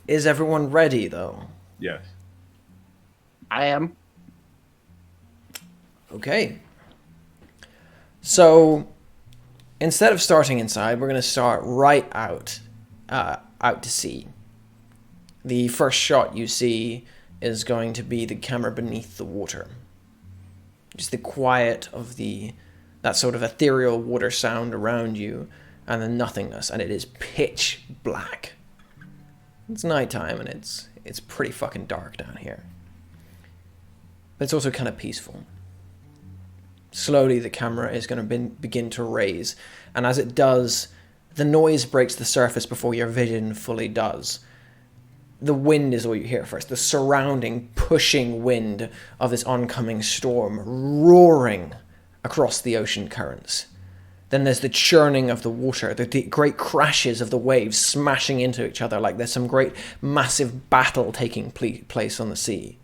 is everyone ready, though? Yes. I am. Okay. So, instead of starting inside, we're going to start right out to sea. The first shot you see is going to be the camera beneath the water. Just the quiet of that sort of ethereal water sound around you, and the nothingness, and it is pitch black. It's nighttime, and it's pretty fucking dark down here. But it's also kind of peaceful. Slowly, the camera is going to begin to raise, and as it does, the noise breaks the surface before your vision fully does. The wind is all you hear first, the surrounding, pushing wind of this oncoming storm roaring across the ocean currents. Then there's the churning of the water, the great crashes of the waves smashing into each other like there's some great massive battle taking place on the sea.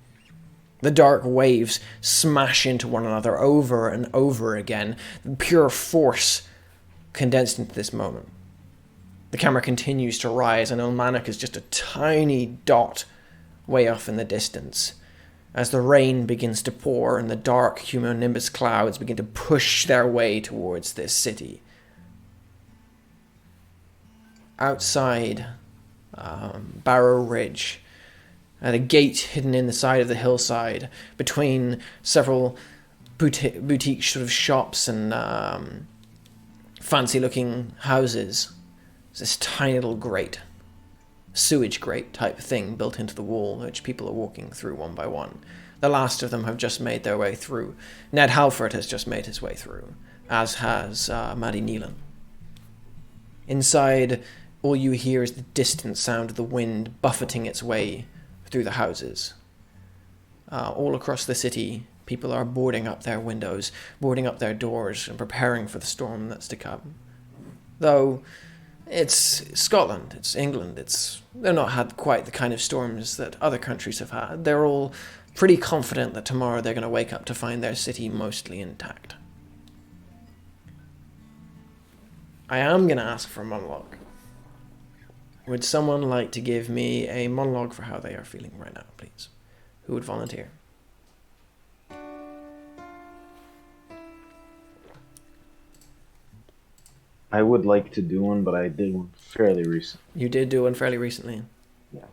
The dark waves smash into one another over and over again, pure force condensed into this moment. The camera continues to rise, and Ullmanoch is just a tiny dot way off in the distance, as the rain begins to pour and the dark cumulonimbus clouds begin to push their way towards this city. Outside Barrow Ridge, at a gate hidden in the side of the hillside, between several boutique sort of shops and fancy-looking houses, there's this tiny little grate, sewage grate type thing built into the wall, which people are walking through one by one. The last of them have just made their way through. Ned Halford has just made his way through, as has Maddie Neelan. Inside, all you hear is the distant sound of the wind buffeting its way through the houses. All across the city, people are boarding up their windows, boarding up their doors, and preparing for the storm that's to come. Though it's Scotland, it's England, they've not had quite the kind of storms that other countries have had. They're all pretty confident that tomorrow they're going to wake up to find their city mostly intact. I am going to ask for a monologue. Would someone like to give me a monologue for how they are feeling right now, please? Who would volunteer? I would like to do one, but I did one fairly recently. You did do one fairly recently? Yeah.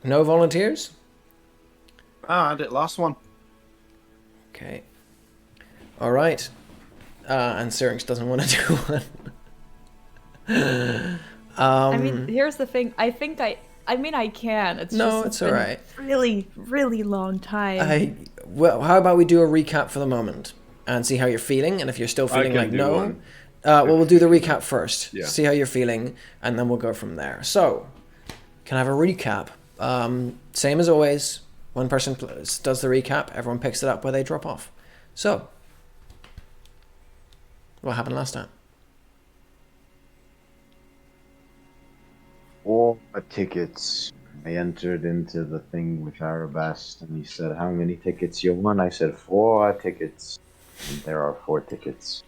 No volunteers? I did last one. Okay. All right. And Syriinx doesn't want to do one. I mean, here's the thing. I can. It's all right. Really, really long time. Well, how about we do a recap for the moment and see how you're feeling, and if you're still feeling like no, we'll do the recap first. Yeah. See how you're feeling, and then we'll go from there. So, can I have a recap? Same as always. One person does the recap. Everyone picks it up where they drop off. So, what happened last time? 4 tickets. I entered into the thing with Arabast, and he said, "How many tickets you want?" I said, 4 tickets. And there are 4 tickets.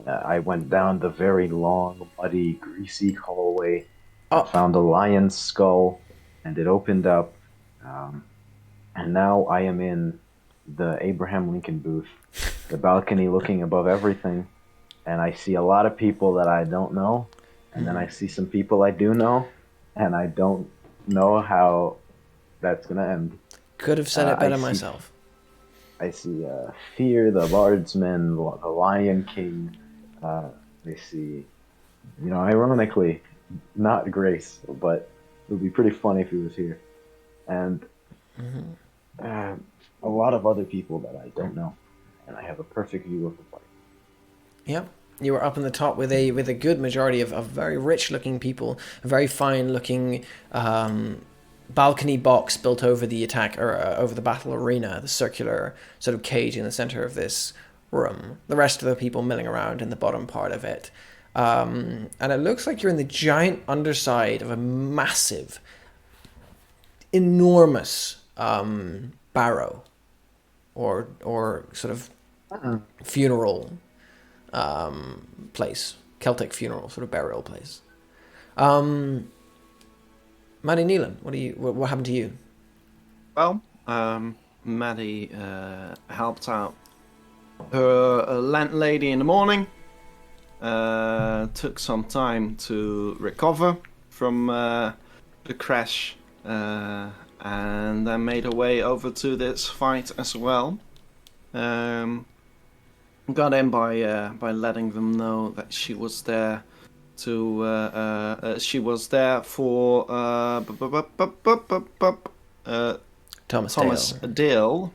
I went down the very long, muddy, greasy hallway. I found a lion's skull, and it opened up. And now I am in the Abraham Lincoln booth, the balcony looking above everything. And I see a lot of people that I don't know. And then I see some people I do know. And I don't know how that's going to end. Could have said it better myself. I see Fear, the Bardsman, the Lion King. I see, ironically, not Grace, but it would be pretty funny if he was here. And a lot of other people that I don't know. And I have a perfect view of the place. Yep. You were up in the top with a good majority of very rich-looking people, a very fine-looking balcony box built over the attack or over the battle arena, the circular sort of cage in the center of this room. The rest of the people milling around in the bottom part of it, and it looks like you're in the giant underside of a massive, enormous barrow, or sort of funeral place. Celtic funeral sort of burial place. Maddie Nealon, what happened to you? Well, Maddie helped out her landlady in the morning. Took some time to recover from the crash, and then made her way over to this fight as well. Got in by letting them know that she was there she was there for Thomas Dale.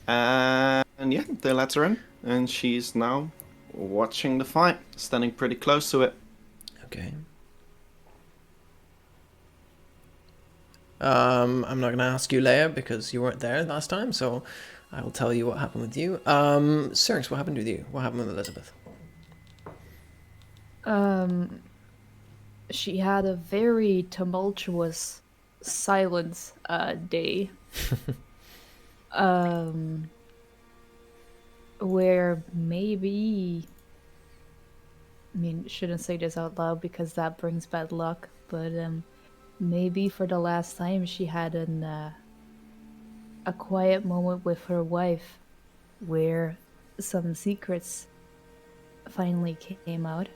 And yeah, they let her in, and she's now watching the fight, standing pretty close to it. Okay. I'm not going to ask you, Leia, because you weren't there last time, so I will tell you what happened with you. Syriinx, what happened with you? What happened with Elizabeth? She had a very tumultuous silence day. Where maybe, I mean, shouldn't say this out loud because that brings bad luck, but maybe for the last time she had a quiet moment with her wife where some secrets finally came out.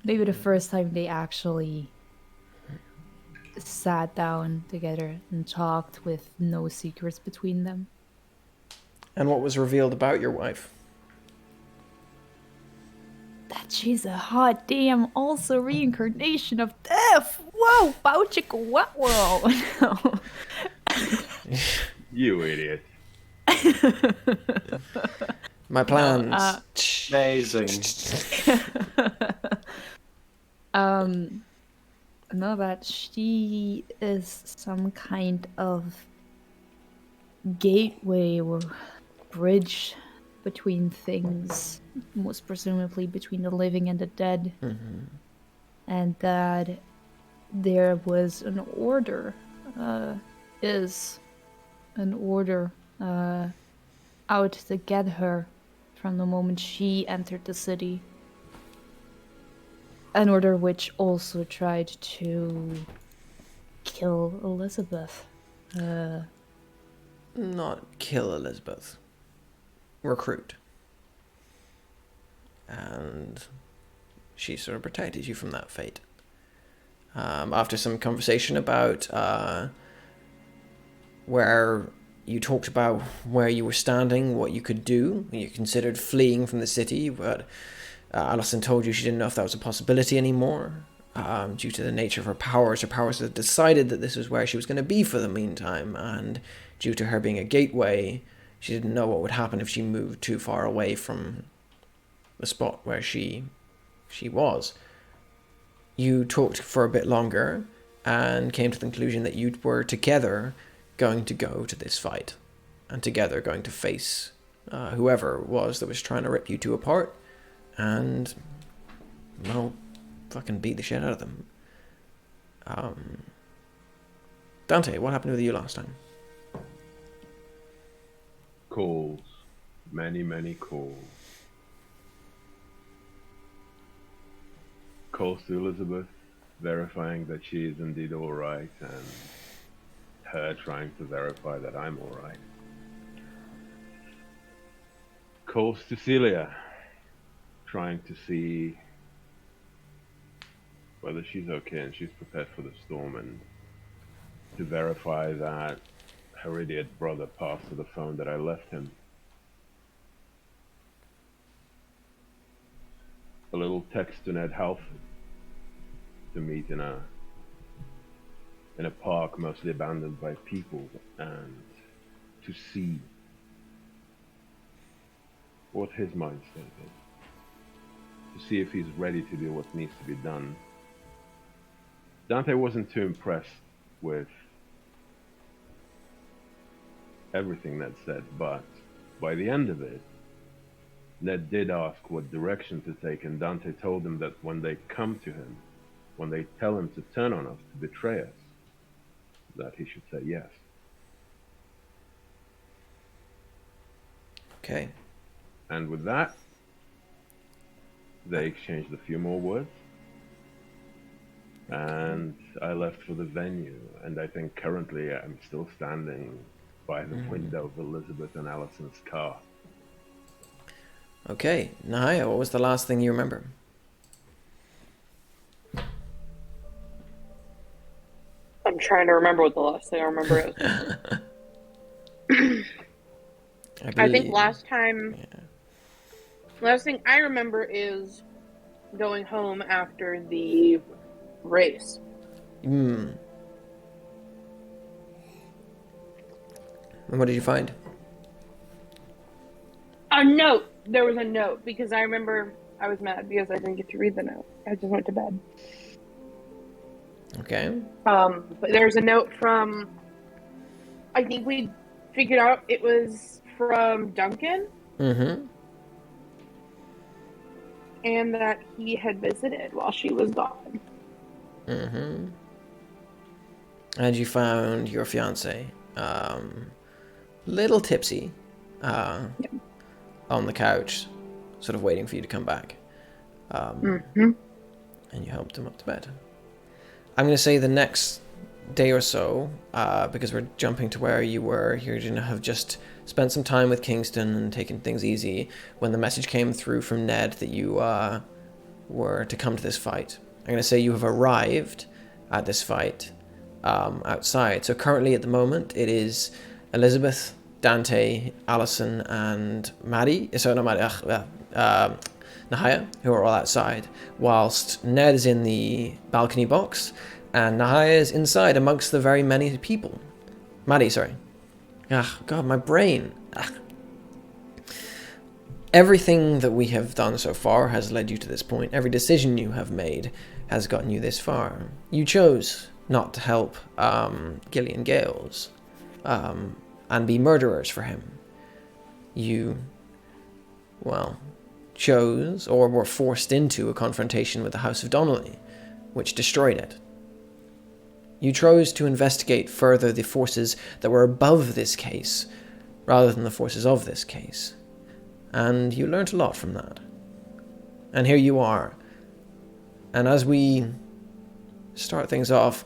Maybe the first time they actually sat down together and talked with no secrets between them. And what was revealed about your wife? That she's a hot damn also reincarnation of death. Whoa, bow chicka what whoa. You idiot. My plans. Amazing. No, that she is some kind of gateway or bridge between things, most presumably between the living and the dead. Mm-hmm. And that there was an order, is an order out to get her from the moment she entered the city. An order which also tried to kill Elizabeth. Not kill Elizabeth. Recruit. And she sort of protected you from that fate. After some conversation about where you talked about where you were standing, what you could do, you considered fleeing from the city, but Alison told you she didn't know if that was a possibility anymore. Due to the nature of her powers had decided that this was where she was going to be for the meantime, and due to her being a gateway, she didn't know what would happen if she moved too far away from the spot where she was. You talked for a bit longer and came to the conclusion that you were together going to go to this fight, and together going to face whoever it was that was trying to rip you two apart, and, well, fucking beat the shit out of them. Dante, what happened with you last time? Calls. Many, many calls. Calls to Elizabeth, verifying that she is indeed alright, and her trying to verify that I'm alright. Calls to Celia, trying to see whether she's okay and she's prepared for the storm, and to verify that her idiot brother passed to the phone that I left him. A little text to Ned Halford to meet in a park mostly abandoned by people, and to see what his mindset is, to see if he's ready to do what needs to be done. Dante wasn't too impressed with everything Ned said, but by the end of it, Ned did ask what direction to take, and Dante told him that when they come to him, when they tell him to turn on us, to betray us, that he should say yes. Okay. And with that, They exchanged a few more words, and I left for the venue. And I think currently I'm still standing by the window of Elizabeth and Allison's car. Okay, Nahia, what was the last thing you remember? I'm trying to remember what the last thing I remember is. I think last thing I remember is going home after the race. And what did you find? A note. There was a note because I remember I was mad because I didn't get to read the note. I just went to bed. Okay. But there's a note from. I think we figured out it was from Duncan. Mm-hmm. And that he had visited while she was gone. Mm-hmm. And you found your fiance, little tipsy, on the couch, sort of waiting for you to come back. And you helped him up to bed. I'm going to say the next day or so, because we're jumping to where you were, you're going to have just spent some time with Kingston and taken things easy when the message came through from Ned that you were to come to this fight. I'm going to say you have arrived at this fight outside. So currently at the moment it is Elizabeth, Dante, Allison, and Maddie. Sorry, not Maddie. Nahia, who are all outside, whilst Ned is in the balcony box, and Nahia is inside amongst the very many people. Maddie, sorry. Ah, God, my brain. Ah. Everything that we have done so far has led you to this point. Every decision you have made has gotten you this far. You chose not to help Gillian Gales and be murderers for him. You, well, chose or were forced into a confrontation with the House of Donnelly, which destroyed it. You chose to investigate further the forces that were above this case, rather than the forces of this case. And you learned a lot from that. And here you are. And as we start things off,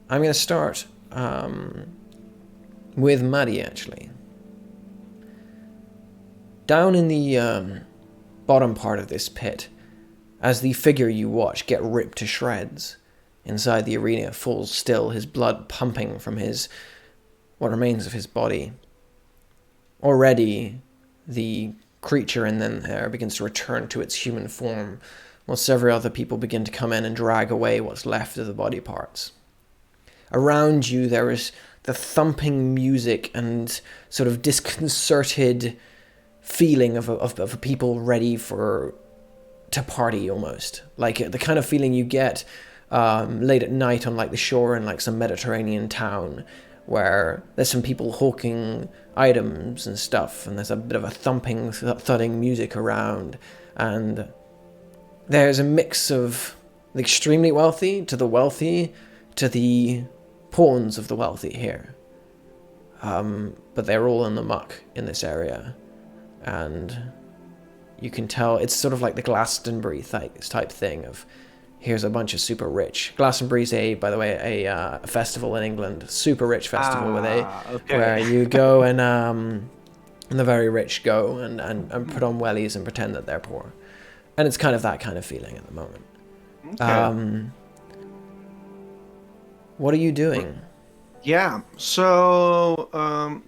I'm going to start with Maddie, actually. Down in the bottom part of this pit, as the figure you watch get ripped to shreds inside the arena falls still, his blood pumping from what remains of his body. Already, the creature in there begins to return to its human form, while several other people begin to come in and drag away what's left of the body parts. Around you, there is the thumping music and sort of disconcerted feeling of people ready to party, almost. Like the kind of feeling you get late at night on like the shore in like some Mediterranean town, where there's some people hawking items and stuff, and there's a bit of a thumping, thudding music around, and there's a mix of the extremely wealthy to the pawns of the wealthy here. But they're all in the muck in this area, and you can tell it's sort of like the Glastonbury type thing of, here's a bunch of super rich. Glastonbury's by the way, a festival in England, super rich festival where you go and the very rich go and put on wellies and pretend that they're poor. And it's kind of that kind of feeling at the moment. Okay. What are you doing? Yeah, so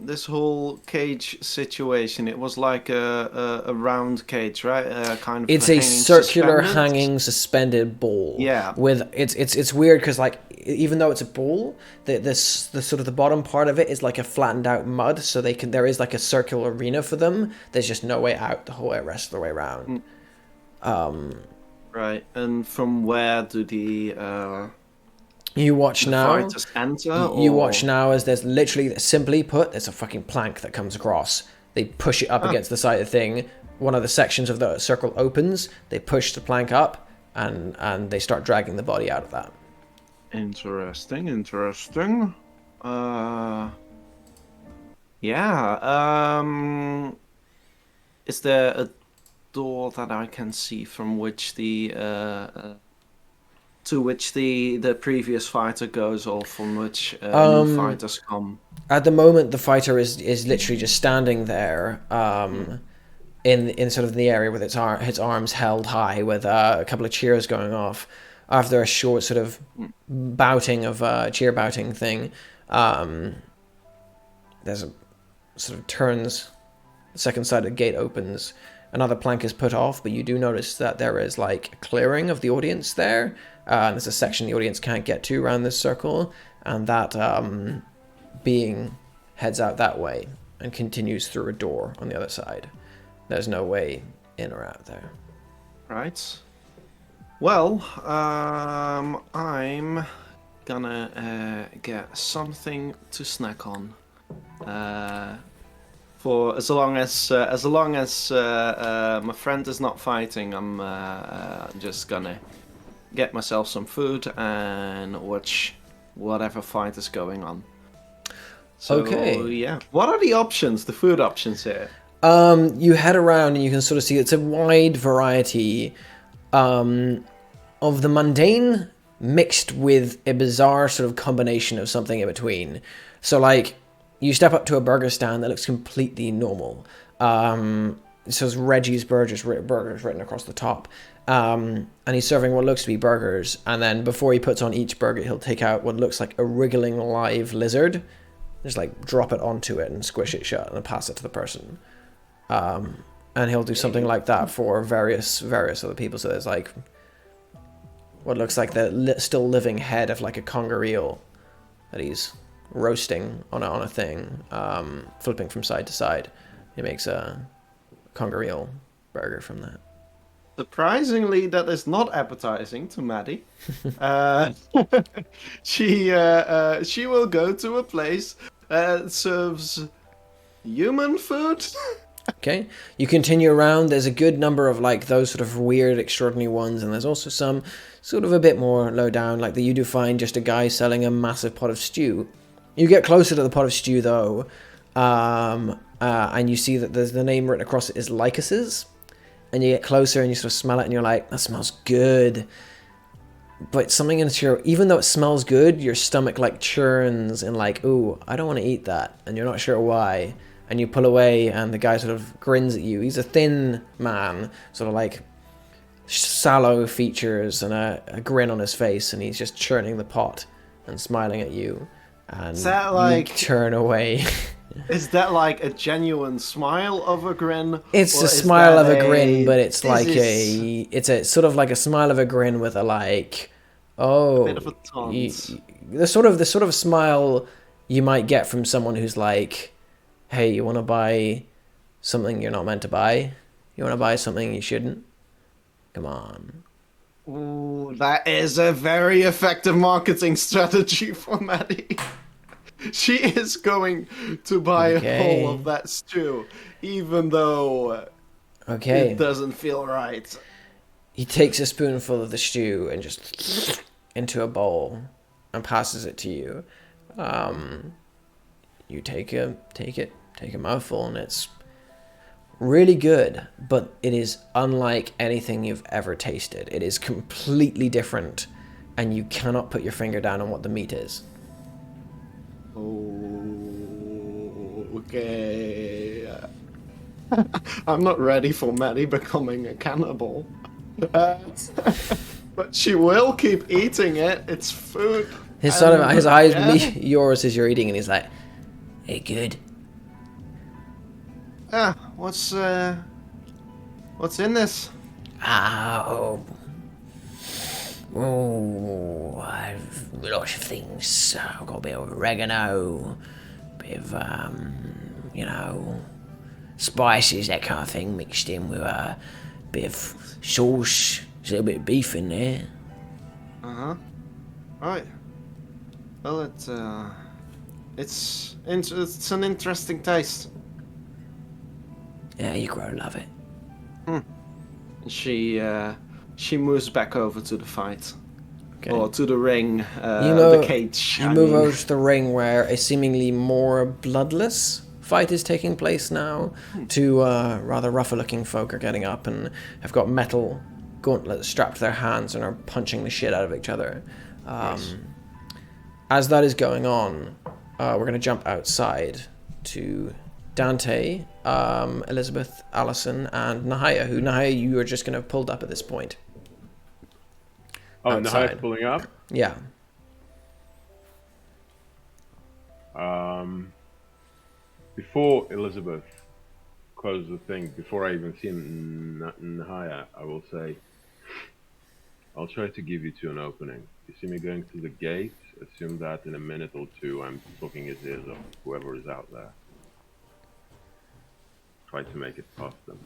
this whole cage situation, it was like a round cage, right? Kind of. It's a circular hanging suspended ball. Yeah. With it's weird because like even though it's a ball, the sort of the bottom part of it is like a flattened out mud, so there is like a circular arena for them. There's just no way out the whole rest of the way around. Right, and from where do the you watch now. fighters enter? You watch now as there's literally, simply put, there's a fucking plank that comes across. They push it up against the side of the thing. One of the sections of the circle opens. They push the plank up, and they start dragging the body out of that. Interesting. Yeah. Is there a door that I can see from which the to which the previous fighter goes, or from which new fighters come? At the moment, the fighter is literally just standing there, in sort of the area with his arms held high, with a couple of cheers going off. After a short sort of bouting of cheer bouting thing, there's a sort of turns. The second side of the gate opens. Another plank is put off, but you do notice that there is like a clearing of the audience there. There's a section the audience can't get to around this circle, and that being heads out that way and continues through a door on the other side. There's no way in or out there. Right. Well, I'm gonna get something to snack on. For as long as my friend is not fighting, I'm just gonna get myself some food and watch whatever fight is going on. So, okay. Yeah. What are the options? The food options here. You head around and you can sort of see it's a wide variety of the mundane mixed with a bizarre sort of combination of something in between. So, like, you step up to a burger stand that looks completely normal. It says Reggie's Burgers written across the top. And he's serving what looks to be burgers. And then before he puts on each burger, he'll take out what looks like a wriggling live lizard. Just like drop it onto it and squish it shut and pass it to the person. And he'll do something like that for various other people. So there's like what looks like the still living head of like a conger eel that he's roasting on a thing, flipping from side to side. He makes a conger eel burger from that. Surprisingly, that is not appetizing to Maddie. She will go to a place that serves human food. Okay, you continue around. There's a good number of like those sort of weird, extraordinary ones, and there's also some sort of a bit more low down, like that you do find just a guy selling a massive pot of stew. You get closer to the pot of stew though, and you see that there's the name written across it is Lycus's, and you get closer and you sort of smell it and you're like, that smells good. But something into your, even though it smells good, your stomach like churns and like, ooh, I don't want to eat that, and you're not sure why. And you pull away, and the guy sort of grins at you. He's a thin man, sort of like sallow features and a grin on his face, and he's just churning the pot and smiling at you. And Is that like, you turn away. Is that like a genuine smile of a grin? It's a smile of a grin, but it's like it's a sort of like a smile of a grin with a like, oh, bit of a taunt. The sort of smile you might get from someone who's like, hey, you want to buy something you're not meant to buy? You want to buy something you shouldn't? Come on. Ooh, that is a very effective marketing strategy for Maddie. She is going to buy a whole of that stew, even though it doesn't feel right. He takes a spoonful of the stew and just into a bowl and passes it to you. You take a mouthful, and it's really good, but it is unlike anything you've ever tasted. It is completely different, and you cannot put your finger down on what the meat is. Oh, okay. I'm not ready for Maddie becoming a cannibal. But she will keep eating it. It's food. His eyes meet yours as you're eating, and he's like, hey, good. What's in this? I've lots of things. I've got a bit of oregano, a bit of, spices, that kind of thing, mixed in with a bit of sauce. There's a little bit of beef in there. Right. Well, it's an interesting taste. Yeah, you grow to love it. She moves back over to the fight. Okay. Or to the ring, the cage. You move over to the ring where a seemingly more bloodless fight is taking place now. Two rather rougher-looking folk are getting up and have got metal gauntlets strapped to their hands and are punching the shit out of each other. Nice. As that is going on, we're going to jump outside to Dante, Elizabeth, Allison, and Nahia, who, Nahia, you are just going to have pulled up at this point. Oh, Outside. Nahia's pulling up? Yeah. Before Elizabeth closes the thing, before I even see Nahia, I will say, I'll try to give you two an opening. You see me going to the gate, assume that in a minute or two I'm talking his ears off, whoever is out there. Try to make it past them.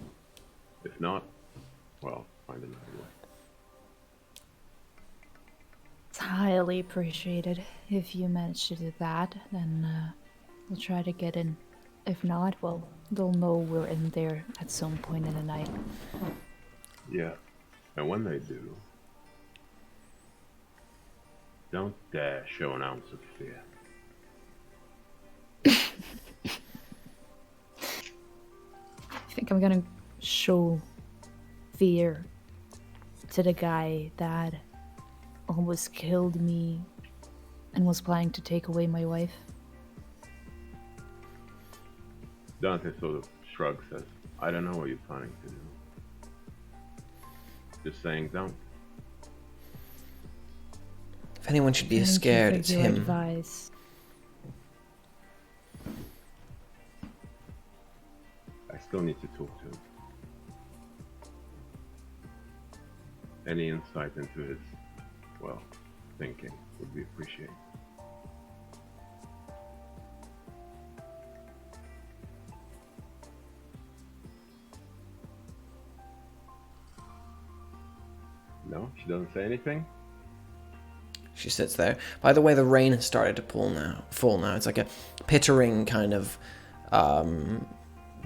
If not, well, find another way. It's highly appreciated. If you manage to do that, then we'll try to get in. If not, well, they'll know we're in there at some point in the night. Yeah, and when they do, don't dare show an ounce of fear. I think I'm gonna show fear to the guy that almost killed me and was planning to take away my wife. Dante sort of shrugs, says, I don't know what you're planning to do. Just saying don't. If anyone should be Thank scared, you for it's your him. advice. I still need to talk to him. Any insight into his, well, thinking would be appreciated. No, she doesn't say anything? She sits there. By the way, the rain has started to fall now. It's like a pittering kind of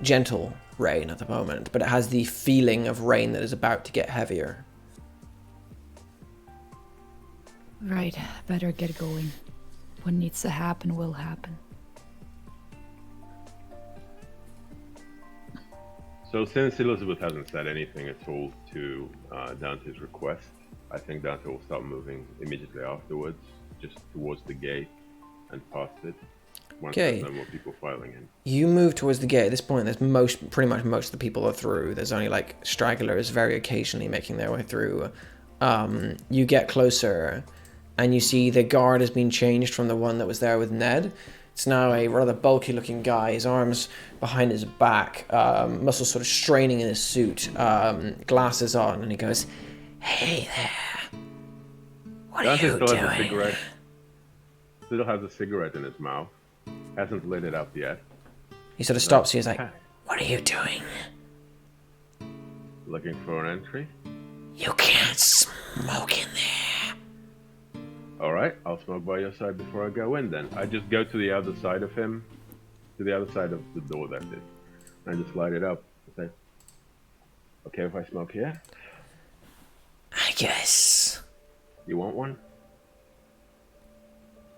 gentle rain at the moment, but it has the feeling of rain that is about to get heavier. Right, better get going. What needs to happen will happen. So since Elizabeth hasn't said anything at all to Dante's request, I think Dante will start moving immediately afterwards, just towards the gate and past it. Once there's no more people filing in. You move towards the gate. At this point, there's pretty much most of the people are through. There's only like stragglers very occasionally making their way through. You get closer, and you see the guard has been changed from the one that was there with Ned. It's now a rather bulky-looking guy. His arms behind his back, muscles sort of straining in his suit, glasses on, and he goes, "Hey there, what Dante are you still has a doing?" cigarette. Still has a cigarette in his mouth. Hasn't lit it up yet. He sort of stops you. He's like, "What are you doing? Looking for an entry? You can't smoke in there." Alright, I'll smoke by your side before I go in then. I just go to the other side of him, to the other side of the door, that is. And I just light it up. I say, okay if I smoke here? I guess. You want one?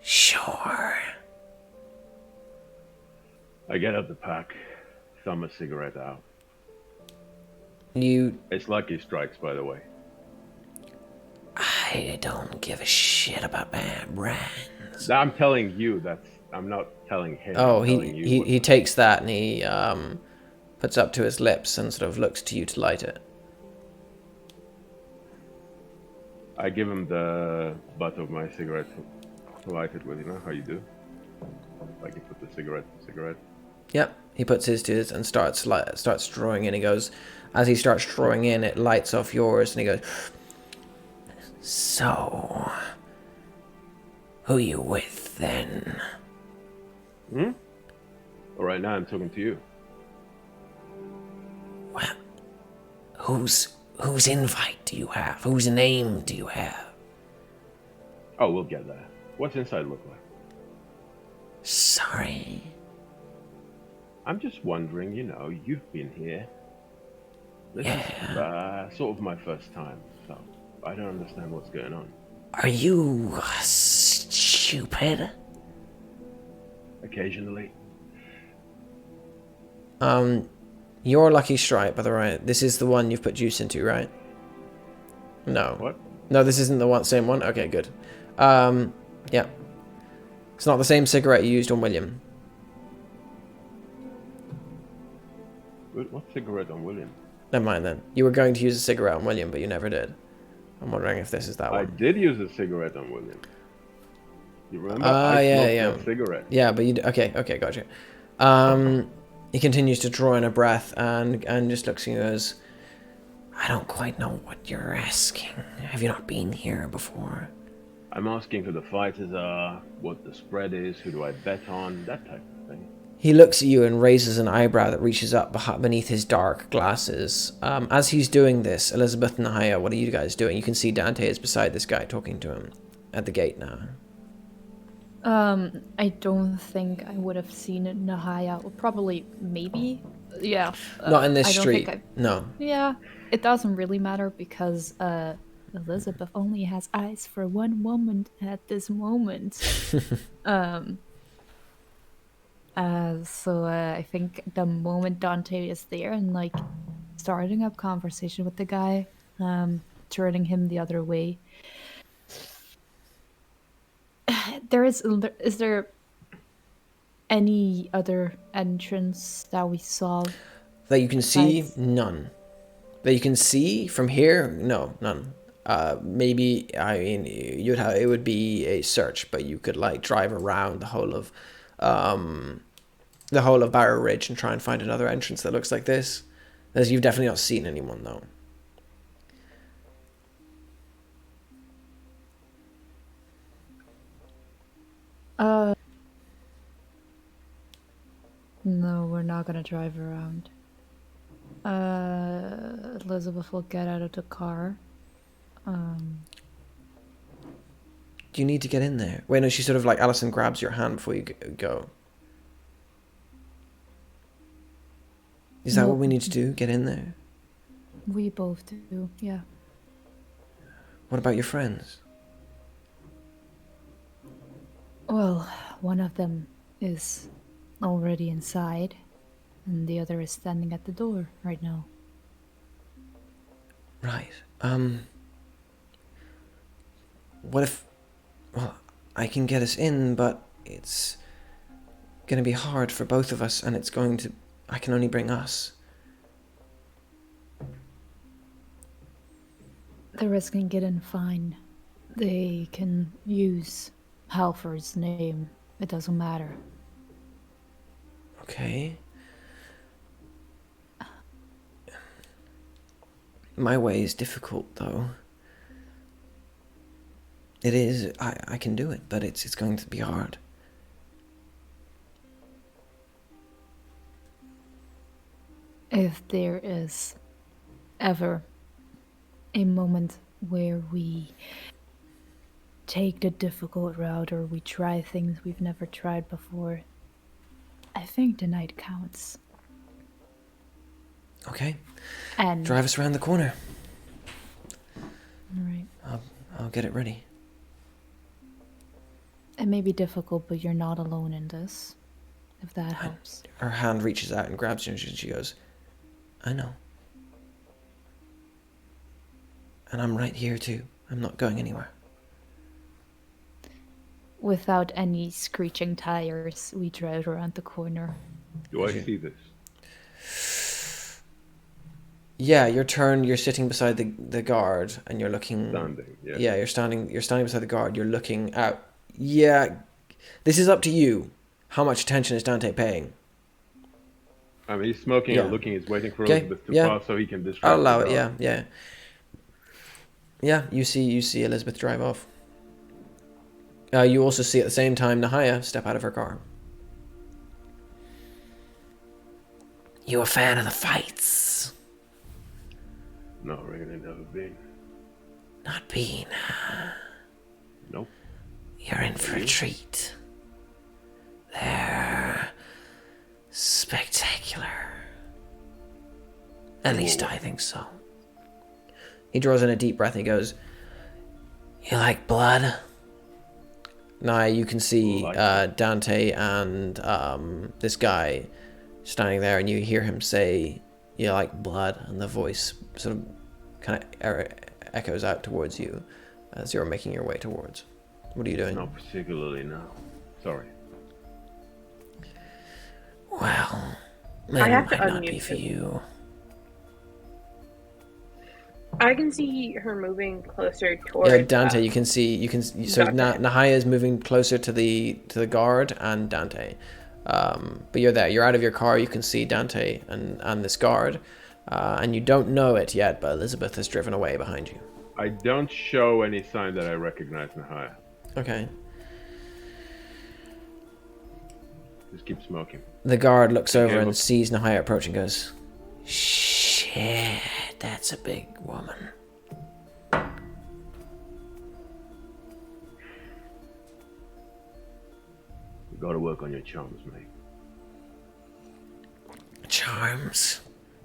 Sure. I get out the pack, thumb a cigarette out. You... It's Lucky Strikes, by the way. I don't give a shit about bad brands. I'm telling you, I'm not telling him. Oh, I'm telling you he takes that and he puts up to his lips and sort of looks to you to light it. I give him the butt of my cigarette to light it with, you know how you do? Like you put the cigarette. Yep, he puts his to his and starts drawing in. He goes, as he starts drawing in, it lights off yours, and he goes, "So, who you with then?" Well, right now I'm talking to you. Well, whose invite do you have? Whose name do you have? Oh, we'll get there. What's inside look like? Sorry. I'm just wondering, you've been here. This is sort of my first time, so I don't understand what's going on. Are you stupid? Occasionally. Your lucky strike, by the way. This is the one you've put juice into, right? No. What? No, this isn't the same one? Okay, good. Yeah. It's not the same cigarette you used on William. What cigarette on William? Never mind then. You were going to use a cigarette on William, but you never did. I'm wondering if this is that I one. did use a cigarette on William. You remember? Yeah. That cigarette. Yeah, but you... Okay, gotcha. He continues to draw in a breath and just looks at you and goes, I don't quite know what you're asking. Have you not been here before? I'm asking who the fighters are, what the spread is, who do I bet on, that type of thing. He looks at you and raises an eyebrow that reaches up beneath his dark glasses. As he's doing this, Elizabeth and Nahia, what are you guys doing? You can see Dante is beside this guy talking to him at the gate now. I don't think I would have seen Nahia. Well, probably, maybe. Yeah. Not in this street. No. Yeah, it doesn't really matter because Elizabeth only has eyes for one woman at this moment. So I think the moment Dante is there and like starting up conversation with the guy, turning him the other way. Is there any other entrance that we saw? That you can see? None. That you can see from here? No, none. Maybe, I mean, it would be a search, but you could like drive around the whole of Barrow Ridge and try and find another entrance that looks like this. As you've definitely not seen anyone though. No, we're not gonna drive around. Elizabeth will get out of the car. Do you need to get in there? Wait, no, she sort of like, Alison grabs your hand before you go. Is that what we need to do? Get in there? We both do, yeah. What about your friends? Well, one of them is already inside, and the other is standing at the door right now. Right. What if... Well, I can get us in, but it's gonna be hard for both of us, and it's going to... I can only bring us. The rest can get in fine. They can use Halford's name. It doesn't matter. Okay. My way is difficult, though. It is. I can do it, but it's going to be hard. If there is ever a moment where we take the difficult route or we try things we've never tried before, I think the night counts. Okay. And drive us around the corner. All right. I'll get it ready. It may be difficult, but you're not alone in this, if that helps. Her hand reaches out and grabs you, and she goes, I know. And I'm right here too. I'm not going anywhere. Without any screeching tires, we drive around the corner. Do I see this? Yeah, your turn. You're sitting beside the guard, and you're looking. Standing. Yeah. Yeah, you're standing. You're standing beside the guard. You're looking out. Yeah, this is up to you. How much attention is Dante paying? I mean, he's smoking and looking. He's waiting for Elizabeth to pass so he can distract. I'll allow it. Yeah. You see Elizabeth drive off. You also see at the same time Nahia step out of her car. You a fan of the fights? Not really, never been. Not been. Nope. You're in for a treat. They're spectacular. At least I think so. He draws in a deep breath and he goes, You like blood? Now you can see Dante and this guy standing there, and you hear him say, "You like blood," and the voice sort of kind of echoes out towards you as you're making your way towards. What are you doing? Not particularly, no. Sorry. Well, I then have it to might not unmute be for it. you. I can see her moving closer towards. Yeah, Dante, you can see. So Dante. Nahia is moving closer to the guard and Dante, but you're there. You're out of your car. You can see Dante and this guard, and you don't know it yet, but Elizabeth has driven away behind you. I don't show any sign that I recognize Nahia. Okay. Just keep smoking. The guard looks over Okay, and sees Nahia approach and goes, "Shit, that's a big woman." You gotta work on your charms, mate. Charms?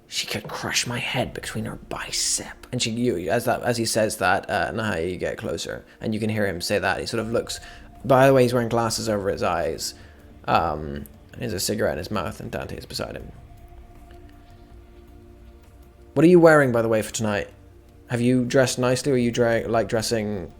She could crush my head between her bicep. And as he says that, Nahia, you get closer, and you can hear him say that. He sort of looks. By the way, he's wearing glasses over his eyes. And he has a cigarette in his mouth, and Dante is beside him. What are you wearing, by the way, for tonight? Have you dressed nicely, or are you like dressing?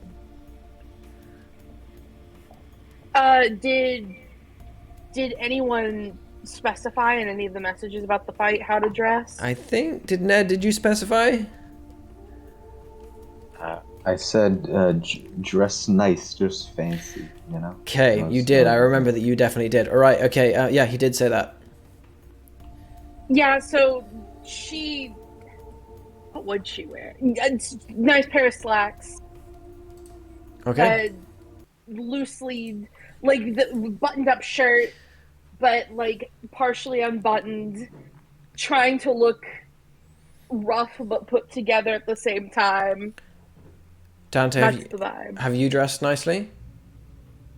Did anyone specify in any of the messages about the fight how to dress? I think did you specify? I said dress nice, just fancy, you know? Okay, you did. I remember that you definitely did. All right, okay, yeah, he did say that. Yeah, so what would she wear? Nice pair of slacks. Okay. Loose sleeved, like the buttoned up shirt, but like partially unbuttoned, trying to look rough but put together at the same time. Dante, That's the vibe. have you dressed nicely?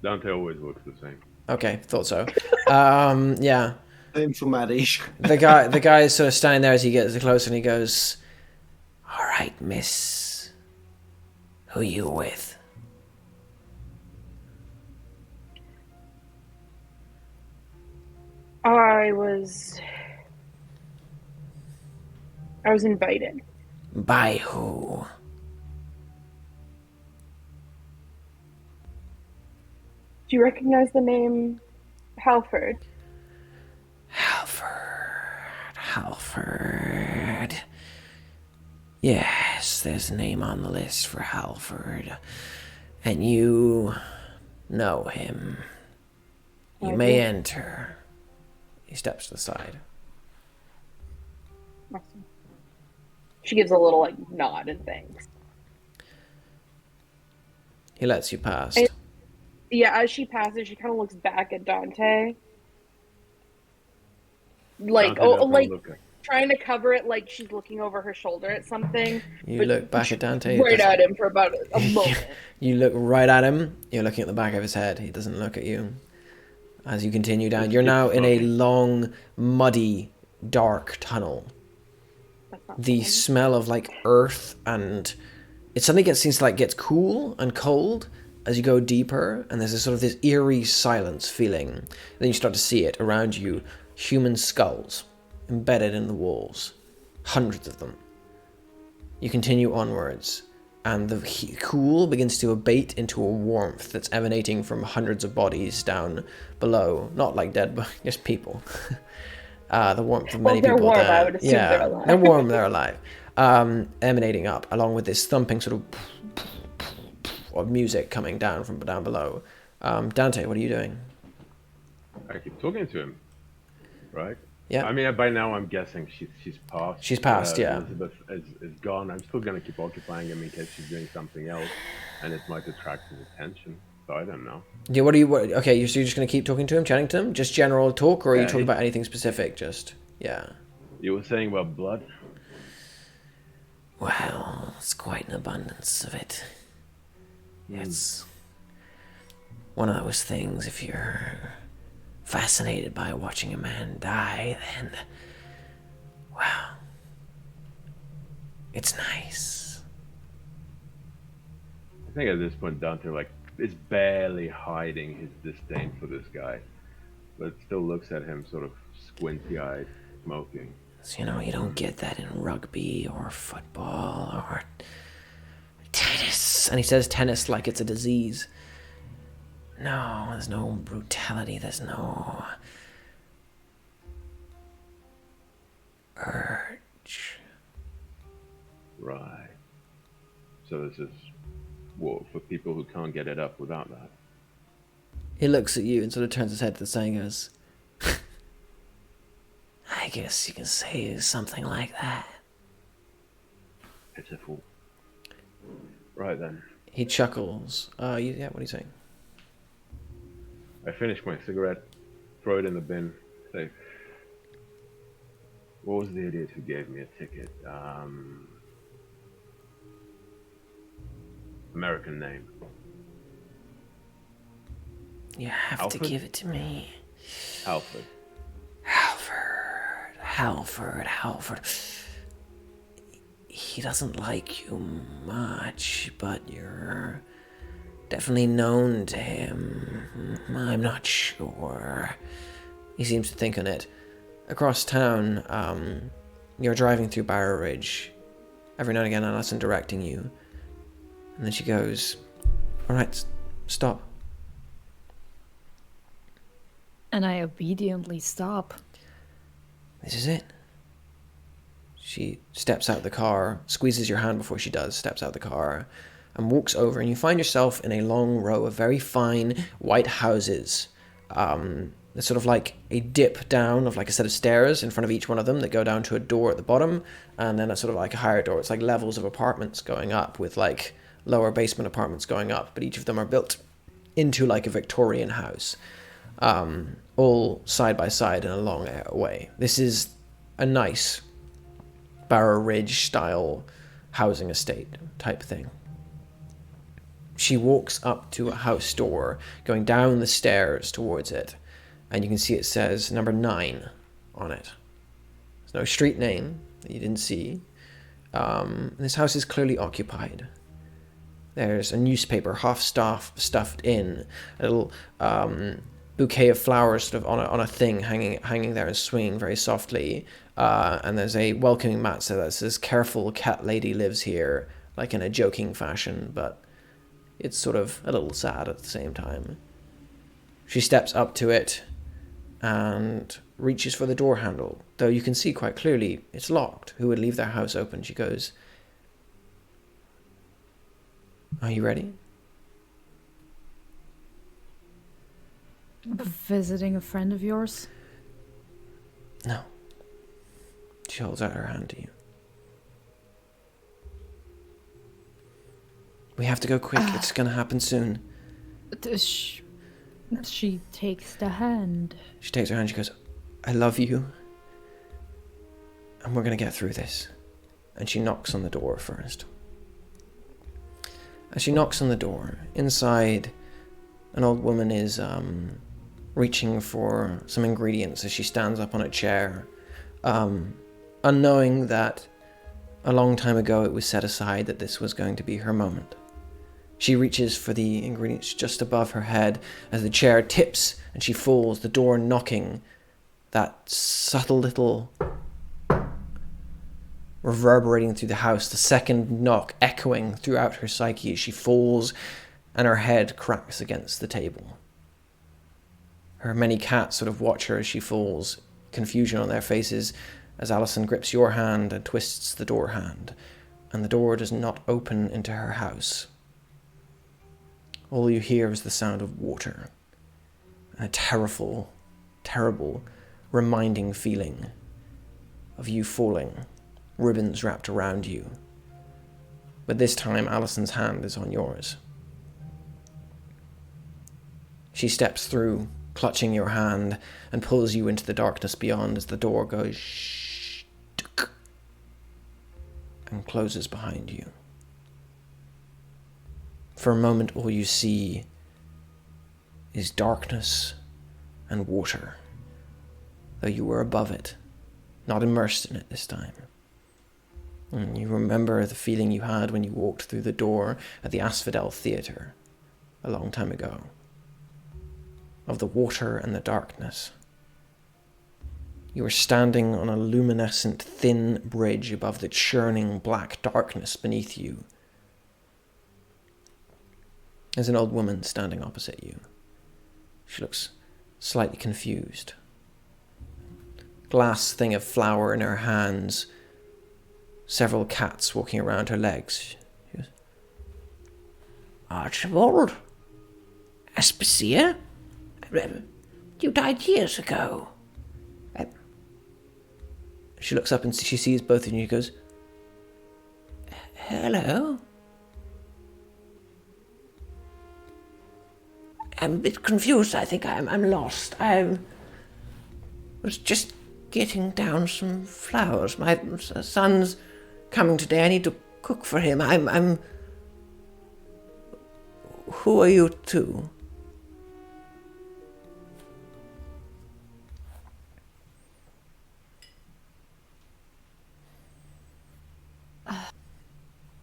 Dante always looks the same. Okay, thought so. Yeah. Same for Maddie. The guy is sort of standing there as he gets closer, and he goes, "All right, miss. Who you with?" I was invited. By who? Do you recognize the name Halford? Halford. Yes, there's a name on the list for Halford. And you know him. You may enter. He steps to the side. Awesome. She gives a little like nod and thanks. He lets you pass. Yeah, as she passes, she kind of looks back at Dante. Like, trying to cover it like she's looking over her shoulder at something. You look back at Dante. Right at him for about a moment. You look right at him. You're looking at the back of his head. He doesn't look at you. As you continue down, you're now in a long, muddy, dark tunnel. The smell of like earth, and it suddenly gets cool and cold as you go deeper, and there's this eerie silence feeling. Then you start to see it around you, human skulls embedded in the walls, hundreds of them. You continue onwards, and the cool begins to abate into a warmth that's emanating from hundreds of bodies down below. Not like dead, but just people. The warmth of many people warm, there. I would assume they're alive. They're warm, they're alive. Emanating up, along with this thumping sort of music coming down from down below. Dante, what are you doing? I keep talking to him, right? Yeah. I mean, by now I'm guessing she's passed. She's passed, yeah. Elizabeth is gone. I'm still gonna keep occupying him in case she's doing something else, and it might attract his attention. So I don't know. Yeah. Okay, you're just gonna keep talking to him, chatting to him, just general talk, or are you talking about anything specific? Just yeah. You were saying about blood. Well, it's quite an abundance of it. It's one of those things, if you're fascinated by watching a man die, then, well, it's nice. I think at this point Dante is barely hiding his disdain for this guy, but still looks at him sort of squinty-eyed, smoking. So, you don't get that in rugby or football or tennis. And he says tennis like it's a disease. No, there's no brutality, there's no urge. Right. So this is war for people who can't get it up without that. He looks at you and sort of turns his head to the side and goes, I guess you can say something like that. Pitiful. Right then. He chuckles. What are you saying? I finish my cigarette, throw it in the bin, say, what was the idiot who gave me a ticket? American name. You have Alfred? to give it to me. Halford. Halford. He doesn't like you much, but you're definitely known to him. I'm not sure. He seems to think on it. Across town, you're driving through Barrow Ridge. Every now and again, Alison directing you. And then she goes, all right, stop. And I obediently stop. This is it. She steps out the car, squeezes your hand before she does, steps out the car, and walks over, and you find yourself in a long row of very fine white houses. There's sort of like a dip down of like a set of stairs in front of each one of them that go down to a door at the bottom, and then a sort of like a higher door. It's like levels of apartments going up with like lower basement apartments going up, but each of them are built into like a Victorian house, all side by side in a long way. This is a nice Barrow Ridge style housing estate type thing. She walks up to a house door, going down the stairs towards it, and you can see it says number 9 on it. There's no street name that you didn't see. This house is clearly occupied. There's a newspaper half stuffed in, a little bouquet of flowers sort of on a thing hanging there and swinging very softly. And there's a welcoming mat that says, "Careful, cat lady lives here," like in a joking fashion, but it's sort of a little sad at the same time. She steps up to it and reaches for the door handle, though you can see quite clearly it's locked. Who would leave their house open? She goes, "Are you ready?" Visiting a friend of yours? No. She holds out her hand to you. We have to go quick. It's gonna happen soon. She takes the hand. She takes her hand. She goes, "I love you. And we're gonna get through this." And she knocks on the door first. As she knocks on the door, inside, an old woman is reaching for some ingredients as she stands up on a chair, unknowing that a long time ago it was set aside that this was going to be her moment. She reaches for the ingredients just above her head as the chair tips and she falls, the door knocking, that subtle little reverberating through the house, the second knock echoing throughout her psyche as she falls and her head cracks against the table. Her many cats sort of watch her as she falls, confusion on their faces as Alison grips your hand and twists the door hand, and the door does not open into her house. All you hear is the sound of water, and a terrible reminding feeling of you falling, ribbons wrapped around you. But this time Alison's hand is on yours. She steps through, clutching your hand, and pulls you into the darkness beyond as the door goes shh and closes behind you. For a moment, all you see is darkness and water, though you were above it, not immersed in it this time. And you remember the feeling you had when you walked through the door at the Asphodel Theatre a long time ago, of the water and the darkness. You are standing on a luminescent, thin bridge above the churning black darkness beneath you. There's an old woman standing opposite you. She looks slightly confused. Glass thing of flour in her hands. Several cats walking around her legs. She goes, Archibald? Aspasia? You died years ago. She looks up and she sees both of you and she goes, Hello? I'm a bit confused, I think. I'm lost. I was just getting down some flowers. My son's coming today. I need to cook for him. I'm... Who are you two?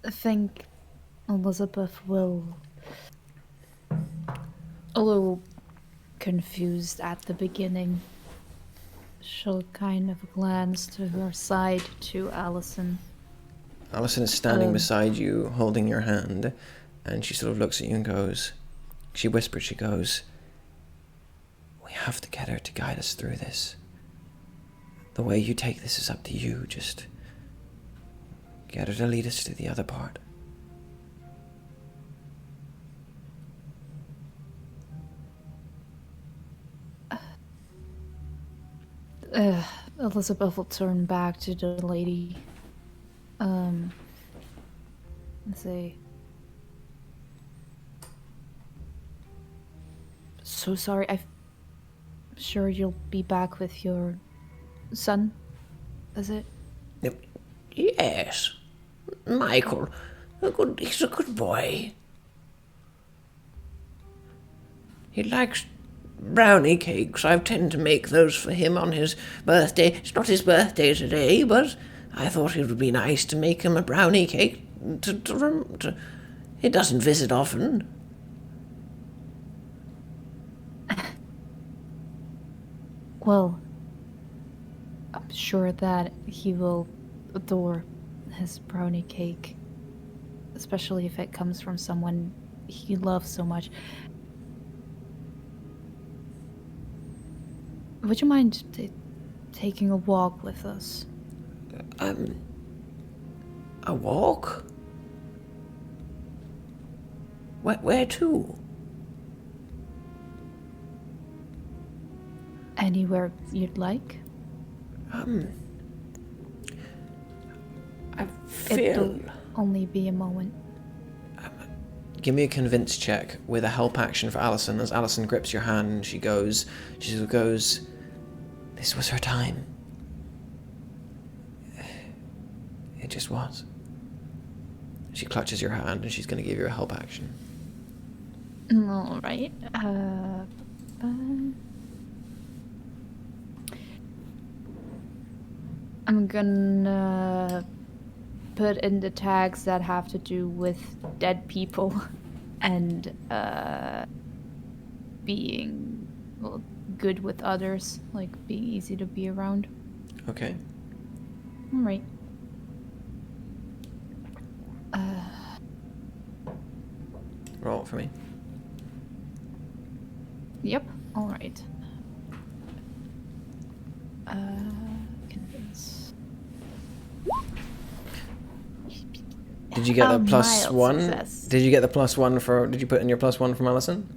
I think Elizabeth will, a little confused at the beginning, she'll kind of glance to her side to Allison. Allison is standing beside you, holding your hand, and she sort of looks at you and goes, she whispers, she goes, we have to get her to guide us through this. The way you take this is up to you, just get her to lead us to the other part. Elizabeth will turn back to the lady and say, so sorry, I'm sure you'll be back with your son, is it? Yes. Michael. He's a good boy. He likes brownie cakes. I tend to make those for him on his birthday. It's not his birthday today, but I thought it would be nice to make him a brownie cake. He doesn't visit often. Well, I'm sure that he will adore his brownie cake, especially if it comes from someone he loves so much. Would you mind taking a walk with us? A walk? Where to? Anywhere you'd like. I feel... It'll only be a moment. Give me a convince check with a help action for Allison. As Allison grips your hand and she goes, this was her time. It just was. She clutches your hand and she's going to give you a help action. All right. I'm gonna put in the tags that have to do with dead people and being good with others, like being easy to be around. Okay. All right. Roll it for me. Yep. All right. Convince. Did you get the plus mild one? success. Did you get the plus one for? Did you put in your plus one from Allison?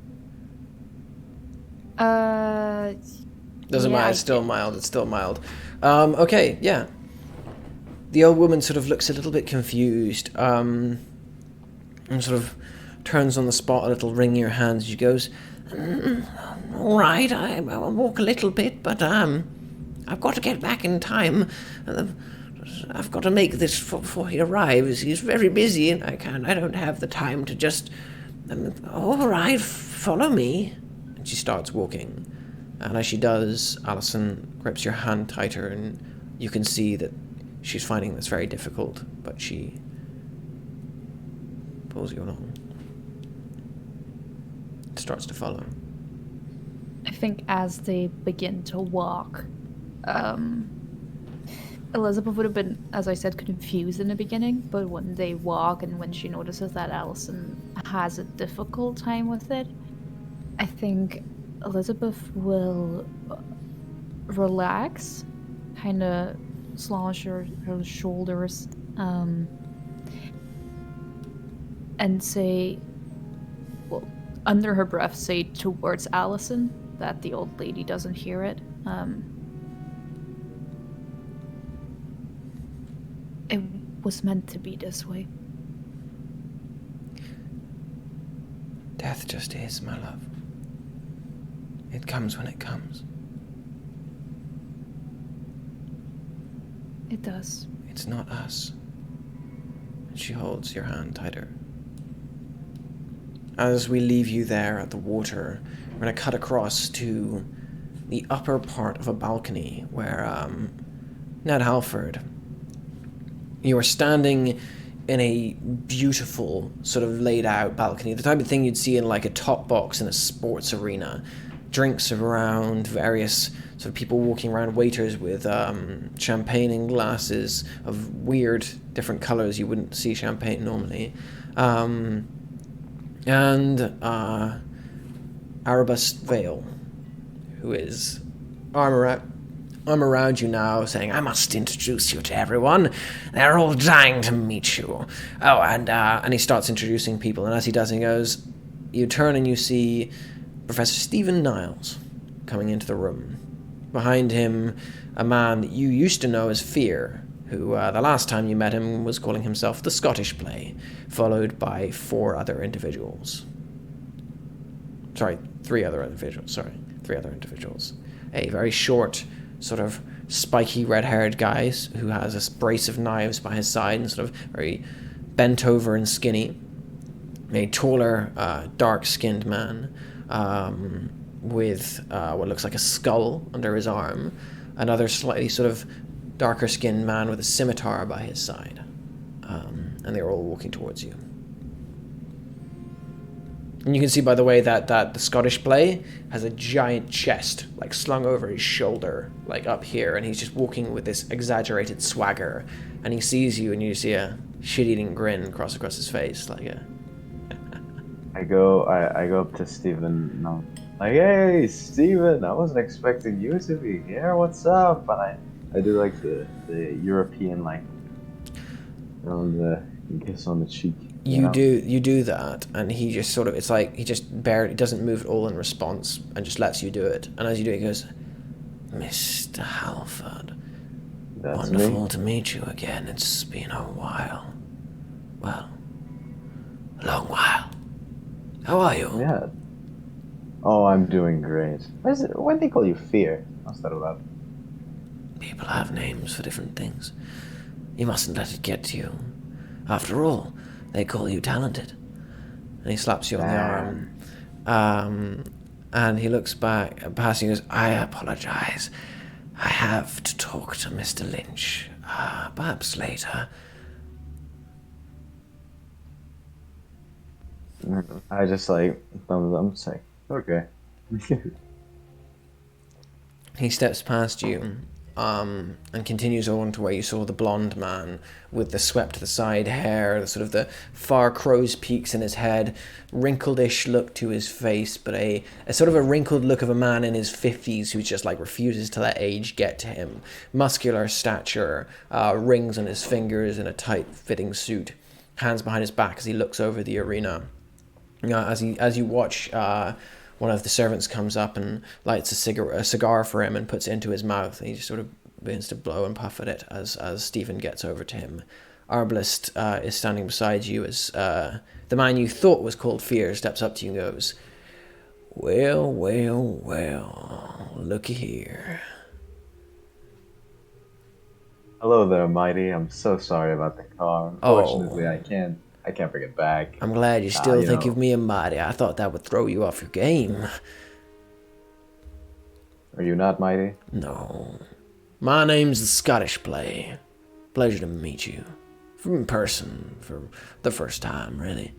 Doesn't Yeah, matter. It's still mild. It's still mild. Okay. Yeah. The old woman sort of looks a little bit confused. And sort of turns on the spot a little, wringing her hands. She goes, All right, I'll walk a little bit, but I've got to get back in time. I've got to make this before he arrives. He's very busy, and I don't have the time to just... all right, follow me. and she starts walking. And as she does, Allison grips your hand tighter, and you can see that she's finding this very difficult, but she pulls you along. Starts to follow. I think as they begin to walk, Elizabeth would have been, as I said, confused in the beginning, but when they walk and when she notices that Allison has a difficult time with it, I think Elizabeth will relax, kind of slouch her shoulders, and say, well, under her breath, say towards Allison that the old lady doesn't hear it. It was meant to be this way. Death just is, my love. It comes when it comes. It does. It's not us. And she holds your hand tighter. As we leave you there at the water, we're going to cut across to the upper part of a balcony where Ned Halford, you are standing in a beautiful sort of laid out balcony, the type of thing you'd see in like a top box in a sports arena. Drinks around, various sort of people walking around, waiters with champagne in glasses of weird different colors you wouldn't see champagne normally. And Arabus Vale, who is arm around you now, saying, "I must introduce you to everyone. They're all dying to meet you." Oh, and he starts introducing people, and as he does, he goes, you turn and you see Professor Stephen Niles coming into the room. Behind him, a man that you used to know as Fear, who the last time you met him was calling himself the Scottish Play, followed by three other individuals. A very short, sort of spiky red-haired guy who has a brace of knives by his side and sort of very bent over and skinny. A taller, dark-skinned man with what looks like a skull under his arm. Another slightly sort of darker-skinned man with a scimitar by his side. And they're all walking towards you. And you can see, by the way, that the Scottish Play has a giant chest, like, slung over his shoulder, like, up here, and he's just walking with this exaggerated swagger, and he sees you, and you see a shit-eating grin cross across his face, like a... I go up to Steven, and I'm like, "Hey, Steven, I wasn't expecting you to be here, what's up?" And I do, like, the European, like, the kiss on the cheek. You do that, and he just sort of, it's like he just barely doesn't move at all in response and just lets you do it. And as you do it, he goes, "Mr. Halford, That's wonderful me. to meet you again. It's been a while. Well, a long while. How are you?" Yeah. Oh, I'm doing great. Why do they call you Fear? What's that about? People have names for different things. You mustn't let it get to you. After all, they call you talented. And he slaps you on the arm. And he looks back past you and goes, "I apologize. I have to talk to Mr. Lynch. Perhaps later." I just like thumbs up, say, "Okay." He steps past you, and continues on to where you saw the blonde man with the swept to the side hair, the sort of the far crow's peaks in his head, wrinkled-ish look to his face, but a sort of a wrinkled look of a man in his 50s who just like refuses to let age get to him. Muscular stature, rings on his fingers in a tight-fitting suit, hands behind his back as he looks over the arena. As you watch, one of the servants comes up and lights a cigar for him and puts it into his mouth. And he just sort of begins to blow and puff at it as Stephen gets over to him. Arbalest is standing beside you as the man you thought was called Fear steps up to you and goes, "Well, well, well, looky here." Hello there, Mighty. I'm so sorry about the car. Unfortunately, I can't bring it back. I'm glad you still think of me and Mighty. I thought that would throw you off your game. Are you not Mighty? No. My name's the Scottish Play. Pleasure to meet you. In person, for the first time, really.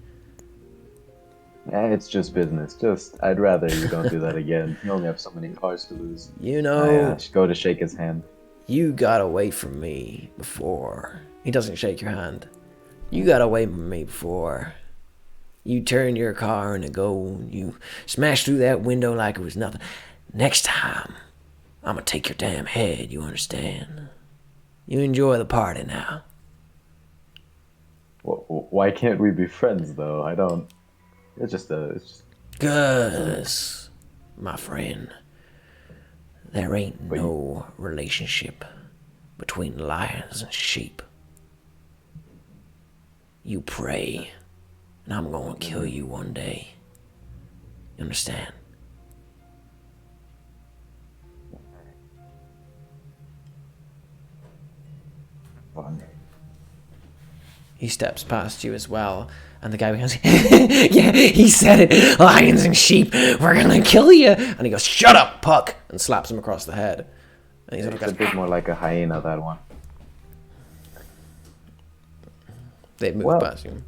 It's just business. I'd rather you don't do that again. You only have so many cars to lose. You know, I go to shake his hand. you got away from me before. He doesn't shake your hand. You got away from me before. You turned your car into gold. You smashed through that window like it was nothing. Next time, I'm gonna take your damn head, you understand? You enjoy the party now. Why can't we be friends, though? I don't... It's just... 'Cause, my friend, there ain't no relationship between lions and sheep. You pray, and I'm gonna kill you one day. You understand? Fun. He steps past you as well, and the guy goes, yeah, he said it, lions and sheep, we're gonna kill you. And he goes, shut up, Puck, and slaps him across the head. And he sort of It's goes, a bit more like a hyena, that one. they move past you.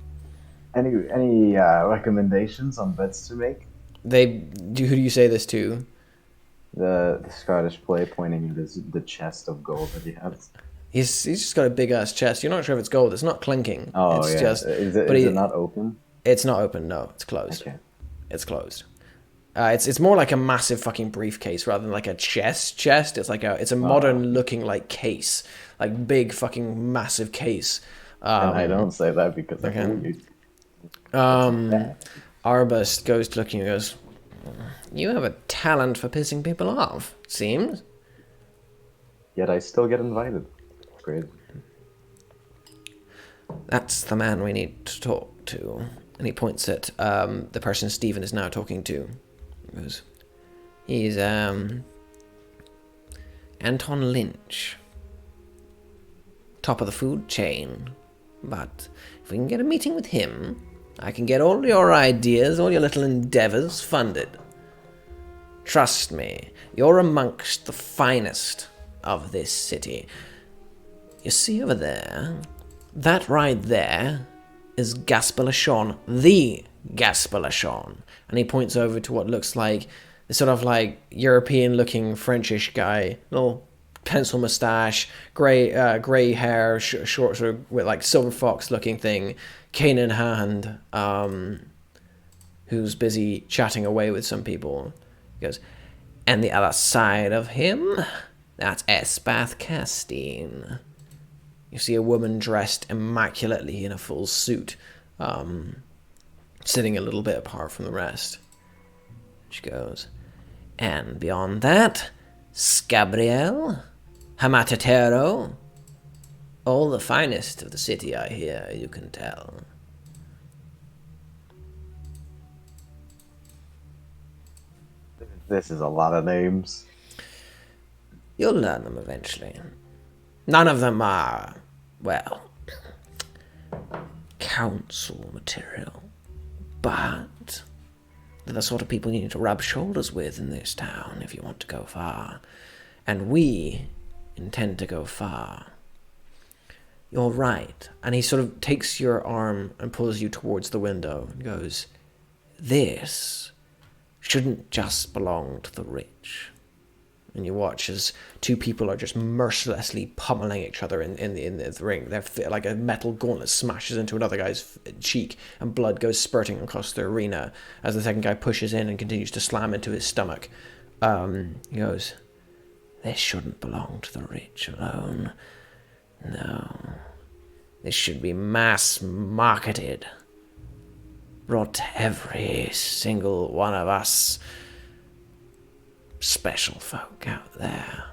Any recommendations on bets to make? Who do you say this to? The Scottish play pointing at the chest of gold that he has. He's just got a big ass chest. You're not sure if it's gold. It's not clinking. Oh, it's yeah. just. Is it not open? It's not open. No, it's closed. Okay. It's closed. It's more like a massive fucking briefcase rather than like a chest. It's like it's a modern looking like case, like big fucking massive case. And I don't say that because I believe you. Arbus goes to looking and goes, you have a talent for pissing people off, it seems. Yet I still get invited. Great. That's the man we need to talk to. And he points at the person Stephen is now talking to. He goes, he's Anton Lynch. Top of the food chain. But if we can get a meeting with him, I can get all your ideas, all your little endeavors funded. Trust me, you're amongst the finest of this city. You see over there, that right there is Castellano, the Castellano. And he points over to what looks like the sort of like European-looking Frenchish guy, little pencil mustache, gray hair, short sort of with like silver fox-looking thing, cane in hand, who's busy chatting away with some people. He goes, and the other side of him, that's Elizabeth Castine. You see a woman dressed immaculately in a full suit, sitting a little bit apart from the rest. She goes, and beyond that, Scabriel, Hamatatero, all the finest of the city, I hear, you can tell. This is a lot of names. You'll learn them eventually. None of them are, well, council material, but they're the sort of people you need to rub shoulders with in this town if you want to go far. And we intend to go far. You're right. And he sort of takes your arm and pulls you towards the window and goes, this shouldn't just belong to the rich. And you watch as two people are just mercilessly pummeling each other in the ring. They're like a metal gauntlet smashes into another guy's cheek, and blood goes spurting across the arena as the second guy pushes in and continues to slam into his stomach. He goes, this shouldn't belong to the rich alone. No. This should be mass marketed. Brought to every single one of us special folk out there.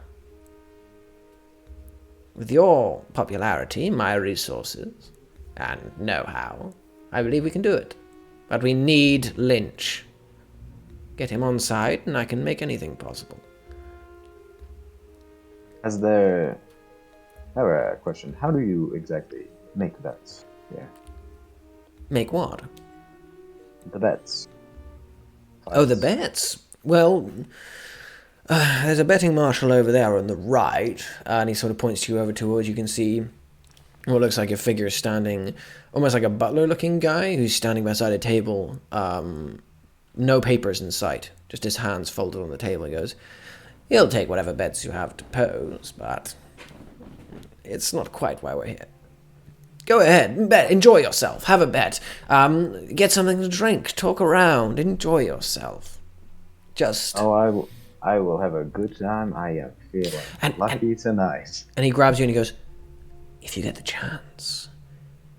With your popularity, my resources, and know-how, I believe we can do it. But we need Lynch. Get him on side, and I can make anything possible. I have a question. How do you exactly make bets? Yeah. Make what? The bets. Oh, the bets? Well, there's a betting marshal over there on the right, and he sort of points you over towards, you can see what looks like a figure standing, almost like a butler-looking guy who's standing beside a table. No papers in sight, just his hands folded on the table. He goes, "He'll take whatever bets you have to pose, but it's not quite why we're here. Go ahead, bet, enjoy yourself, have a bet. Get something to drink, talk around, enjoy yourself. Just..." Oh, I will have a good time. I am feeling lucky tonight. And he grabs you and he goes, "If you get the chance,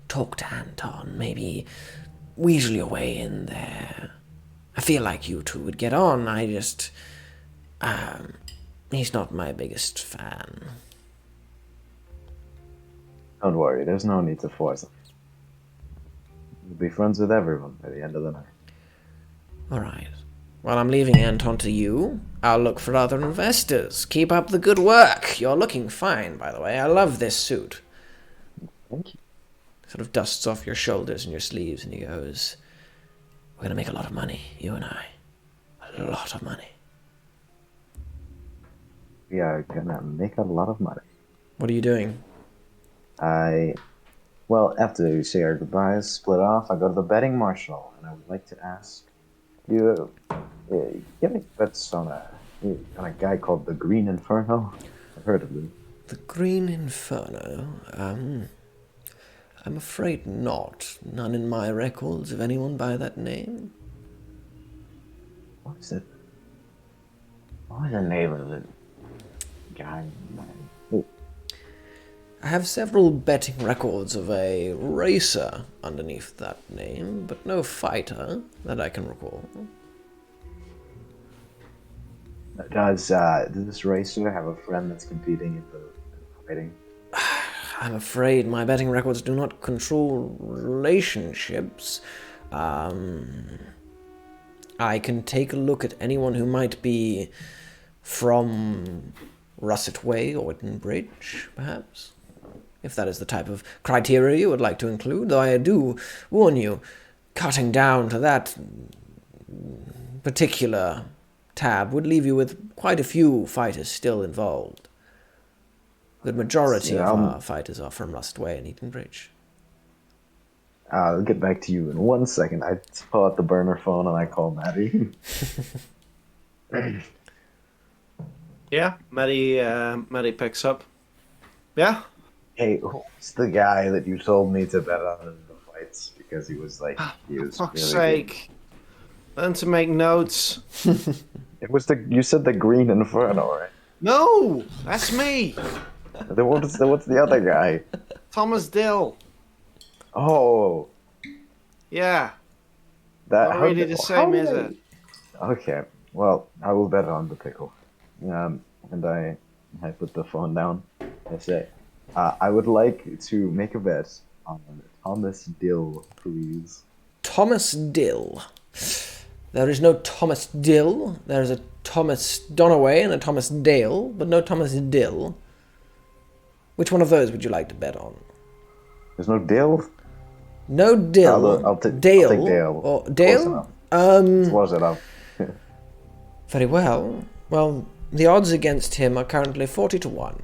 talk to Anton, maybe wheedle your way in there. I feel like you two would get on. I just... he's not my biggest fan." Don't worry, there's no need to force it. We'll be friends with everyone by the end of the night. Alright. Well, I'm leaving Anton to you. I'll look for other investors. Keep up the good work. You're looking fine, by the way. I love this suit. Thank you. Sort of dusts off your shoulders and your sleeves, and he goes, "We're gonna make a lot of money, you and I. A lot of money." We are gonna make a lot of money. What are you doing? Well, after we say our goodbyes, split off, I go to the betting marshal, and I would like to ask you, give me bets on a guy called the Green Inferno. I've heard of him. The Green Inferno? I'm afraid not. None in my records of anyone by that name. What is it? What was the name of the guy? I have several betting records of a racer underneath that name, but no fighter that I can recall. Does this racer have a friend that's competing in the fighting? I'm afraid my betting records do not control relationships. I can take a look at anyone who might be from Russet Way or Bridge, perhaps. If that is the type of criteria you would like to include, though I do warn you, cutting down to that particular tab would leave you with quite a few fighters still involved. The majority of our fighters are from Rustway and Edenbridge. I'll get back to you in 1 second. I pull out the burner phone and I call Maddie. Yeah, Maddie picks up. Yeah? Hey, who's the guy that you told me to bet on in the fights? Because he was like, For fuck's sake. Learn to make notes. It was you said the Green Inferno, right? No! That's me! Then what's the other guy? Thomas Dill. Oh. Yeah. Not really the same, is it? Okay. Well, I will bet on the pickle. And I put the phone down. I say, I would like to make a bet on Thomas Dill, please. Thomas Dill. There is no Thomas Dill. There is a Thomas Donaway and a Thomas Dale, but no Thomas Dill. Which one of those would you like to bet on? There's no Dill? No Dill. I'll take Dale. Dale. Or Dale? Close enough. Very well. Well, the odds against him are currently 40 to 1.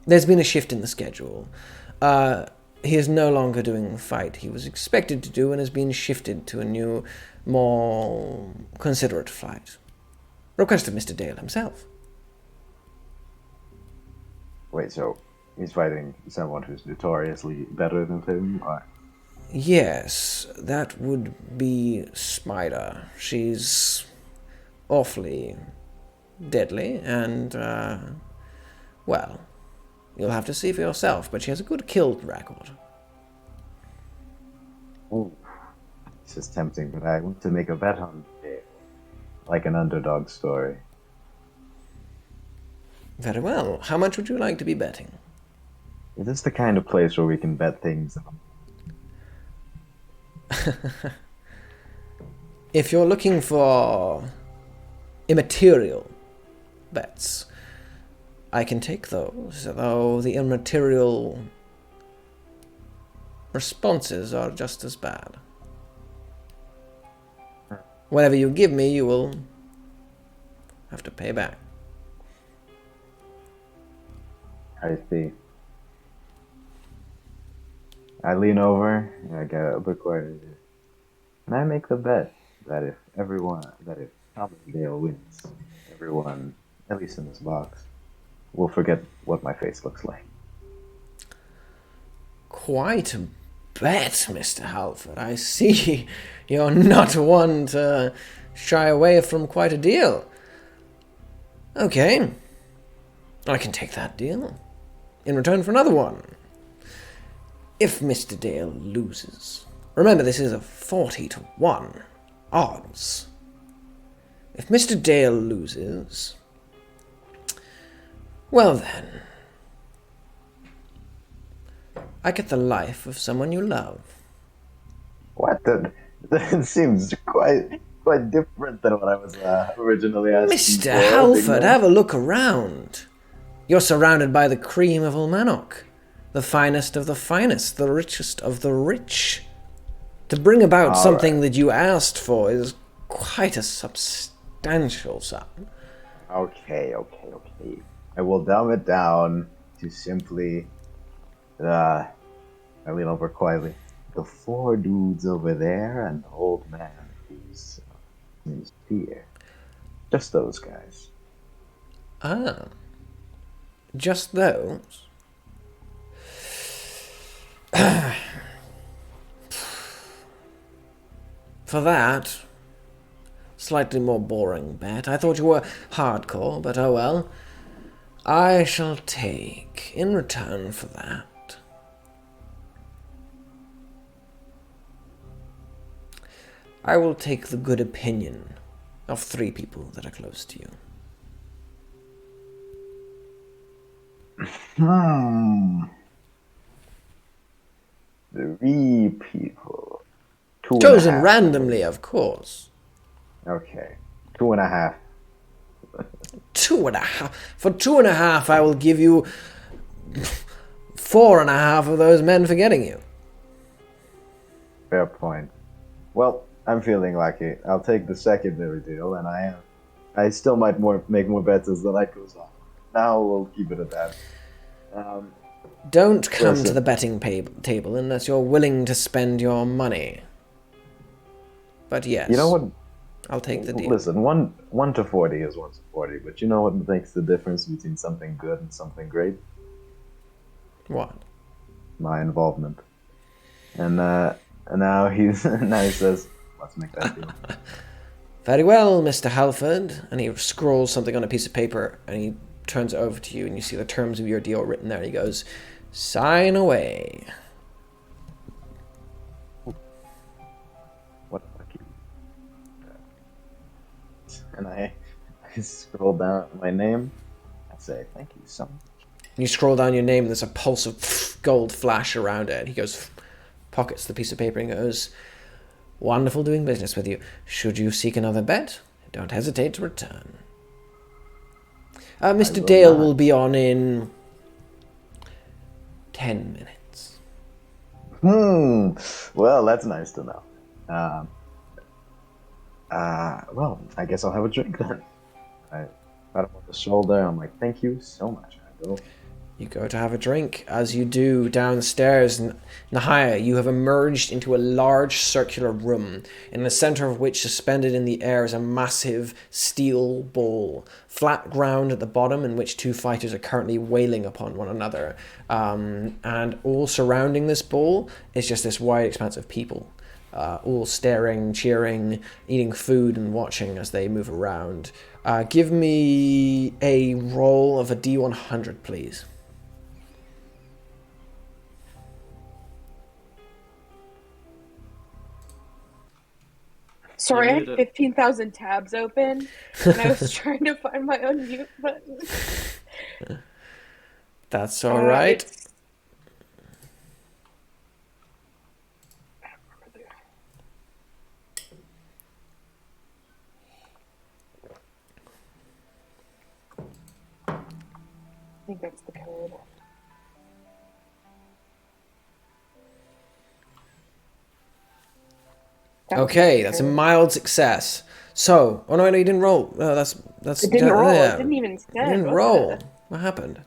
There's been a shift in the schedule. He is no longer doing the fight he was expected to do and has been shifted to a new, more considerate flight. Request of Mr. Dale himself. Wait, so he's fighting someone who's notoriously better than him? Or... Yes, that would be Spider. She's awfully deadly and, well, you'll have to see for yourself, but she has a good kill record. Oh, this is tempting, but I want to make a bet on it, like an underdog story. Very well. How much would you like to be betting? Is this the kind of place where we can bet things on? If you're looking for immaterial bets, I can take those, though the immaterial responses are just as bad. Whatever you give me, you will have to pay back. I see. I lean over and I get a bit quiet. And I make the bet that if Commondale wins, everyone, at least in this box, will forget what my face looks like. Quite a bet, Mr. Halford. I see you're not one to shy away from quite a deal. Okay, I can take that deal in return for another one. If Mr. Dale loses, remember this is a 40-1 odds. If Mr. Dale loses, well then, I get the life of someone you love. What the? That seems quite different than what I was originally asking. Mr. Halford, have a look around. You're surrounded by the cream of Ullmanoch, the finest of the finest, the richest of the rich. To bring about something that you asked for is quite a substantial sum. Okay. I will dumb it down to simply, I lean over quietly. The 4 dudes over there and the old man who's here. Just those guys. Ah. Just those? For that, slightly more boring bet. I thought you were hardcore, but oh well. I shall take, in return for that, I will take the good opinion of 3 people that are close to you. 3 people. 2 Chosen and a half. randomly, of course. Okay. 2.5. 2.5. For 2.5, I will give you 4.5 of those men for getting you. Fair point. Well, I'm feeling lucky. I'll take the secondary deal, and I still might make more bets as the night goes on. Now we'll keep it at that. Don't come to the betting table unless you're willing to spend your money. But yes, you know what? I'll take the deal. Listen, 1 to 40 is 1 to 40, but you know what makes the difference between something good and something great? What? My involvement. And now he says, let's make that deal. Very well, Mr. Halford. And he scrolls something on a piece of paper and he turns it over to you and you see the terms of your deal written there. And he goes, sign away. What lucky. And I scroll down my name. I say, thank you so much. You scroll down your name and there's a pulse of gold flash around it. He goes, pockets the piece of paper and goes, wonderful doing business with you. Should you seek another bet, don't hesitate to return. Mr. Dale will be on in 10 minutes. Well, that's nice to know. Well, I guess I'll have a drink then. I pat him on the shoulder. I'm like, thank you so much. I go. You go to have a drink. As you do, downstairs, Nahia, you have emerged into a large circular room, in the center of which, suspended in the air, is a massive steel bowl. Flat ground at the bottom, in which 2 fighters are currently wailing upon one another. And all surrounding this bowl is just this wide expanse of people, all staring, cheering, eating food, and watching as they move around. Give me a roll of a D100, please. Sorry, I had 15,000 tabs open, and I was trying to find my own mute button. That's all right. I think that's the code. Okay, that's a mild success. So, oh no, you didn't roll. That's. It didn't roll. Yeah. It didn't even say. You didn't roll. What happened?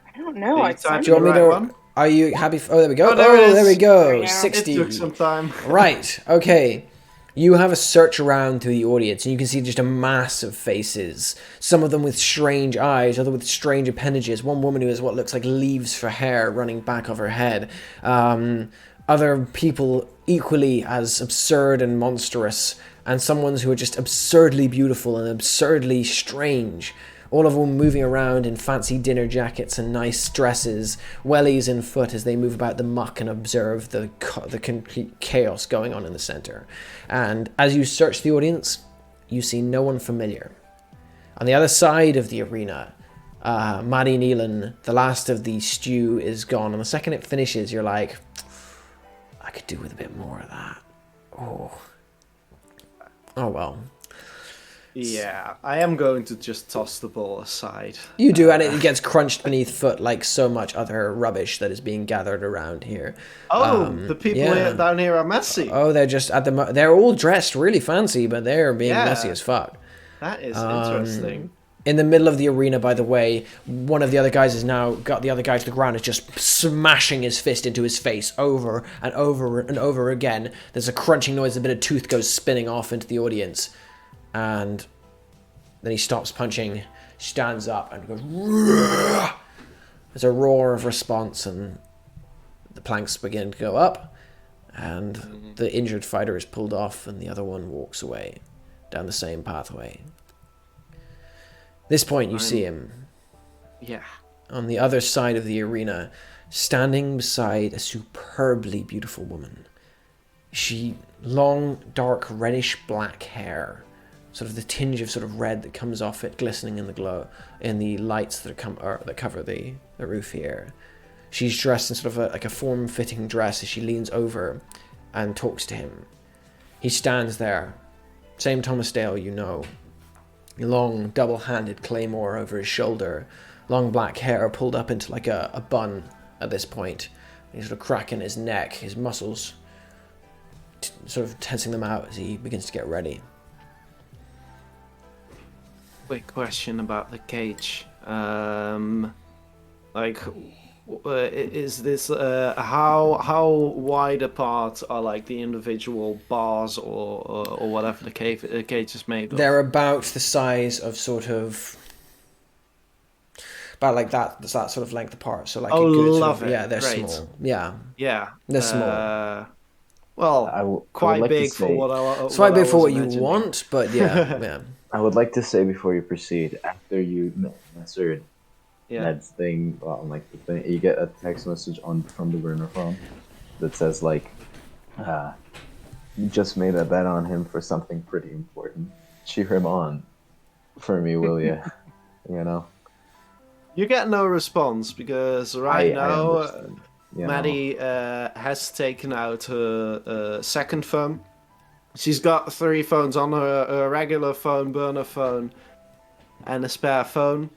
I I don't know. Are you I'd typing Do you want me the right to? one? Are you happy? Oh, there we go. Oh, there it there we is. go. There we go. 60. It took some time. Right. Okay. You have a search around through the audience, and you can see just a mass of faces. Some of them with strange eyes, other with strange appendages. One woman who has what looks like leaves for hair running back of her head. Other people equally as absurd and monstrous, and some ones who are just absurdly beautiful and absurdly strange. All of them moving around in fancy dinner jackets and nice dresses, wellies in foot as they move about the muck and observe the complete chaos going on in the center. And as you search the audience, you see no one familiar. On the other side of the arena, Maddie Nealon, the last of the stew is gone. And the second it finishes, you're like, I could do with a bit more of that. Oh well. Yeah, I am going to just toss the ball aside. You do, and it gets crunched beneath foot like so much other rubbish that is being gathered around here. The people down here are messy. Oh, they're just they're all dressed really fancy, but they're being messy as fuck. That is interesting. In the middle of the arena, by the way, one of the other guys has now got the other guy to the ground, is just smashing his fist into his face over and over and over again. There's a crunching noise, a bit of tooth goes spinning off into the audience. And then he stops punching, stands up, and goes, "Roar!" There's a roar of response, and the planks begin to go up, and the injured fighter is pulled off, and the other one walks away down the same pathway. This point, you see him. Yeah. On the other side of the arena, standing beside a superbly beautiful woman. She, long, dark, reddish-black hair. Sort of the tinge of sort of red that comes off it, glistening in the glow, in the lights that cover the roof here. She's dressed in sort of like a form-fitting dress as she leans over and talks to him. He stands there, same Thomas Dale you know. Long, double-handed claymore over his shoulder, long black hair pulled up into like a bun at this point. He's sort of cracking his neck, his muscles sort of tensing them out as he begins to get ready. Quick question about the cage. Is this how wide apart are like the individual bars or whatever the cage is made of? They're about the size of sort of about like that. There's that sort of length apart. So like Oh, a good love sort of, it. yeah, they're Great. small. Yeah, Yeah, they're small. Well, quite like to big for say- what I. It's quite big for what you imagining. want, but yeah, yeah. I would like to say before you proceed, after you answered Yeah. Ned's thing, well, like the thing, you get a text message from the burner phone that says like, "You just made a bet on him for something pretty important. Cheer him on for me, will you?" You know. You get no response because right I now, understand. You know. Maddie has taken out her second phone. She's got 3 phones on her regular phone, burner phone, and a spare phone.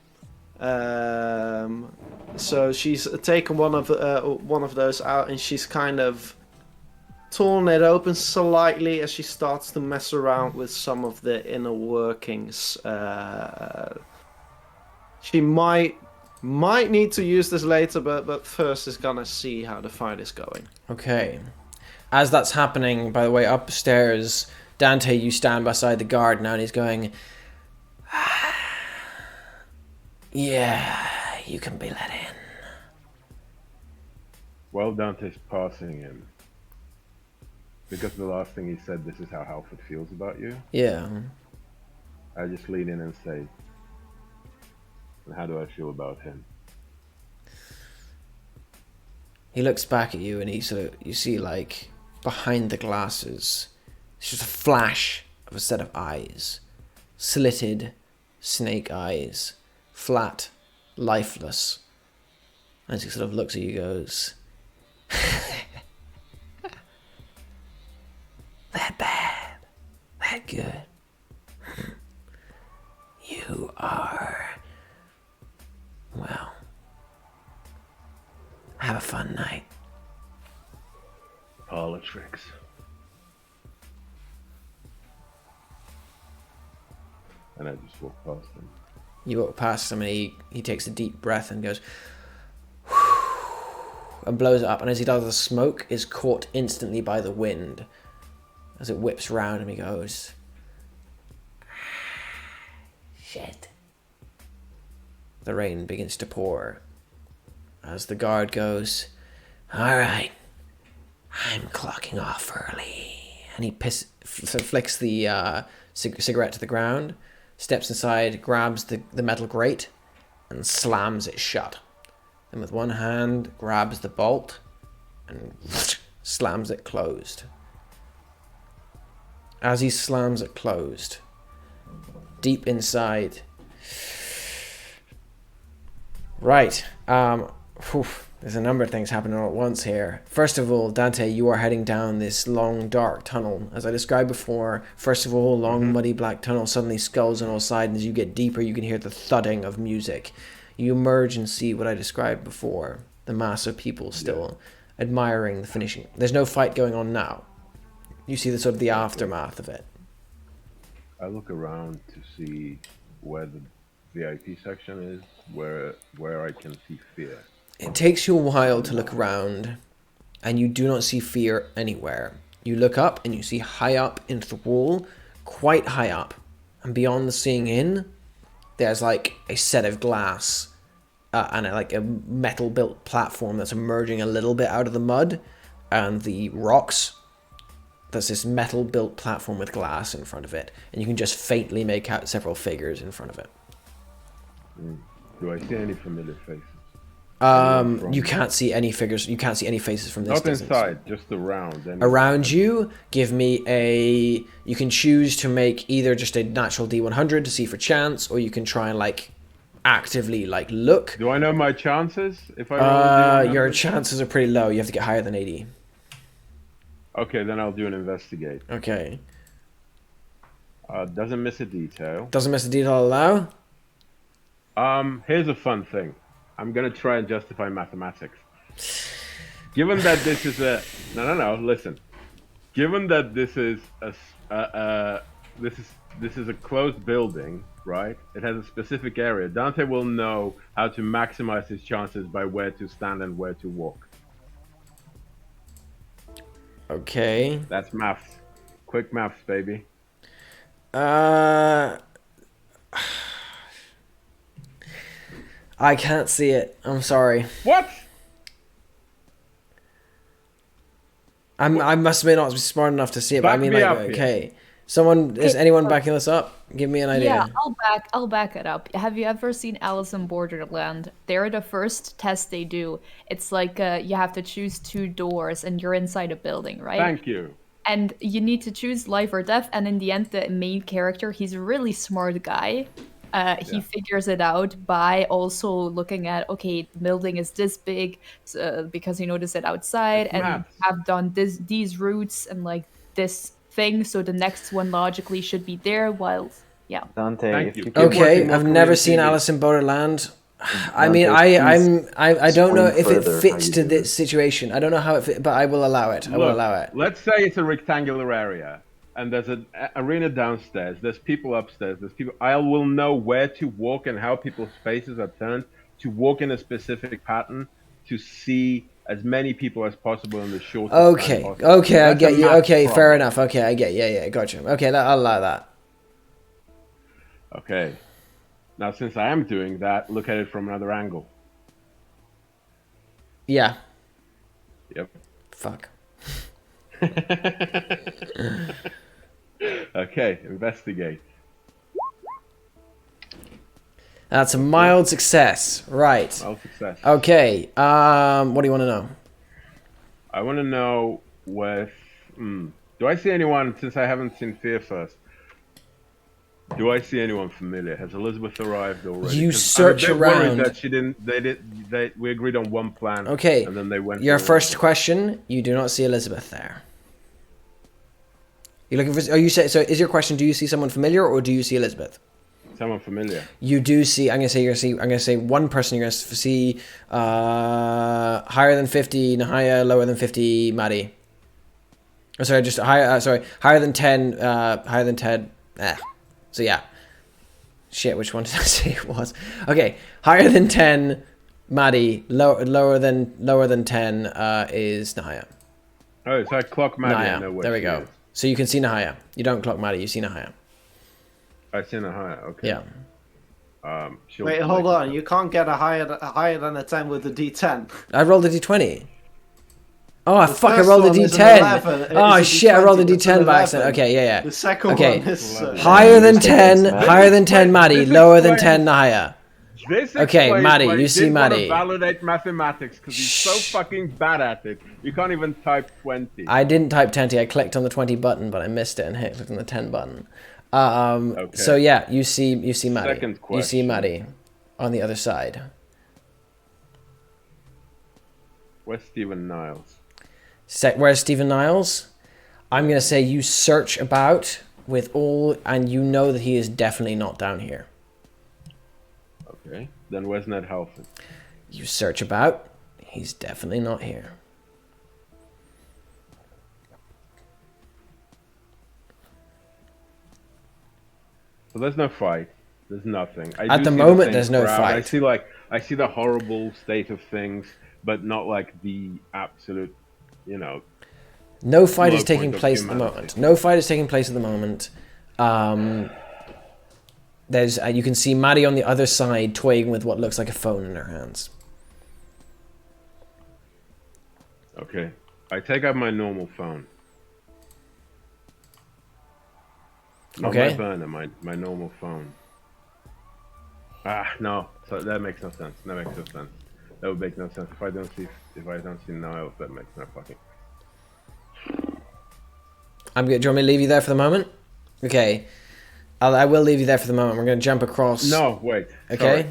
So she's taken one of those out, and she's kind of torn it open slightly as she starts to mess around with some of the inner workings. She might need to use this later, but first is gonna see how the fight is going. Okay. As that's happening, by the way, upstairs, Dante, you stand beside the guard now, and he's going, "Yeah, you can be let in." While Dante's passing him, because the last thing he said, "This is how Halford feels about you," Yeah. I just lean in and say, "And how do I feel about him?" He looks back at you, and you see like behind the glasses, it's just a flash of a set of eyes, slitted snake eyes, flat, lifeless. As he sort of looks at you, goes, "That bad, that good. You are, well, have a fun night." Parlor tricks. And I just walk past him. You walk past him, and he takes a deep breath and goes, and blows it up. And as he does, the smoke is caught instantly by the wind as it whips round, and he goes, shit. The rain begins to pour as the guard goes, all right, I'm clocking off early. And he flicks the cigarette to the ground, steps inside, grabs the metal grate, and slams it shut. Then with one hand, grabs the bolt and slams it closed. As he slams it closed, deep inside... Right. There's a number of things happening all at once here. First of all, Dante, you are heading down this long, dark tunnel. As I described before, first of all, long, muddy black tunnel, suddenly skulls on all sides, and as you get deeper, you can hear the thudding of music. You emerge and see what I described before, the mass of people still admiring the finishing. There's no fight going on now. You see the sort of the aftermath of it. I look around to see where the VIP section is, where I can see fear. It takes you a while to look around, and you do not see fear anywhere. You look up, and you see high up into the wall, quite high up, and beyond the seeing in, there's like a set of glass and like a metal-built platform that's emerging a little bit out of the mud, and the rocks. There's this metal-built platform with glass in front of it, and you can just faintly make out several figures in front of it. Do I see any familiar faces? You can't see any figures. You can't see any faces from this distance. Not inside, just around. Around you, give me a... You can choose to make either just a natural D100 to see for chance, or you can try and like actively like look. Do I know my chances? If I roll your chances are pretty low. You have to get higher than 80. Okay, then I'll do an investigate. Okay. Doesn't miss a detail. Doesn't miss a detail allow? Here's a fun thing. I'm gonna try and justify mathematics. Given that this is a listen. Given that this is this is a closed building, right? It has a specific area. Dante will know how to maximize his chances by where to stand and where to walk. Okay. That's maths. Quick maths, baby. I can't see it. I'm sorry. What? I must may not be smart enough to see it, but I mean, like, okay. Someone, is anyone backing this up? Give me an idea. Yeah, I'll back it up. Have you ever seen Alice in Borderland? They're the first test they do. It's like you have to choose two doors, and you're inside a building, right? Thank you. And you need to choose life or death, and in the end, the main character, he's a really smart guy. He figures it out by also looking at, okay, the building is this big because he noticed it outside, and have done these routes and like this thing, so the next one logically should be there. While Dante, if you okay, I've never seen Alice in Borderland. I mean, I don't know if it fits to this situation. I don't know how it fits, but I will allow it. I will allow it. Let's say it's a rectangular area. And there's an arena downstairs. There's people upstairs. There's people. I will know where to walk and how people's faces are turned to walk in a specific pattern to see as many people as possible in the shortest time possible. Okay, I get you. Okay, fair enough. Okay, I get. Yeah, gotcha. Okay, I'll allow that. Okay. Now, since I am doing that, look at it from another angle. Yeah. Yep. Fuck. Okay, investigate. That's a mild success, right? Mild success. Okay. What do you want to know? I want to know with. Do I see anyone? Since I haven't seen Fear first, do I see anyone familiar? Has Elizabeth arrived already? You search around. That she didn't. We agreed on one plan. Okay. And then they went. Your first question. You do not see Elizabeth there. You're looking for. Are you say so? Is your question? Do you see someone familiar, or do you see Elizabeth? Someone familiar. You do see. I'm gonna say one person. You're gonna see higher than 50 Nahia, lower than 50 Maddie. Oh, sorry, just higher. Higher than 10. Higher than 10. So yeah. Shit, which one did I say it was? Okay, higher than 10 Maddie, lower than 10 is Nahia. Oh, so I clock Maddie. I know Nahia. where There we she go. is. So you can see Nahia. You don't clock Maddie. You see Nahia. I see Nahia. Okay. Yeah. Wait, hold on. You can't get a higher than a 10 with the D10. I rolled a D20. Oh, The fuck, I first rolled a one is an D10. 11. Oh, It's a shit, I rolled a D20, it's an D10 by accident. 11. Okay, yeah. The second Okay. one is... Higher than Mistake 10, against higher than 10, Maddie. This Lower than explains- 10, Nahia. This Okay, explains Maddie, why you he see didn't want Maddie. to validate mathematics because he's so fucking bad at it. You can't even type 20. I didn't type 20. I clicked on the 20 button, but I missed it and clicked on the 10 button. So yeah, you see Maddie. Second You see question. Maddie on the other side. Where's Stephen Niles? Where's Stephen Niles? I'm gonna say you search about with all, and you know that he is definitely not down here. Okay. Then where's Ned Halford? You search about. He's definitely not here. So there's no fight. There's nothing. At the moment, there's no fight. I see the horrible state of things, but not like the absolute, No fight Low is taking point of place at the humanity. moment. No fight is taking place at the moment. There's you can see Maddie on the other side toying with what looks like a phone in her hands. Okay. I take out my normal phone. Not Okay. my burner, my normal phone. No. So that makes no sense. That makes no sense. That would make no sense. If I don't see Niles, that makes no fucking. I'm good. Do you want me to leave you there for the moment? Okay. I will leave you there for the moment. We're going to jump across. No, wait. Okay. Sorry.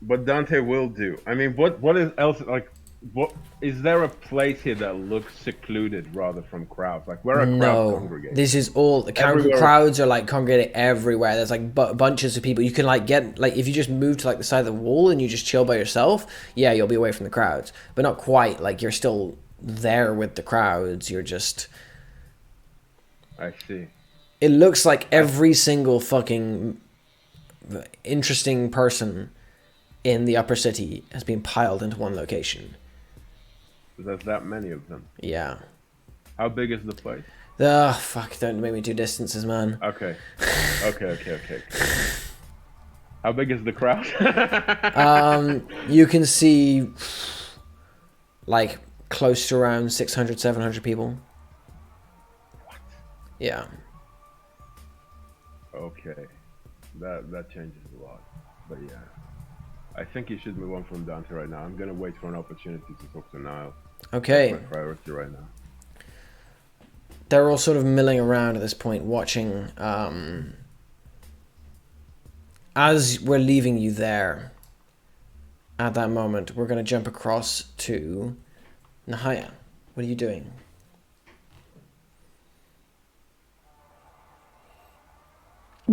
But Dante will do. I mean, what is else like? What is there a place here that looks secluded rather from crowds? Like where are crowds No, congregating? this is all the Everywhere. crowds are like congregating everywhere. There's like bunches of people. You can like get like if you just move to like the side of the wall and you just chill by yourself. Yeah, you'll be away from the crowds, but not quite. Like you're still there with the crowds. You're just. I see. It looks like every single fucking interesting person in the upper city has been piled into one location. There's that many of them. Yeah. How big is the place? Ugh, fuck, don't make me do distances, man. Okay. Okay. How big is the crowd? You can see like close to around 600, 700 people. What? Yeah. Okay. That changes a lot. But yeah. I think you should move on from Dante right now. I'm gonna wait for an opportunity to talk to Niall. Okay. That's my priority right now. They're all sort of milling around at this point, watching. As we're leaving you there, at that moment, we're going to jump across to Nahia. What are you doing?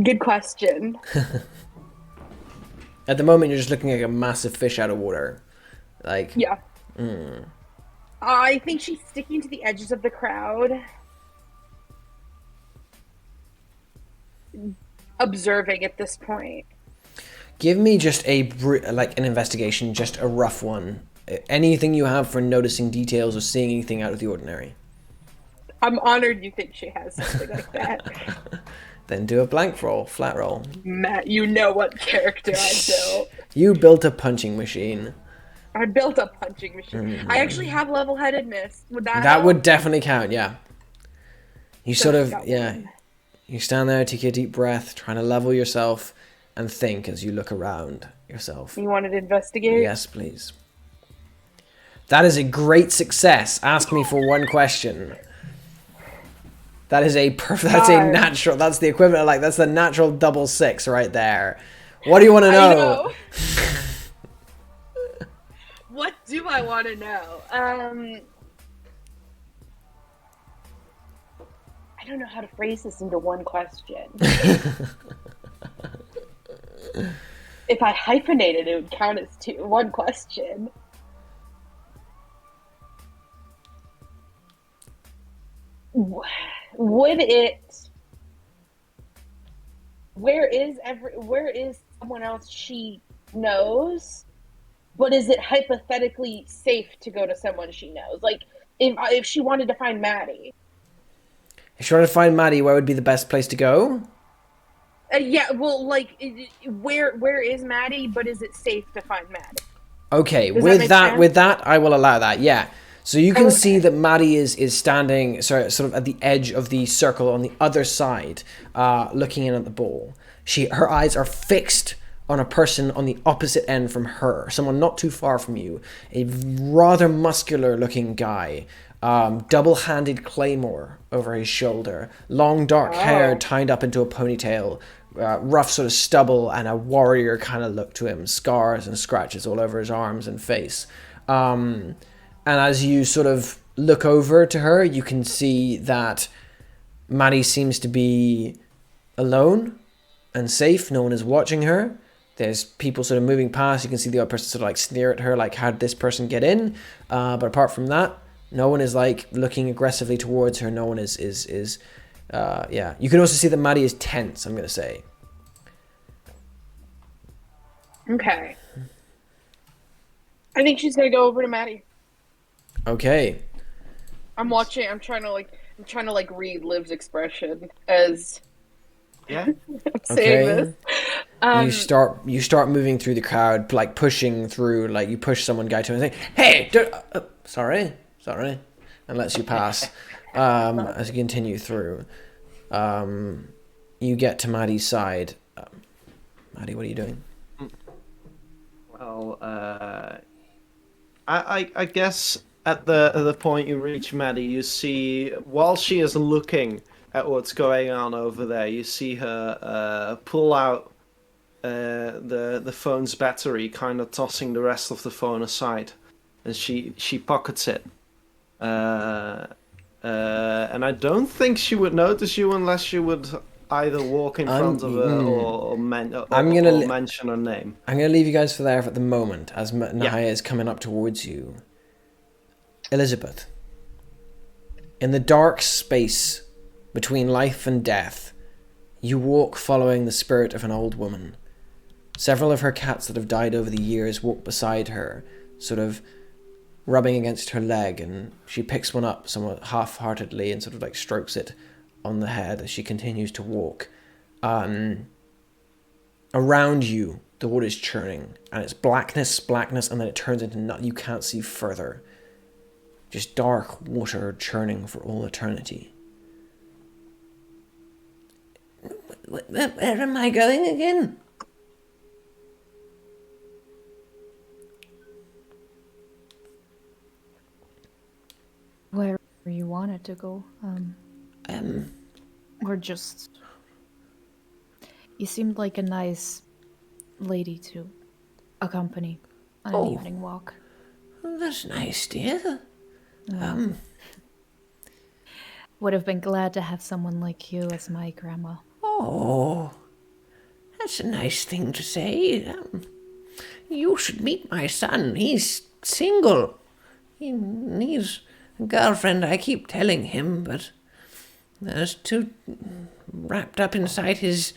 Good question. At the moment, you're just looking like a massive fish out of water. Like, Yeah. I think she's sticking to the edges of the crowd. Observing at this point. give me just like an investigation, just a rough one. Anything you have for noticing details or seeing anything out of the ordinary. I'm honored you think she has something like that. Then do a blank roll, flat roll. Matt, you know what character I built. You built a punching machine. I built a punching machine. I actually have level-headedness. Would that That help? would definitely count, yeah. You So sort I of, got yeah. one. You stand there, take a deep breath, trying to level yourself, and think as you look around yourself. You wanted to investigate? Yes, please. That is a great success. Ask me for one question. That is that's a natural, that's the equivalent of that's the natural double 6 right there. What do you want to know? I know. What do I want to know? I don't know how to phrase this into one question. If I hyphenated, it would count as one question. Would it? Where is someone else she knows but is it hypothetically safe to go to someone she knows? Like, if she wanted to find Maddie. If you want to find Maddie, where would be the best place to go? Yeah, well, like, where is Maddie, but is it safe to find Maddie? Okay, Does with that with that, I will allow that, yeah. So you can Okay. see that Maddie is standing sort of at the edge of the circle on the other side, looking in at the ball. Her eyes are fixed on a person on the opposite end from her, someone not too far from you, a rather muscular-looking guy, double-handed claymore over his shoulder, long dark hair tied up into a ponytail, rough sort of stubble, and a warrior kind of look to him, scars and scratches all over his arms and face. And as you sort of look over to her, you can see that Maddie seems to be alone and safe. No one is watching her. There's people sort of moving past. You can see the other person sort of like sneer at her, like, how did this person get in? But apart from that, no one is like looking aggressively towards her. No one is yeah. You can also see that Maddie is tense, I'm going to say. Okay. I think she's gonna go over to Maddie. Okay. I'm watching. I'm trying to read Liv's expression as Yeah. I'm saying Okay. this. You start moving through the crowd, like pushing through, like you push someone guy to him and say, "Hey, sorry," and lets you pass. As you continue through, you get to Maddie's side. Maddie, what are you doing? Well, I guess at the point you reach Maddie, you see, while she is looking at what's going on over there, you see her pull out the phone's battery, kind of tossing the rest of the phone aside, and she pockets it. And I don't think she would notice you unless you would either walk in front of her or mention her name. I'm going to leave you guys for there for the moment, as Nahia is coming up towards you. Elizabeth, in the dark space between life and death, you walk following the spirit of an old woman. Several of her cats that have died over the years walk beside her, sort of rubbing against her leg, and she picks one up somewhat half-heartedly and sort of like strokes it on the head as she continues to walk. Around you, the water is churning, and it's blackness, and then it turns into nothing. You can't see further. Just dark water churning for all eternity. Where am I going again? Where you wanted to go. Or just... You seemed like a nice lady to accompany on an evening walk. That's nice, dear. Would have been glad to have someone like you as my grandma. Oh, that's a nice thing to say. You should meet my son. He's single. He needs a girlfriend, I keep telling him, but there's too wrapped up inside his...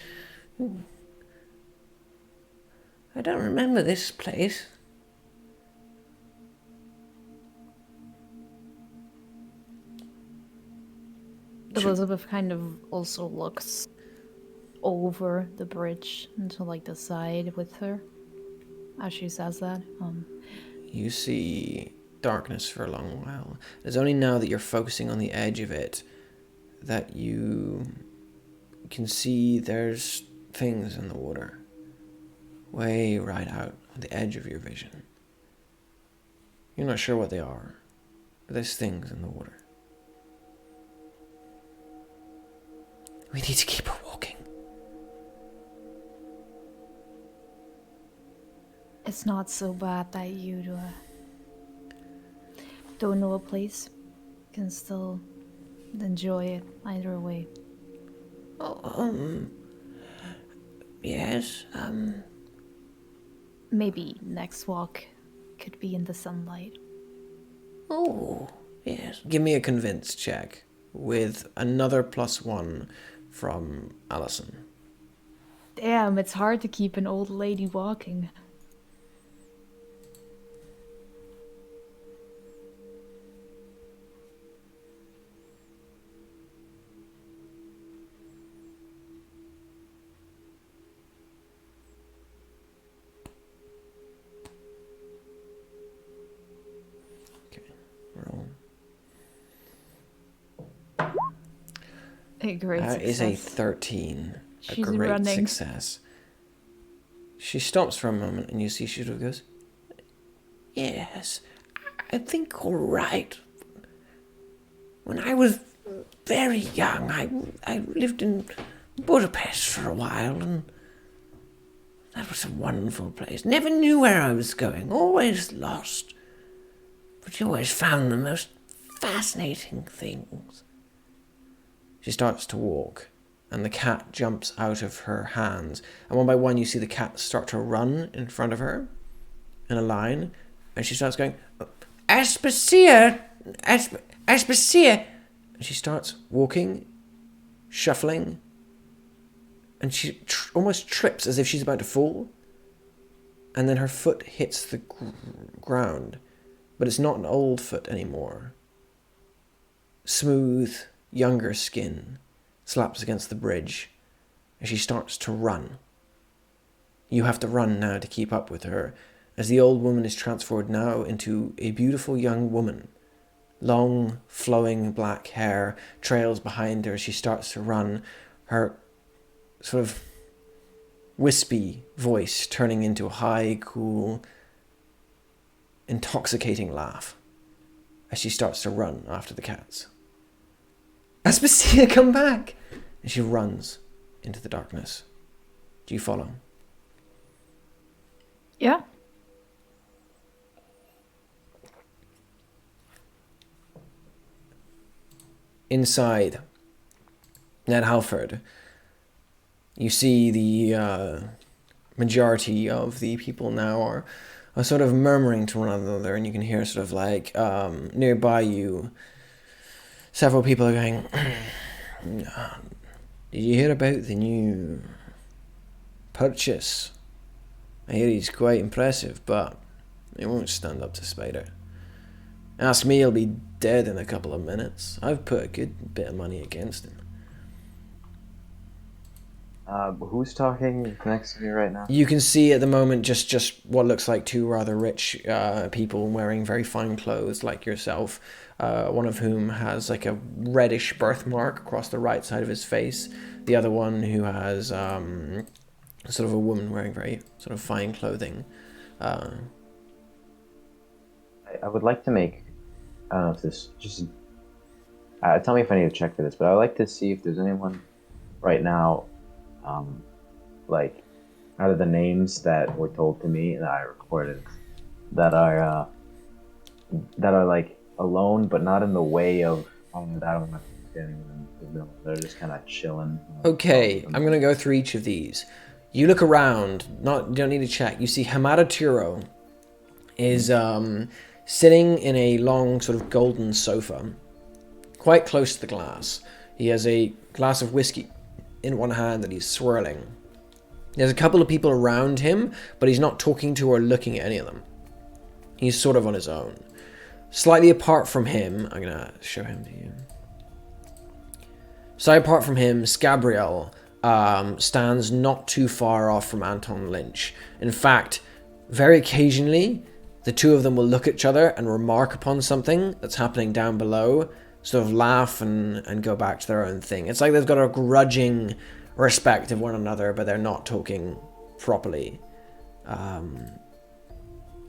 I don't remember this place. Elizabeth kind of also looks over the bridge into like the side with her as she says that. You see darkness for a long while. It's only now that you're focusing on the edge of it that you can see there's things in the water. Way right out on the edge of your vision. You're not sure what they are, but there's things in the water. We need to keep her walking. It's not so bad that you don't know a place. You can still enjoy it either way. Yes, Maybe next walk could be in the sunlight. Oh, yes. Give me a convince check with another +1 from Allison. Damn, it's hard to keep an old lady walking. A great That success. is a 13. She's a great running. success. She stops for a moment and you see she sort of goes, Yes, I think all right. When I was very young, I lived in Budapest for a while, and that was a wonderful place. Never knew where I was going, always lost. But you always found the most fascinating things. She starts to walk, and the cat jumps out of her hands. And one by one, you see the cat start to run in front of her in a line, and she starts going, Aspasia! Aspasia! and she starts walking, shuffling, and she almost trips as if she's about to fall. And then her foot hits the ground, but it's not an old foot anymore. Smooth, younger skin slaps against the bridge, and she starts to run. You have to run now to keep up with her, as the old woman is transformed now into a beautiful young woman. Long, flowing black hair trails behind her as she starts to run, her sort of wispy voice turning into a high, cool, intoxicating laugh as she starts to run after the cats. Aspasia, come back! And she runs into the darkness. Do you follow? Yeah. Inside Ned Halford, you see the majority of the people now are sort of murmuring to one another, and you can hear sort of like nearby you, several people are going, did you hear about the new purchase? I hear he's quite impressive, but he won't stand up to Spider. Ask me, he'll be dead in a couple of minutes. I've put a good bit of money against him. Who's talking next to me right now? You can see at the moment just what looks like two rather rich people wearing very fine clothes like yourself. One of whom has like a reddish birthmark across the right side of his face. The other one who has sort of a woman wearing very sort of fine clothing. I would like to make, I don't know if this just, tell me if I need to check for this, but I'd like to see if there's anyone right now, like, out of the names that were told to me that I recorded, that are like alone, but not in the way of, I don't want to get anyone in the middle. They're just kind of chilling. Okay, I'm going to go through each of these. You look around, you don't need to check. You see Hamada Turo is sitting in a long sort of golden sofa, quite close to the glass. He has a glass of whiskey in one hand that he's swirling. There's a couple of people around him, but he's not talking to or looking at any of them. He's sort of on his own. Slightly apart from him, I'm going to show him to you. Slightly apart from him, Scabriel stands not too far off from Anton Lynch. In fact, very occasionally, the two of them will look at each other and remark upon something that's happening down below, sort of laugh and go back to their own thing. It's like they've got a grudging respect of one another, but they're not talking properly.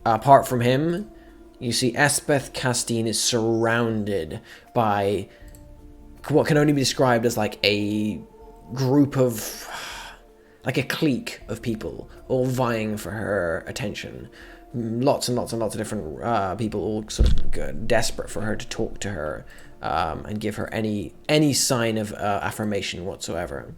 Apart from him, you see Elizabeth Castine is surrounded by what can only be described as like a group of, like a clique of people, all vying for her attention. Lots and lots and lots of different people, all sort of desperate for her to talk to her and give her any sign of affirmation whatsoever.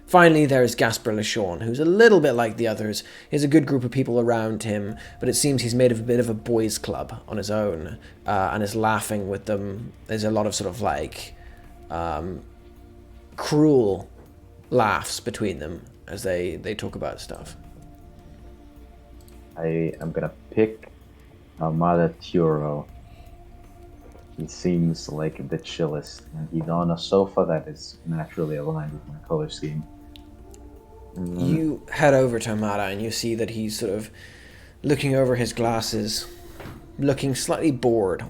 Finally, there's Gasper LeSean, who's a little bit like the others. He has a good group of people around him, but it seems he's made a bit of a boys' club on his own and is laughing with them. There's a lot of sort of like cruel laughs between them as they talk about stuff. I am gonna pick Amada Turo. He seems like the chillest, and he's on a sofa that is naturally aligned with my color scheme. You head over to Amada and you see that he's sort of looking over his glasses, looking slightly bored.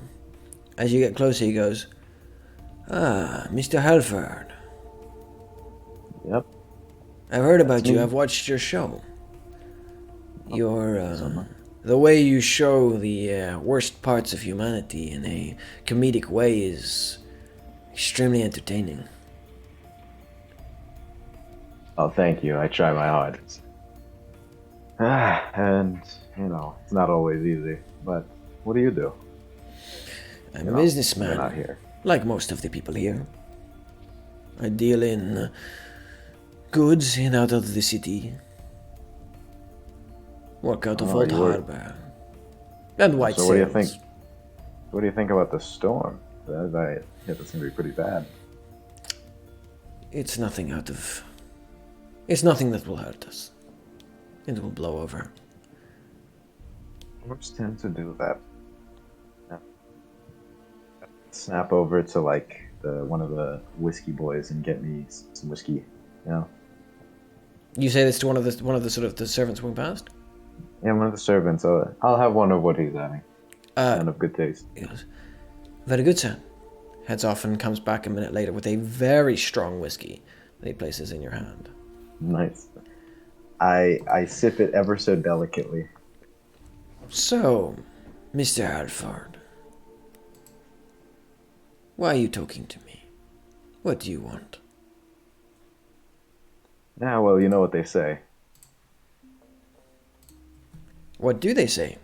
As you get closer, he goes, "Ah, Mr. Halford, Yep. I've heard about That's you. me. I've watched your show. Your, So much. the way you show the worst parts of humanity in a comedic way is extremely entertaining. Oh, thank you. I try my hardest. And, it's not always easy. But what do you do? I'm You a know, businessman, You're not here. like most of the people here. I deal in goods in out of the city. Work out of Oh, Old you were. Harbor. And White So what do you think? Sails. What do you think about the storm? That's gonna be pretty bad. It's nothing out of... It's nothing that will hurt us. It will blow over. Storms tend to do that. Yeah. Snap over to like one of the whiskey boys and get me some whiskey. You say this to one of the sort of the servants walking past? Yeah, one of the servants. I'll have one of what he's having. Man of good taste. He goes, very good, sir. Heads off and comes back a minute later with a very strong whiskey that he places in your hand. Nice. I sip it ever so delicately. So, Mr. Halford, why are you talking to me? What do you want? Yeah, well, you know what they say. What do they say?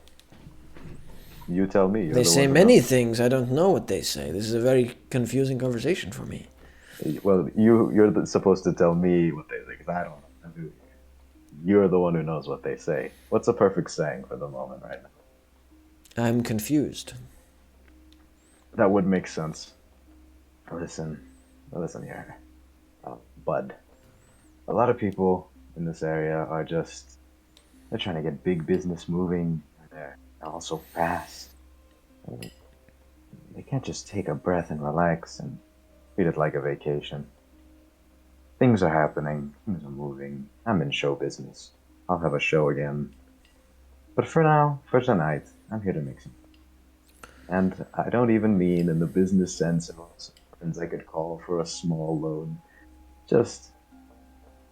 You tell me. You're They the say one who many knows. things. I don't know what they say. This is a very confusing conversation for me. Well, you're supposed to tell me what they say, because I don't know. You're the one who knows what they say. What's a perfect saying for the moment right now? I'm confused. That would make sense. Listen here, bud. A lot of people in this area are they're trying to get big business moving. They're all so fast. They can't just take a breath and relax and treat it like a vacation. Things are happening. Things are moving. I'm in show business. I'll have a show again. But for now, for tonight, I'm here to make some. And I don't even mean in the business sense of some friends I could call for a small loan. Just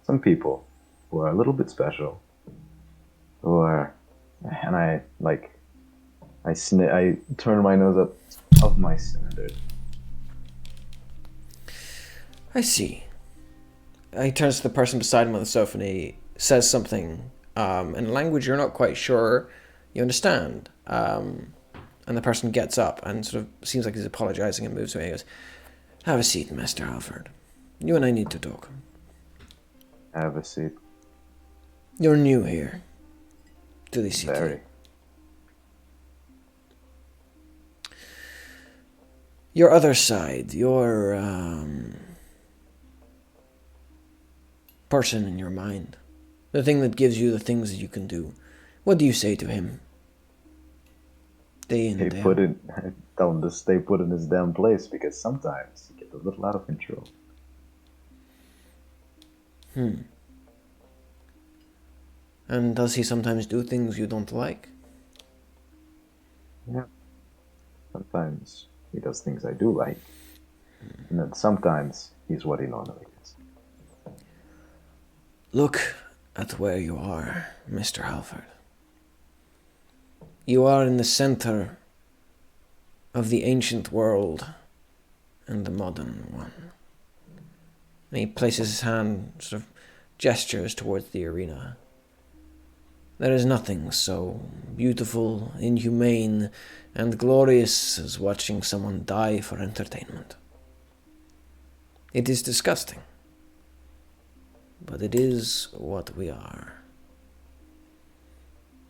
some people who are a little bit special. And I turn my nose up of my standard. I see. He turns to the person beside him on the sofa and he says something in a language you're not quite sure you understand. And the person gets up and sort of seems like he's apologizing and moves away. He goes, have a seat, Master Halford. You and I need to talk. Have a seat. You're new here to the city. Very. Your other side, your person in your mind, the thing that gives you the things that you can do. What do you say to him? Day in, day out. I tell him to stay put in his damn place because sometimes he gets a little out of control. And does he sometimes do things you don't like? Yeah. Sometimes he does things I do like. And then sometimes he's what he normally is. Look at where you are, Mr. Halford. You are in the center of the ancient world and the modern one. And he places his hand, sort of gestures towards the arena. There is nothing so beautiful, inhumane, and glorious as watching someone die for entertainment. It is disgusting, but it is what we are.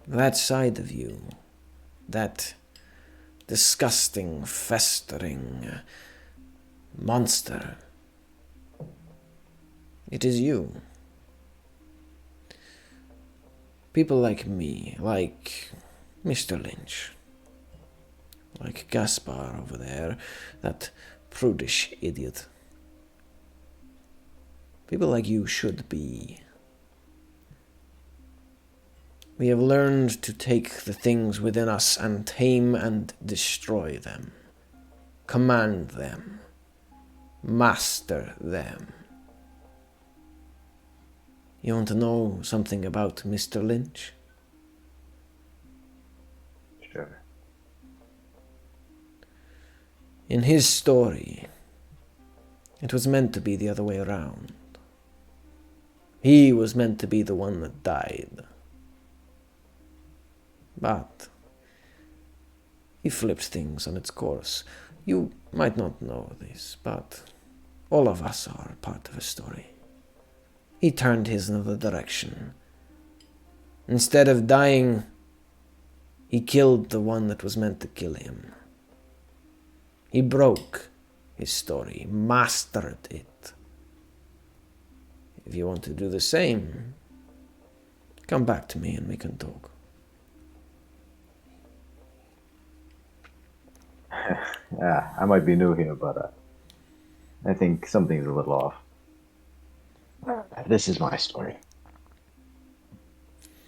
That side of you, that disgusting, festering monster, it is you. People like me, like Mr. Lynch, like Gaspar over there, that prudish idiot. People like you should be. We have learned to take the things within us and tame and destroy them, command them, master them. You want to know something about Mr. Lynch? Sure. In his story, it was meant to be the other way around. He was meant to be the one that died. But he flipped things on its course. You might not know this, but all of us are part of a story. He turned his in another direction. Instead of dying, he killed the one that was meant to kill him. He broke his story, mastered it. If you want to do the same, come back to me and we can talk. Yeah, I might be new here, but I think something's a little off. This is my story.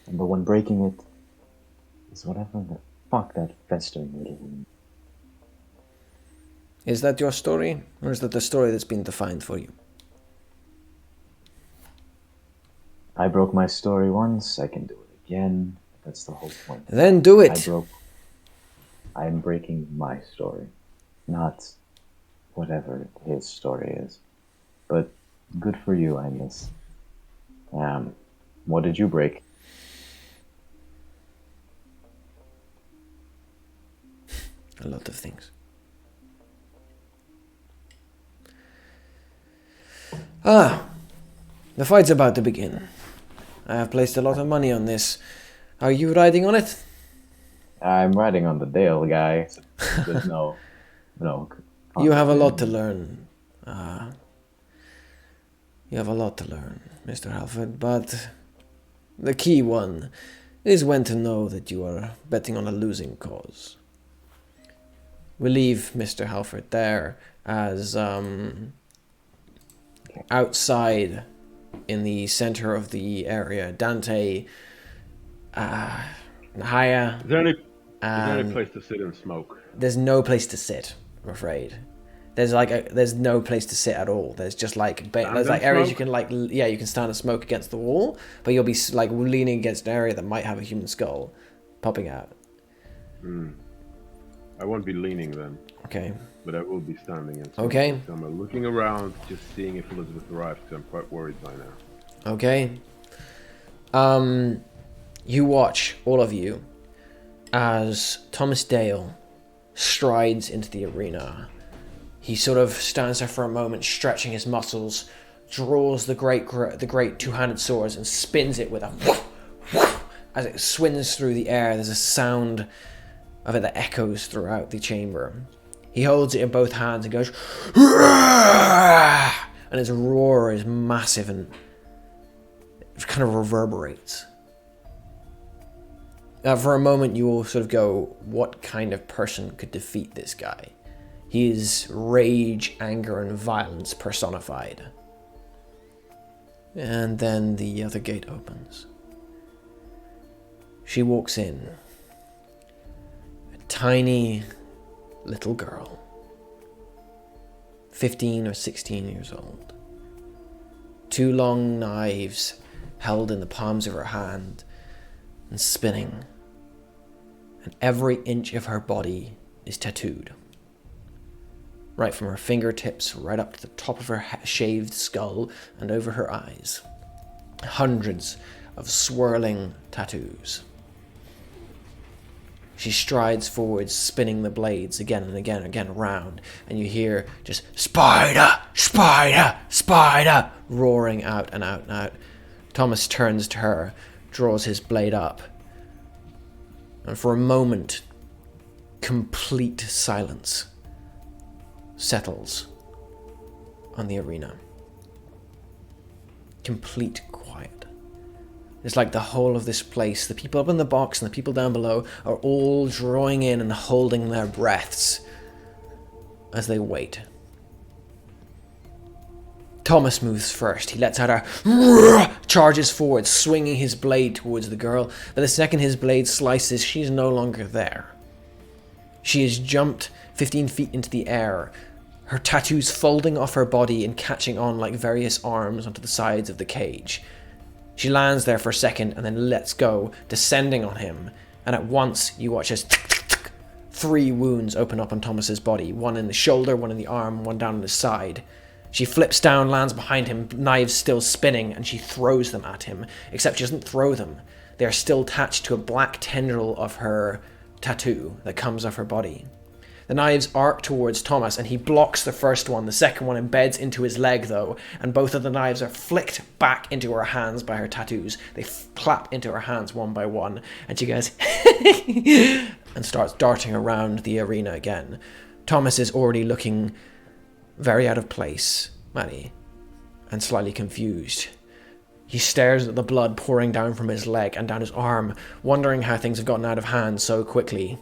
And the one breaking it is whatever the fuck that festering little woman. Is that your story, or is that the story that's been defined for you? I broke my story once, I can do it again. That's the whole point. Then do it! I'm breaking my story, not whatever his story is. But good for you, Agnes. What did you break? A lot of things. The fight's about to begin. I have placed a lot of money on this. Are you riding on it? I'm riding on the Dale guy. So there's no. You have a lot to learn. You have a lot to learn, Mr. Halford, but the key one is when to know that you are betting on a losing cause. We leave Mr. Halford there as outside in the center of the area. Dante, Nahia. Is there any place to sit and smoke? There's no place to sit, I'm afraid. There's no place to sit at all. There's just there's areas you can you can stand and smoke against the wall, but you'll be leaning against an area that might have a human skull popping out. I won't be leaning then. Okay. But I will be standing and smoking. Okay. So I'm looking around, just seeing if Elizabeth arrived, because I'm quite worried by now. Okay. You watch, all of you, as Thomas Dale strides into the arena. He sort of stands there for a moment, stretching his muscles, draws the great two-handed swords and spins it with a whoosh, whoosh. As it swings through the air, there's a sound of it that echoes throughout the chamber. He holds it in both hands and goes, Rah! And his roar is massive and it kind of reverberates. For a moment, you all sort of go, what kind of person could defeat this guy? He is rage, anger, and violence personified. And then the other gate opens. She walks in. A tiny little girl. 15 or 16 years old. 2 long knives held in the palms of her hand and spinning. And every inch of her body is tattooed. Right from her fingertips right up to the top of her shaved skull and over her eyes. Hundreds of swirling tattoos. She strides forward, spinning the blades again and again and again around, and you hear just spider, spider, spider roaring out and out and out. Thomas turns to her, draws his blade up, and for a moment, complete silence settles on the arena. Complete quiet. It's like the whole of this place, the people up in the box and the people down below, are all drawing in and holding their breaths as they wait. Thomas moves first. He lets out a charges forward, swinging his blade towards the girl. But the second his blade slices, she's no longer there. She has jumped 15 feet into the air, her tattoos folding off her body and catching on like various arms onto the sides of the cage. She lands there for a second and then lets go, descending on him. And at once, you watch as 3 wounds open up on Thomas's body. One in the shoulder, one in the arm, one down on his side. She flips down, lands behind him, knives still spinning, and she throws them at him. Except she doesn't throw them. They are still attached to a black tendril of her tattoo that comes off her body. The knives arc towards Thomas, and he blocks the first one. The second one embeds into his leg, though, and both of the knives are flicked back into her hands by her tattoos. They clap into her hands one by one, and she goes, and starts darting around the arena again. Thomas is already looking very out of place, Maddie, and slightly confused. He stares at the blood pouring down from his leg and down his arm, wondering how things have gotten out of hand so quickly.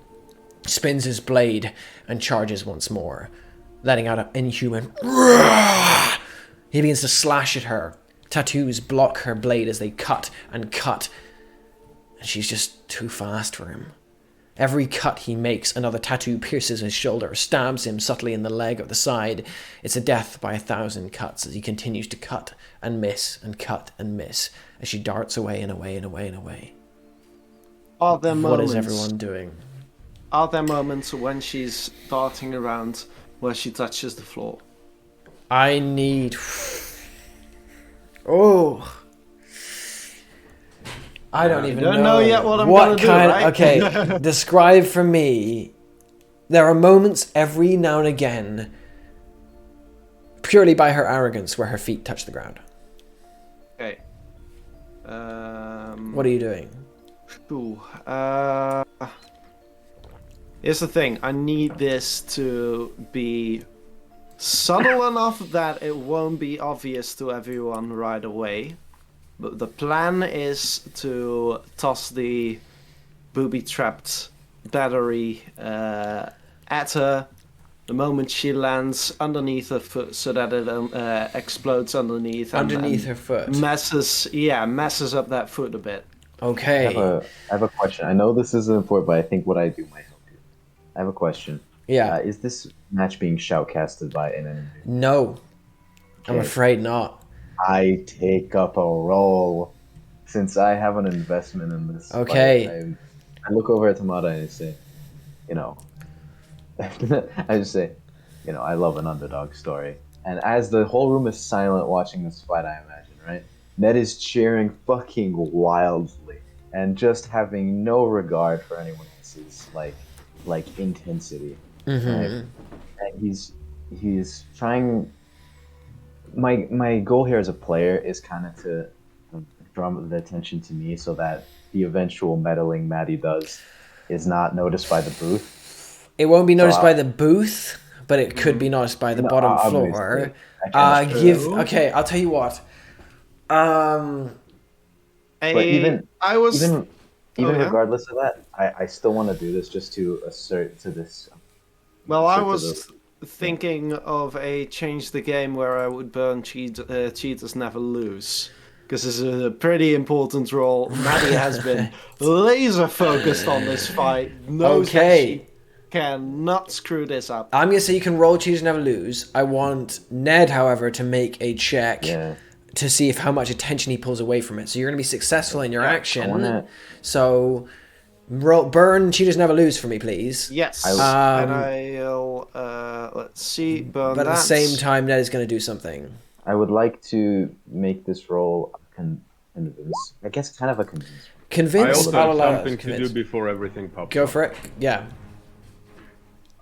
Spins his blade and charges once more, letting out an inhuman roar. He begins to slash at her. Tattoos block her blade as they cut, and she's just too fast for him. Every cut he makes, another tattoo pierces his shoulder, stabs him subtly in the leg or the side. It's a death by 1,000 cuts as he continues to cut and miss and cut and miss as she darts away and away and away and away. What is everyone doing? Are there moments when she's darting around where she touches the floor? I need... Oh... I don't even know yet what I'm gonna do, right? Okay, describe for me. There are moments every now and again, purely by her arrogance, where her feet touch the ground. Okay. What are you doing? Here's the thing. I need this to be subtle enough that it won't be obvious to everyone right away. But the plan is to toss the booby-trapped battery at her the moment she lands underneath her foot, so that it explodes underneath. Underneath her foot. Messes up that foot a bit. Okay. I have a question. I know this isn't important, but I think what I do might help you. I have a question. Yeah. Is this match being shoutcasted by an enemy? No. Okay. I'm afraid not. I take up a role since I have an investment in this. Okay. I look over at Tamada and I say, I just say, I love an underdog story. And as the whole room is silent watching this fight, I imagine, right? Ned is cheering fucking wildly and just having no regard for anyone else's like intensity. Mm-hmm. Right? And he's trying. My goal here as a player is kind of to draw the attention to me so that the eventual meddling Maddie does is not noticed by the booth. It won't be noticed by the booth, but it could be noticed by the bottom floor. Okay, I'll tell you what. But even regardless of that, I still want to do this just to assert to this. Well, I was thinking of a change the game where I would burn cheaters never lose, because this is a pretty important role. Maddie has been laser focused on this fight. Knows that she cannot screw this up. I'm gonna say you can roll cheaters never lose. I want Ned, however, to make a check to see how much attention he pulls away from it. So you're gonna be successful in your action. So burn cheaters never lose for me, please. Yes. And I'll let's see. Burn. But at the same time, Ned is going to do something. I would like to make this roll convince. I guess kind of a convince. I also have something to do before everything pops up. Go for it. Yeah.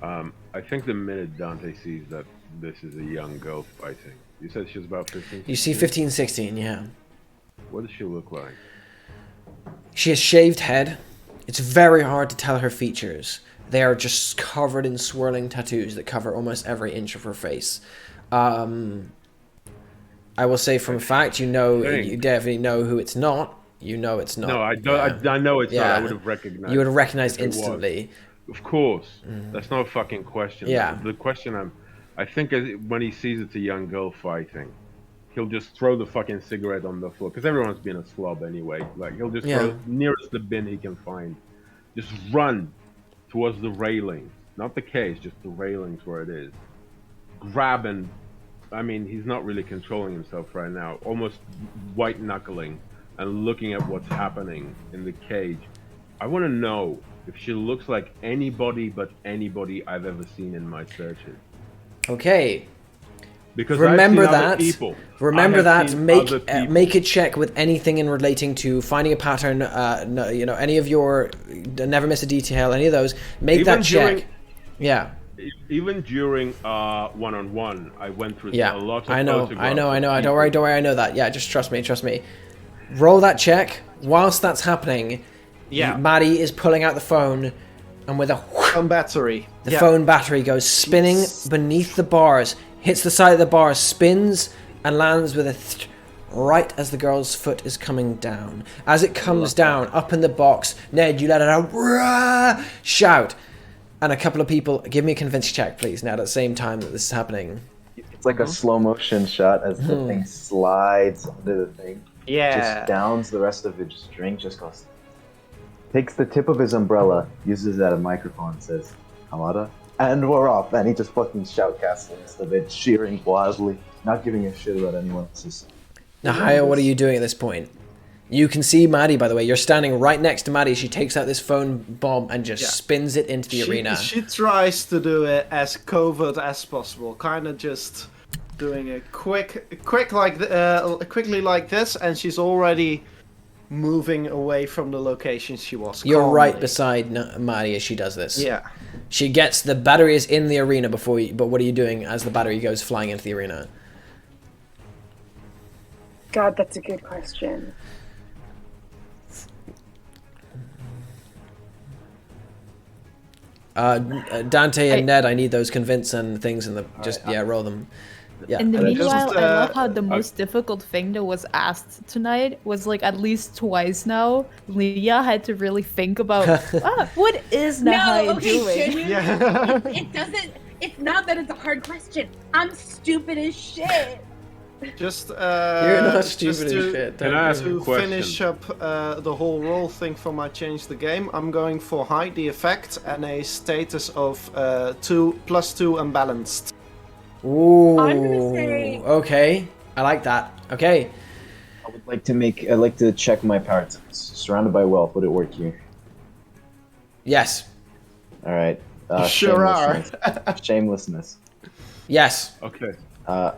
I think the minute Dante sees that this is a young girl fighting, you said she's about 15. You see 15, 16. Yeah. What does she look like? She has shaved head. It's very hard to tell her features. They are just covered in swirling tattoos that cover almost every inch of her face. I will say from fact, you definitely know who it's not. You know it's not. No, I don't. I know it's not. I would have recognized. You would have recognized instantly. Of course. That's not a fucking question. Yeah. The question I think when he sees it's a young girl fighting, he'll just throw the fucking cigarette on the floor, because everyone's been a slob anyway. Like, he'll just throw nearest the bin he can find. Just run towards the railing. Not the case, just the railings where it is. Grab he's not really controlling himself right now. Almost white-knuckling and looking at what's happening in the cage. I want to know if she looks like anybody but anybody I've ever seen in my searches. Okay. Because remember I've seen that. other people. Remember that. Make Make a check with anything in relating to finding a pattern. No, you know, any of your never miss a detail. Any of those. Make that check. Yeah. Even during one-on-one, I went through a lot of I know. photographs. Don't worry. I know that. Yeah, just trust me. Roll that check. Whilst that's happening, Maddie is pulling out the phone, and with a phone battery, the phone battery goes spinning beneath the bars, hits the side of the bar, spins, and lands with a right as the girl's foot is coming down. As it comes down, up in the box, Ned, you let out a shout. And a couple of people, give me a convince check, please, now at the same time that this is happening. It's like a slow motion shot as the thing slides under the thing. Yeah. Just downs the rest of his drink, just goes. Takes the tip of his umbrella, uses that as a microphone, says, Hamada, and we're off. And he just fucking shoutcasts the rest of it, cheering wildly, not giving a shit about anyone else's. Nahia, what are you doing at this point? You can see Maddie, by the way. You're standing right next to Maddie. She takes out this phone bomb and just spins it into the arena. She tries to do it as covert as possible, kind of just doing it quickly like this, and she's already moving away from the location she was. You're right beside Maddie as she does this. Yeah. She gets the battery is in the arena before you, but what are you doing as the battery goes flying into the arena? God, that's a good question. Dante and Ned, I need those convince and things in the roll them. Yeah. In the meanwhile, I love how the most difficult thing that was asked tonight was like at least twice now. Leah had to really think about what is Nahia doing? Genuinely, it doesn't. It's not that it's a hard question. I'm stupid as shit. Just you're not stupid as shit. Can I ask a to question? finish up the whole roll thing for my change the game, I'm going for hide the effect and a status of +2 unbalanced. Ooh. I'm gonna say. Okay, I like that. Okay. I'd like to check my power types. Surrounded by wealth, would it work here? Yes. All right. Sure are. Shamelessness. Yes. Okay.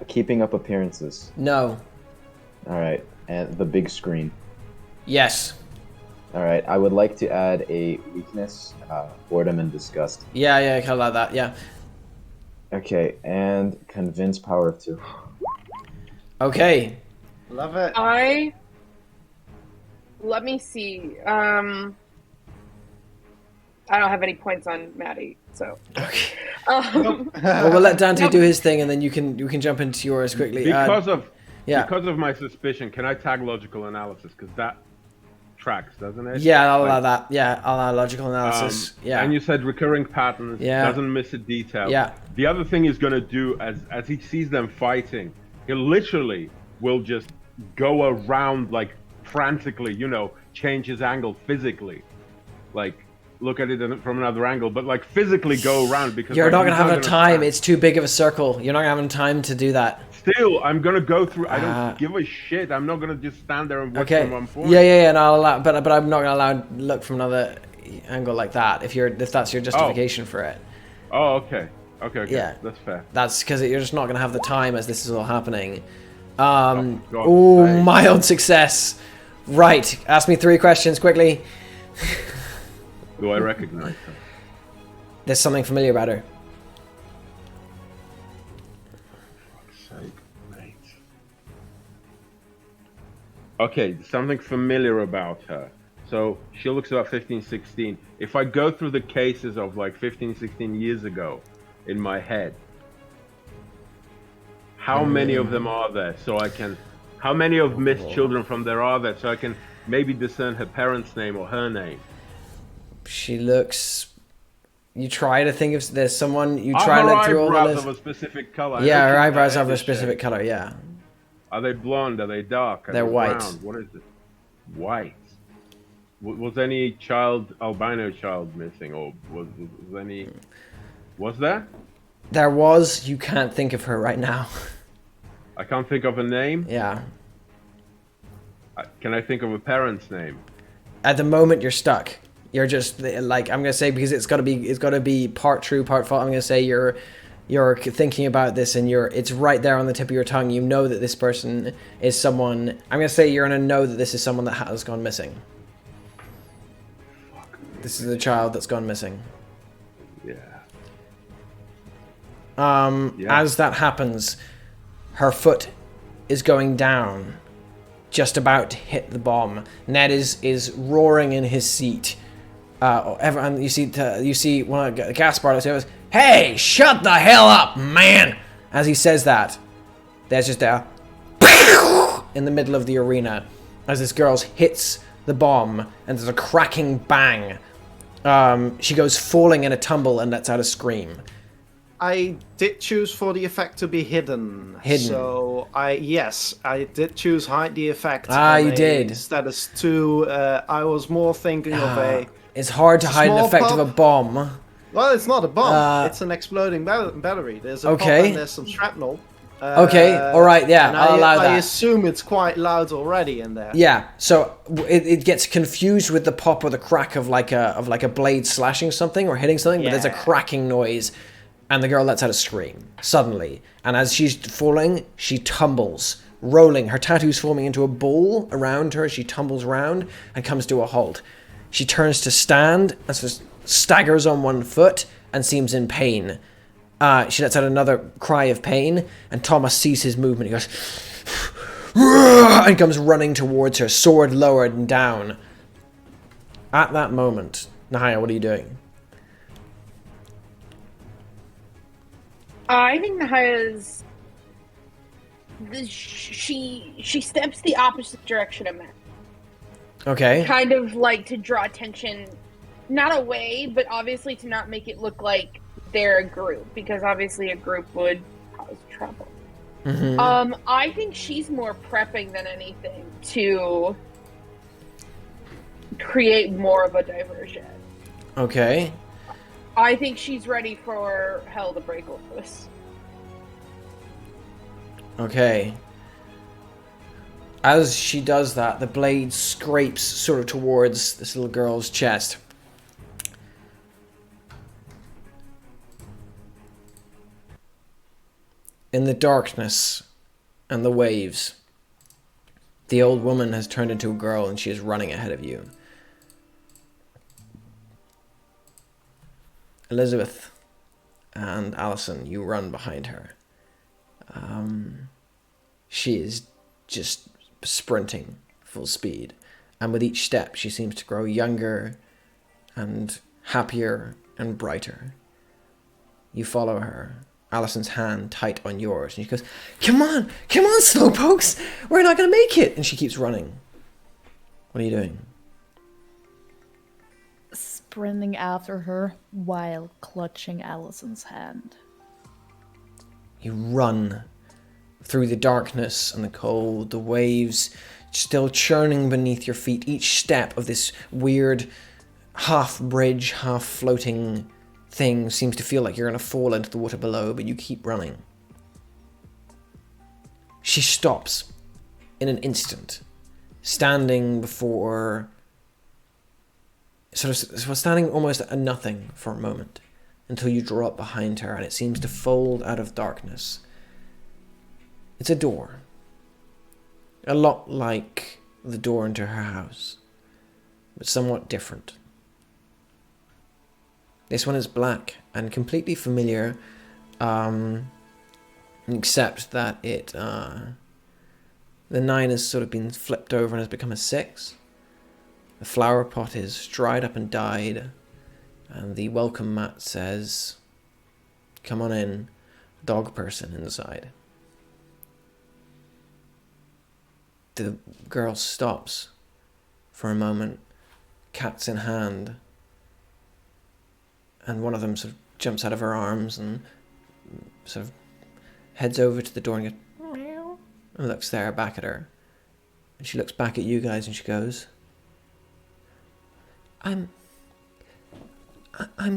Keeping up appearances. No. All right. And the big screen. Yes. All right. I would like to add a weakness, boredom and disgust. Yeah, I can allow that. Yeah. Okay, and convince power of 2. Okay. Love it. Let me see. I don't have any points on Maddie, so. Okay. Well, we'll let Dante do his thing, and then you can jump into yours quickly. Because of my suspicion, can I tag logical analysis? Because that tracks, doesn't it? Yeah, I'll allow that. Yeah, I'll allow logical analysis. Yeah. And you said recurring patterns. Yeah. Doesn't miss a detail. Yeah. The other thing he's gonna do as he sees them fighting, he literally will just go around like frantically, change his angle physically, like look at it from another angle, but like physically go around because you're not gonna have enough time. Stand. It's too big of a circle. You're not gonna have enough time to do that. Still, I'm gonna go through. I don't give a shit. I'm not gonna just stand there and watch from one point. Yeah. And I'll allow, but I'm not gonna allow look from another angle like that. If that's your justification for it. Oh, okay. Yeah, that's fair. That's because you're just not gonna have the time as this is all happening. Sake. Mild success. Right. Ask me 3 questions quickly. Do I recognize her? There's something familiar about her. Okay, something familiar about her. So she looks about 15, 16. If I go through the cases of like 15, 16 years ago in my head, how many of them are there? How many of missed children from there are there? So I can maybe discern her parents' name or her name. She looks... You try to think if there's someone... You try to look through all the list. Her eyebrows of a specific color. Yeah, her eyebrows are of a specific color, yeah. Are they blonde? Are they dark? They're white. Brown? What is it? White. Was any albino child missing, or was any? Was there? There was. You can't think of her right now. I can't think of a name. Yeah. Can I think of a parent's name? At the moment, you're stuck. You're just like, I'm gonna say, because it's gotta be part true, part false. I'm gonna say you're thinking about this and it's right there on the tip of your tongue. You know that this person is someone. I'm gonna say you're gonna know that this is someone that has gone missing. This is a child that's gone missing. Yeah. As that happens, her foot is going down, just about to hit the bomb. Ned is roaring in his seat. And you see one of the Gaspar says, "Hey, shut the hell up, man!" As he says that, there's just a in the middle of the arena as this girl hits the bomb, and there's a cracking bang. She goes falling in a tumble and lets out a scream. I did choose for the effect to be hidden. Hidden. So I did choose hide the effect. You did. Status 2. I was more thinking of a. It's hard to hide an effect of a bomb. Well, it's not a bomb. It's an exploding battery. There's a pop and there's some shrapnel. Okay, alright, yeah, I'll allow that. I assume it's quite loud already in there. Yeah, so it gets confused with the pop or the crack of like a blade slashing something or hitting something, but there's a cracking noise, and the girl lets out a scream, suddenly. And as she's falling, she tumbles, rolling, her tattoos forming into a ball around her. She tumbles around and comes to a halt. She turns to stand and sort of staggers on one foot and seems in pain. She lets out another cry of pain, and Thomas sees his movement. He goes, and comes running towards her, sword lowered and down. At that moment, Nahia, what are you doing? I think Nahia's... She steps the opposite direction of Matt. Okay. Kind of like to draw attention, not away, but obviously to not make it look like they're a group, because obviously a group would cause trouble. Mm-hmm. I think she's more prepping than anything to create more of a diversion. Okay. I think she's ready for hell to break loose. Okay. As she does that, the blade scrapes sort of towards this little girl's chest. In the darkness and the waves, the old woman has turned into a girl and she is running ahead of you. Elizabeth and Allison, you run behind her. She is just sprinting full speed, and with each step she seems to grow younger and happier and brighter. You follow her, Allison's hand tight on yours, and she goes, come on, slowpokes, we're not gonna make it, and she keeps running. What are you doing? Sprinting after her while clutching Allison's hand. You run through the darkness and the cold, the waves still churning beneath your feet. Each step of this weird half bridge, half floating thing seems to feel like you're going to fall into the water below, but you keep running. She stops in an instant, standing before... sort of standing almost at nothing for a moment, until you draw up behind her and it seems to fold out of darkness. It's a door. A lot like the door into her house, but somewhat different. This one is black and completely familiar, except that the 9 has sort of been flipped over and has become a 6. The flower pot is dried up and died, and the welcome mat says, "Come on in, dog person inside." The girl stops for a moment, cats in hand, and one of them sort of jumps out of her arms and sort of heads over to the door and goes, meow, and looks there back at her. And she looks back at you guys and she goes, I'm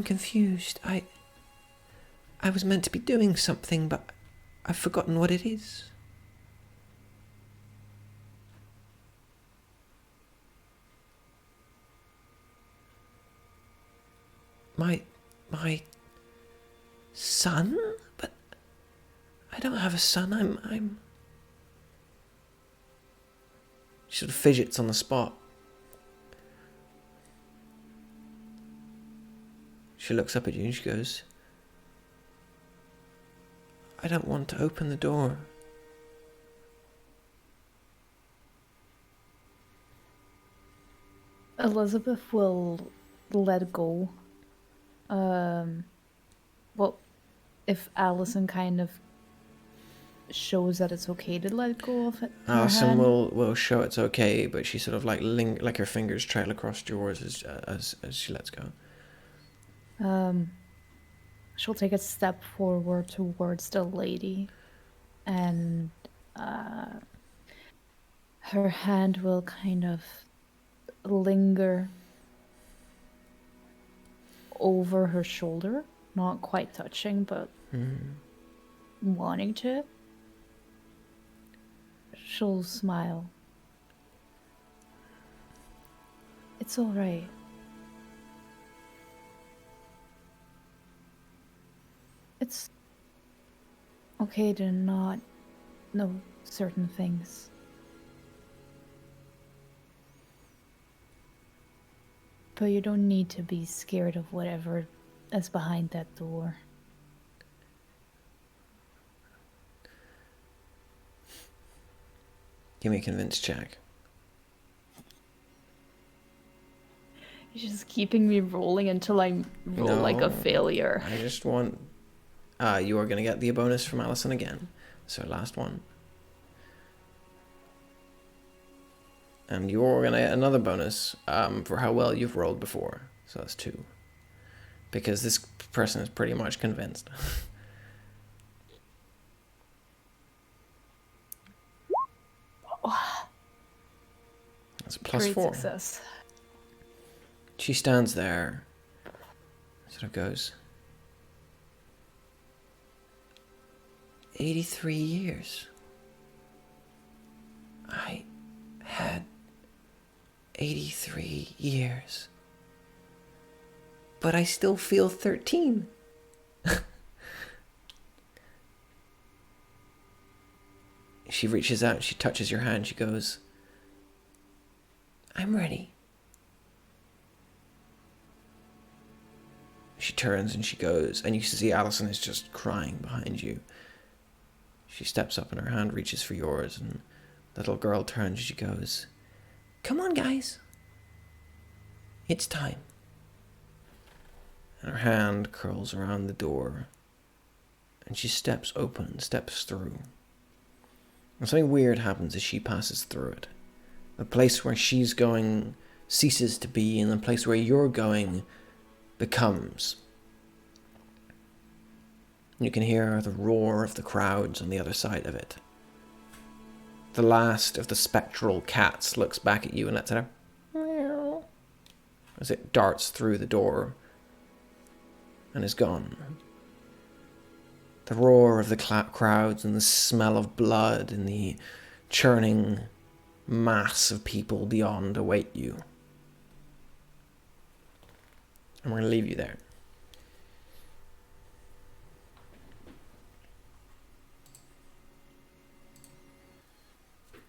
confused. I was meant to be doing something, but I've forgotten what it is. My son? But I don't have a son. I'm... She sort of fidgets on the spot. She looks up at you and she goes, I don't want to open the door. Elizabeth will let go. Well, if Allison kind of shows that it's okay to let go of it. Allison will show it's okay, but she sort of like her fingers trail across yours as she lets go. She'll take a step forward towards the lady, and her hand will kind of linger over her shoulder, not quite touching, but wanting to. She'll smile. It's all right. It's okay to not know certain things. But you don't need to be scared of whatever is behind that door. Give me a convince check. You're just keeping me rolling until I roll like a failure. I just want... you are going to get the bonus from Allison again. So last one. And you're going to get another bonus for how well you've rolled before. So that's 2. Because this person is pretty much convinced. That's a plus Great 4. success. She stands there. Sort of goes... 83 years. I had 83 years. But I still feel 13. She reaches out, she touches your hand, she goes, I'm ready. She turns and she goes, and you see Allison is just crying behind you. She steps up and her hand reaches for yours, and the little girl turns and she goes, come on, guys. It's time. And her hand curls around the door, and she steps through. And something weird happens as she passes through it. The place where she's going ceases to be, and the place where you're going becomes. You can hear the roar of the crowds on the other side of it. The last of the spectral cats looks back at you and lets out a meow as it darts through the door and is gone. The roar of the crowds and the smell of blood and the churning mass of people beyond await you. And we're going to leave you there.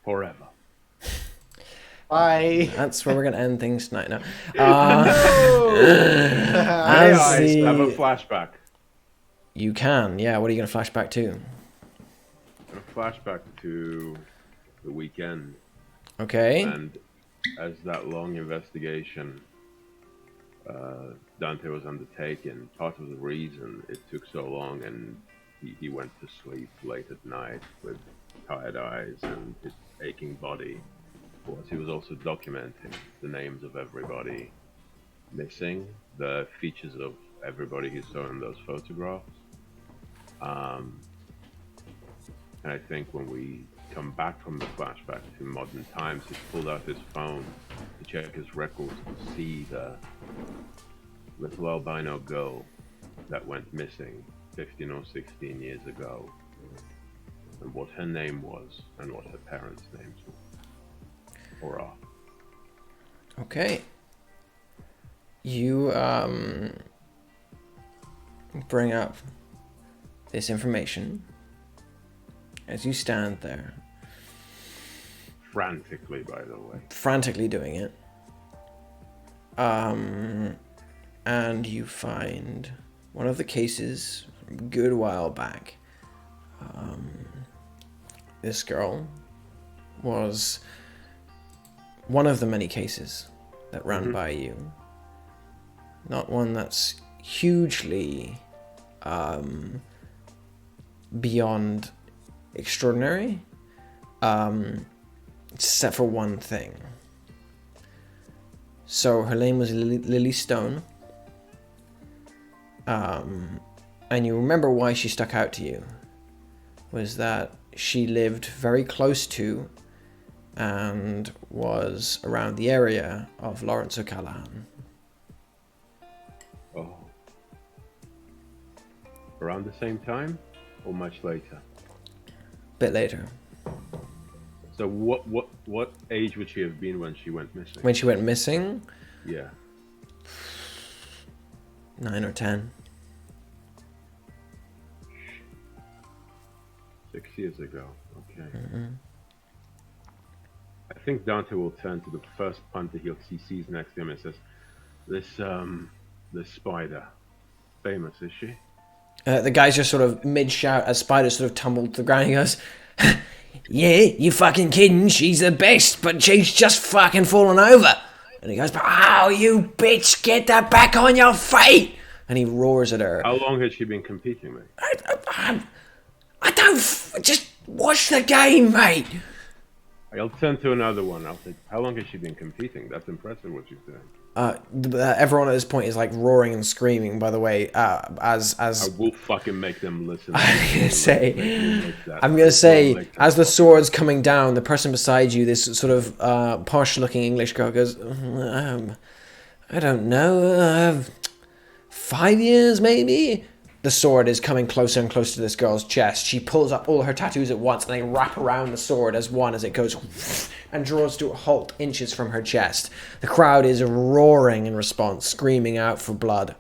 Forever. Bye. That's where we're going to end things tonight. No. Hey, I have a flashback. You can, yeah. What are you going to flashback to? A flashback to the weekend. Okay. And as that long investigation Dante was undertaking, part of the reason it took so long and he went to sleep late at night with tired eyes and his aching body was he was also documenting the names of everybody missing, the features of everybody he saw in those photographs. And I think when we come back from the flashback to modern times, he pulled out his phone to check his records to see the little albino girl that went missing 15 or 16 years ago, and what her name was and what her parents' names were, or are. Okay. You bring up this information as you stand there. Frantically, by the way. Frantically doing it. And you find one of the cases from a good while back. This girl was one of the many cases that ran by you. Not one that's hugely beyond extraordinary, except for one thing. So her name was Lily Stone, and you remember why she stuck out to you, was that she lived very close to and was around the area of Lawrence O'Callaghan. Oh. Around the same time or much later? Bit later. So what age would she have been when she went missing? When she went missing? Yeah. 9 or 10. 6 years ago. Okay. I think Dante will turn to the first punter he sees next to him and says, this spider, famous, is she? The guy's just sort of mid-shout as Spider sort of tumbled to the ground. He goes, yeah, you fucking kidding? She's the best, but she's just fucking fallen over. And he goes, oh, you bitch, get that back on your feet. And he roars at her. How long has she been competing, mate? I don't... just watch the game, mate. I'll turn to another one. I'll say, how long has she been competing? That's impressive what you're saying. Everyone at this point is like roaring and screaming, by the way, as I will fucking make them listen. I'm gonna say, as the sword's coming down, the person beside you, this sort of posh-looking English girl goes, I don't know, 5 years maybe? The sword is coming closer and closer to this girl's chest. She pulls up all her tattoos at once and they wrap around the sword as one as it goes and draws to a halt inches from her chest. The crowd is roaring in response, screaming out for blood.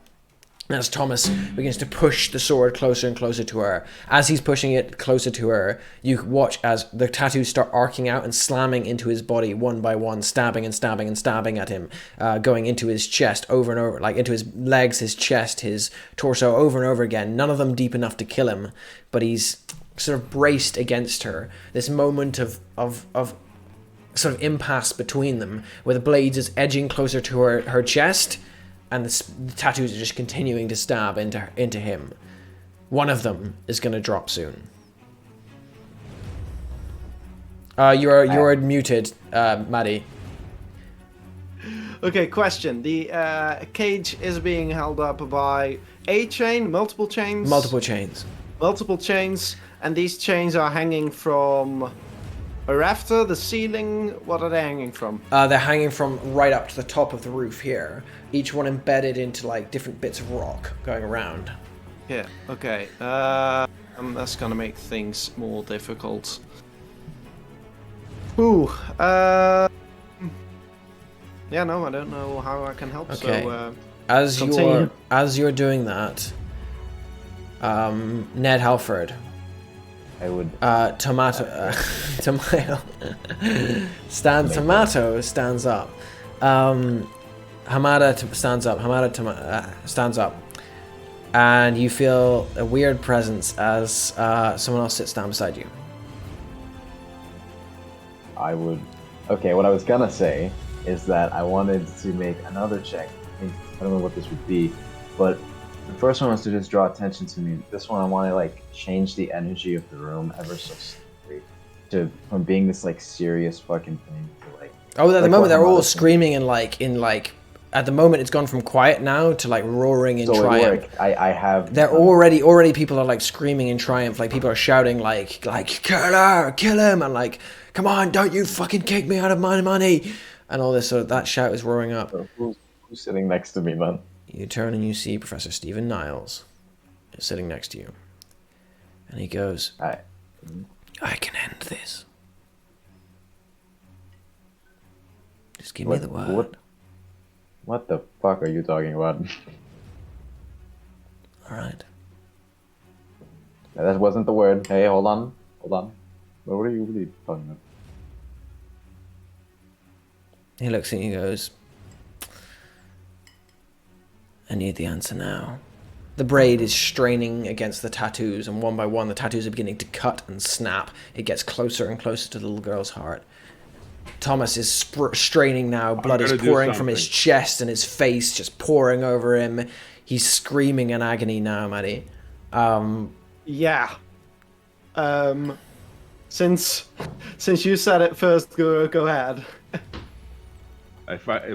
As Thomas begins to push the sword closer and closer to her. As he's pushing it closer to her, you watch as the tattoos start arcing out and slamming into his body one by one, stabbing and stabbing and stabbing at him, going into his chest over and over, like into his legs, his chest, his torso, over and over again. None of them deep enough to kill him, but he's sort of braced against her. This moment of sort of impasse between them, where the blades is edging closer to her chest, and the tattoos are just continuing to stab into him. One of them is going to drop soon. You're muted, Maddie. Okay, question. The cage is being held up by a chain, multiple chains? Multiple chains. Multiple chains, and these chains are hanging from a rafter, the ceiling. What are they hanging from? They're hanging from right up to the top of the roof here. Each one embedded into like different bits of rock going around. Yeah, okay. That's gonna make things more difficult. Ooh, yeah, no, I don't know how I can help. Okay. So, as you're doing that, Ned Halford. I would. Tomato stands up. Hamada stands up, and you feel a weird presence as someone else sits down beside you. I would. Okay, what I was gonna say is that I wanted to make another check. I don't know what this would be, but the first one was to just draw attention to me. This one I want to like change the energy of the room ever so slightly, from being this like serious fucking thing to like. Oh, at the like moment they're all thing. screaming and like in like. At the moment it's gone from quiet now to like roaring in triumph. I have. They're already people are like screaming in triumph. Like people are shouting like kill her, kill him, and like come on, don't you fucking kick me out of my money, and all this. So that shout is roaring up. So who's sitting next to me, man? You turn and you see Professor Stephen Niles sitting next to you. And he goes, I can end this. Just give me the word. What the fuck are you talking about? All right. That wasn't the word. Hey, hold on. What are you talking about? He looks at you and goes, I need the answer now. The braid is straining against the tattoos, and one by one the tattoos are beginning to cut and snap. It gets closer and closer to the little girl's heart. Thomas is straining now. Blood is pouring from his chest and his face, just pouring over him. He's screaming in agony now, Maddie. Yeah. Since you said it first, go ahead.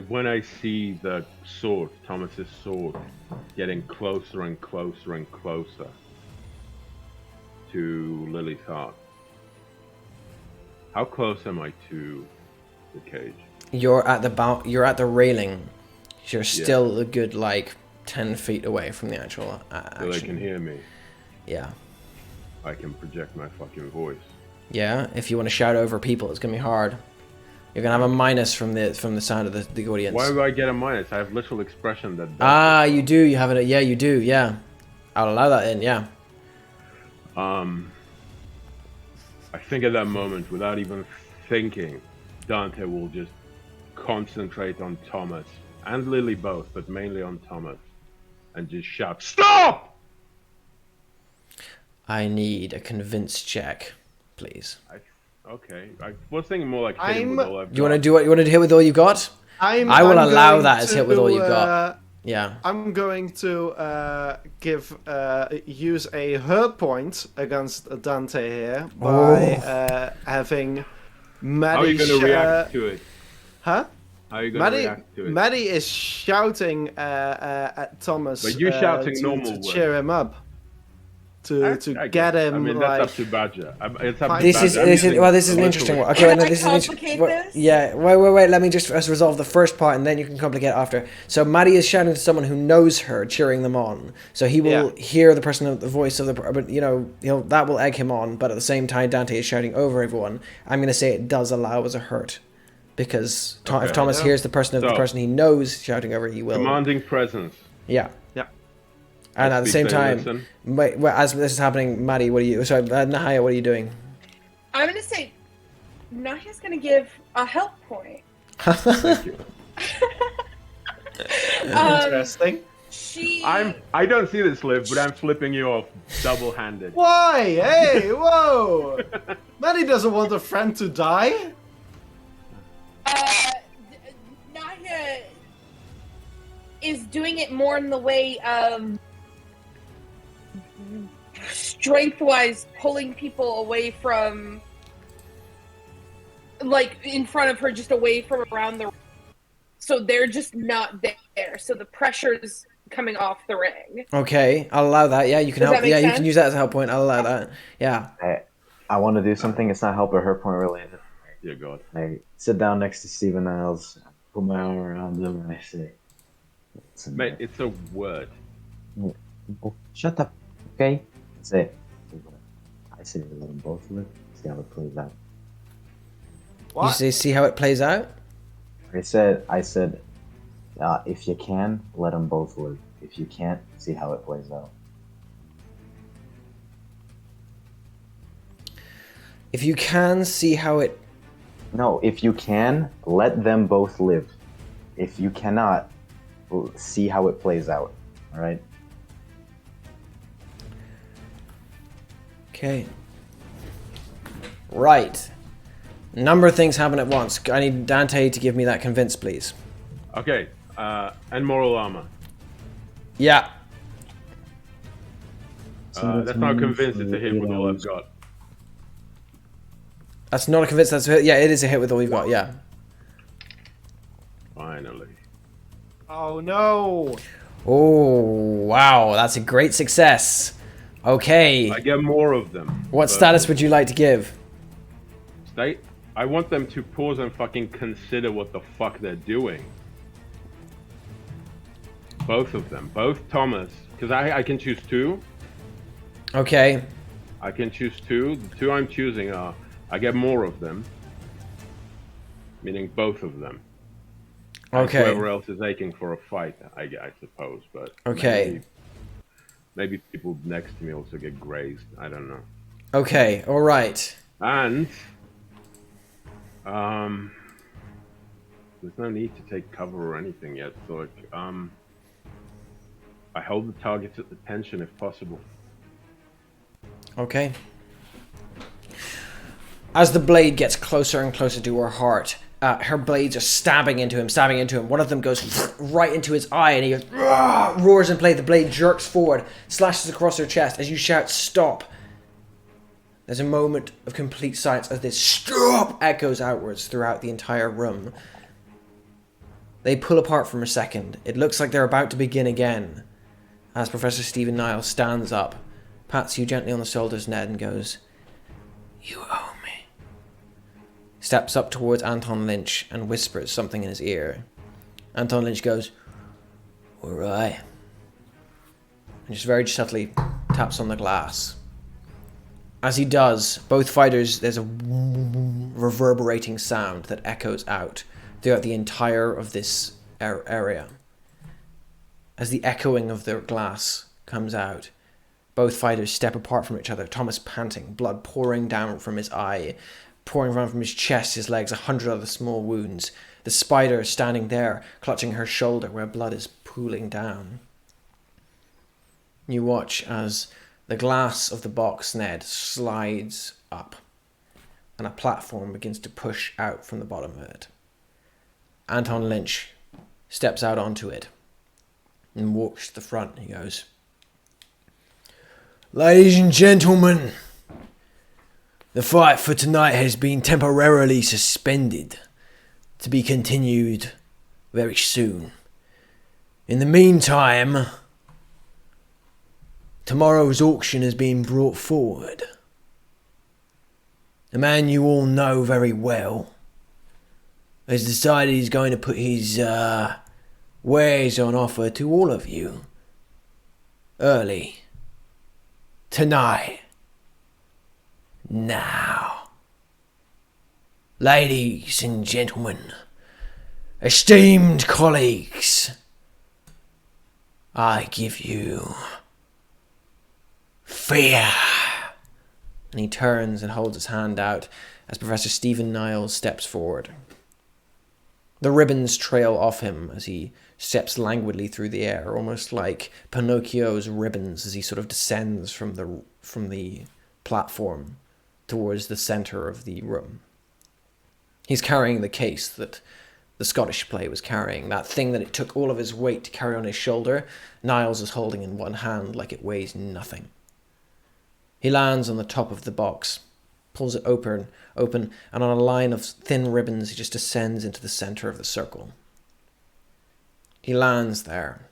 When I see the sword, Thomas's sword, getting closer and closer and closer to Lily's heart, how close am I to the cage? You're at the railing. You're still a good 10 feet away from the actual action. So they can hear me. Yeah. I can project my fucking voice. Yeah. If you want to shout over people, it's gonna be hard. You're gonna have a minus from the side of the audience. Why do I get a minus? I have literal expression that. You do. You have it. Yeah, you do. Yeah. I'll allow that in. Yeah. I think at that moment, without even thinking, Dante will just concentrate on Thomas and Lily both, but mainly on Thomas, and just shout, "Stop!" I need a convince check, please. Okay, I was thinking more like hitting with all I've got. You want to do what? You want to hit with all you got? I will allow that as hit with all you've got. Yeah. I'm going to use a hurt point against Dante here by having Maddie. How are you going to react to it? Huh? How are you going to react to it? Maddie is shouting at Thomas. But you're shouting normal to cheer him up. To get him. I mean, that's up to Badger. This is an interesting one. Okay, no, this is interesting. Yeah, wait. Let me just resolve the first part, and then you can complicate it after. So Maddie is shouting to someone who knows her, cheering them on. So he will hear the voice of the, but that will egg him on. But at the same time, Dante is shouting over everyone. I'm going to say it does allow as a hurt, because if Thomas hears the person he knows shouting over, he will. Commanding presence. Yeah. And at the same time, as this is happening, Maddie, Nahia, what are you doing? I'm going to say, Nahia's going to give a help point. Thank you. Interesting. I don't see this, Liv, but I'm flipping you off double-handed. Why? Hey, whoa! Maddie doesn't want a friend to die. Nahia is doing it more in the way of strength-wise pulling people away from, in front of her, just away from around the ring. So they're just not there. So the pressure's coming off the ring. Okay, I'll allow that. Yeah, you can help. Yeah, you can use that as a help point. I'll allow that. Yeah. I want to do something. It's not help or hurt point related. Dear God. I sit down next to Stephen Niles, put my arm around him, and I say, Mate, it's a word. Oh, shut up, okay? I say let them both live, see how it plays out. What? You say see how it plays out? I said, if you can, let them both live. If you can't, see how it plays out. If you can, see how it... No, if you can, let them both live. If you cannot, see how it plays out. All right? Okay. Right. Number of things happen at once. I need Dante to give me that convince, please. Okay. And moral armor. Yeah. That's not convinced. It's a hit with all I've got. That's not a convince. That's a hit. Yeah, it is a hit with all we've got. Yeah. Finally. Oh no. Oh wow, that's a great success. Okay. I get more of them. What status would you like to give? I want them to pause and fucking consider what the fuck they're doing. Both of them. Both Thomas. Because I can choose two. Okay. I can choose two. The two I'm choosing are, I get more of them. Meaning both of them. Okay. And whoever else is aching for a fight, I suppose. But okay. Maybe people next to me also get grazed. I don't know. Okay, alright. And there's no need to take cover or anything yet. So like, I hold the target's attention if possible. Okay. As the blade gets closer and closer to her heart, her blades are stabbing into him. One of them goes right into his eye, and he goes, roars in play. The blade jerks forward, slashes across her chest. As you shout, "Stop!" There's a moment of complete silence as this "stop" echoes outwards throughout the entire room. They pull apart for a second. It looks like they're about to begin again. As Professor Stephen Niles stands up, pats you gently on the shoulders, Ned, and goes, "You owe me." Steps up towards Anton Lynch and whispers something in his ear. Anton Lynch goes, "All right," and just very subtly taps on the glass. As he does, both fighters, there's a reverberating sound that echoes out throughout the entire of this area. As the echoing of the glass comes out, both fighters step apart from each other, Thomas panting, blood pouring down from his eye, pouring down from his chest, his legs, 100 other small wounds. The spider standing there, clutching her shoulder where blood is pooling down. You watch as the glass of the box, Ned, slides up, and a platform begins to push out from the bottom of it. Anton Lynch steps out onto it and walks to the front. He goes, "Ladies and gentlemen, the fight for tonight has been temporarily suspended, to be continued very soon. In the meantime, tomorrow's auction has been brought forward. A man you all know very well has decided he's going to put his wares on offer to all of you early tonight. Now, ladies and gentlemen, esteemed colleagues, I give you fear." And he turns and holds his hand out as Professor Stephen Niles steps forward. The ribbons trail off him as he steps languidly through the air, almost like Pinocchio's ribbons as he sort of descends from the platform towards the center of the room. He's carrying the case that the Scottish play was carrying, that thing that it took all of his weight to carry on his shoulder. Niles is holding in one hand like it weighs nothing. He lands on the top of the box, pulls it open, and on a line of thin ribbons, he just descends into the center of the circle. He lands there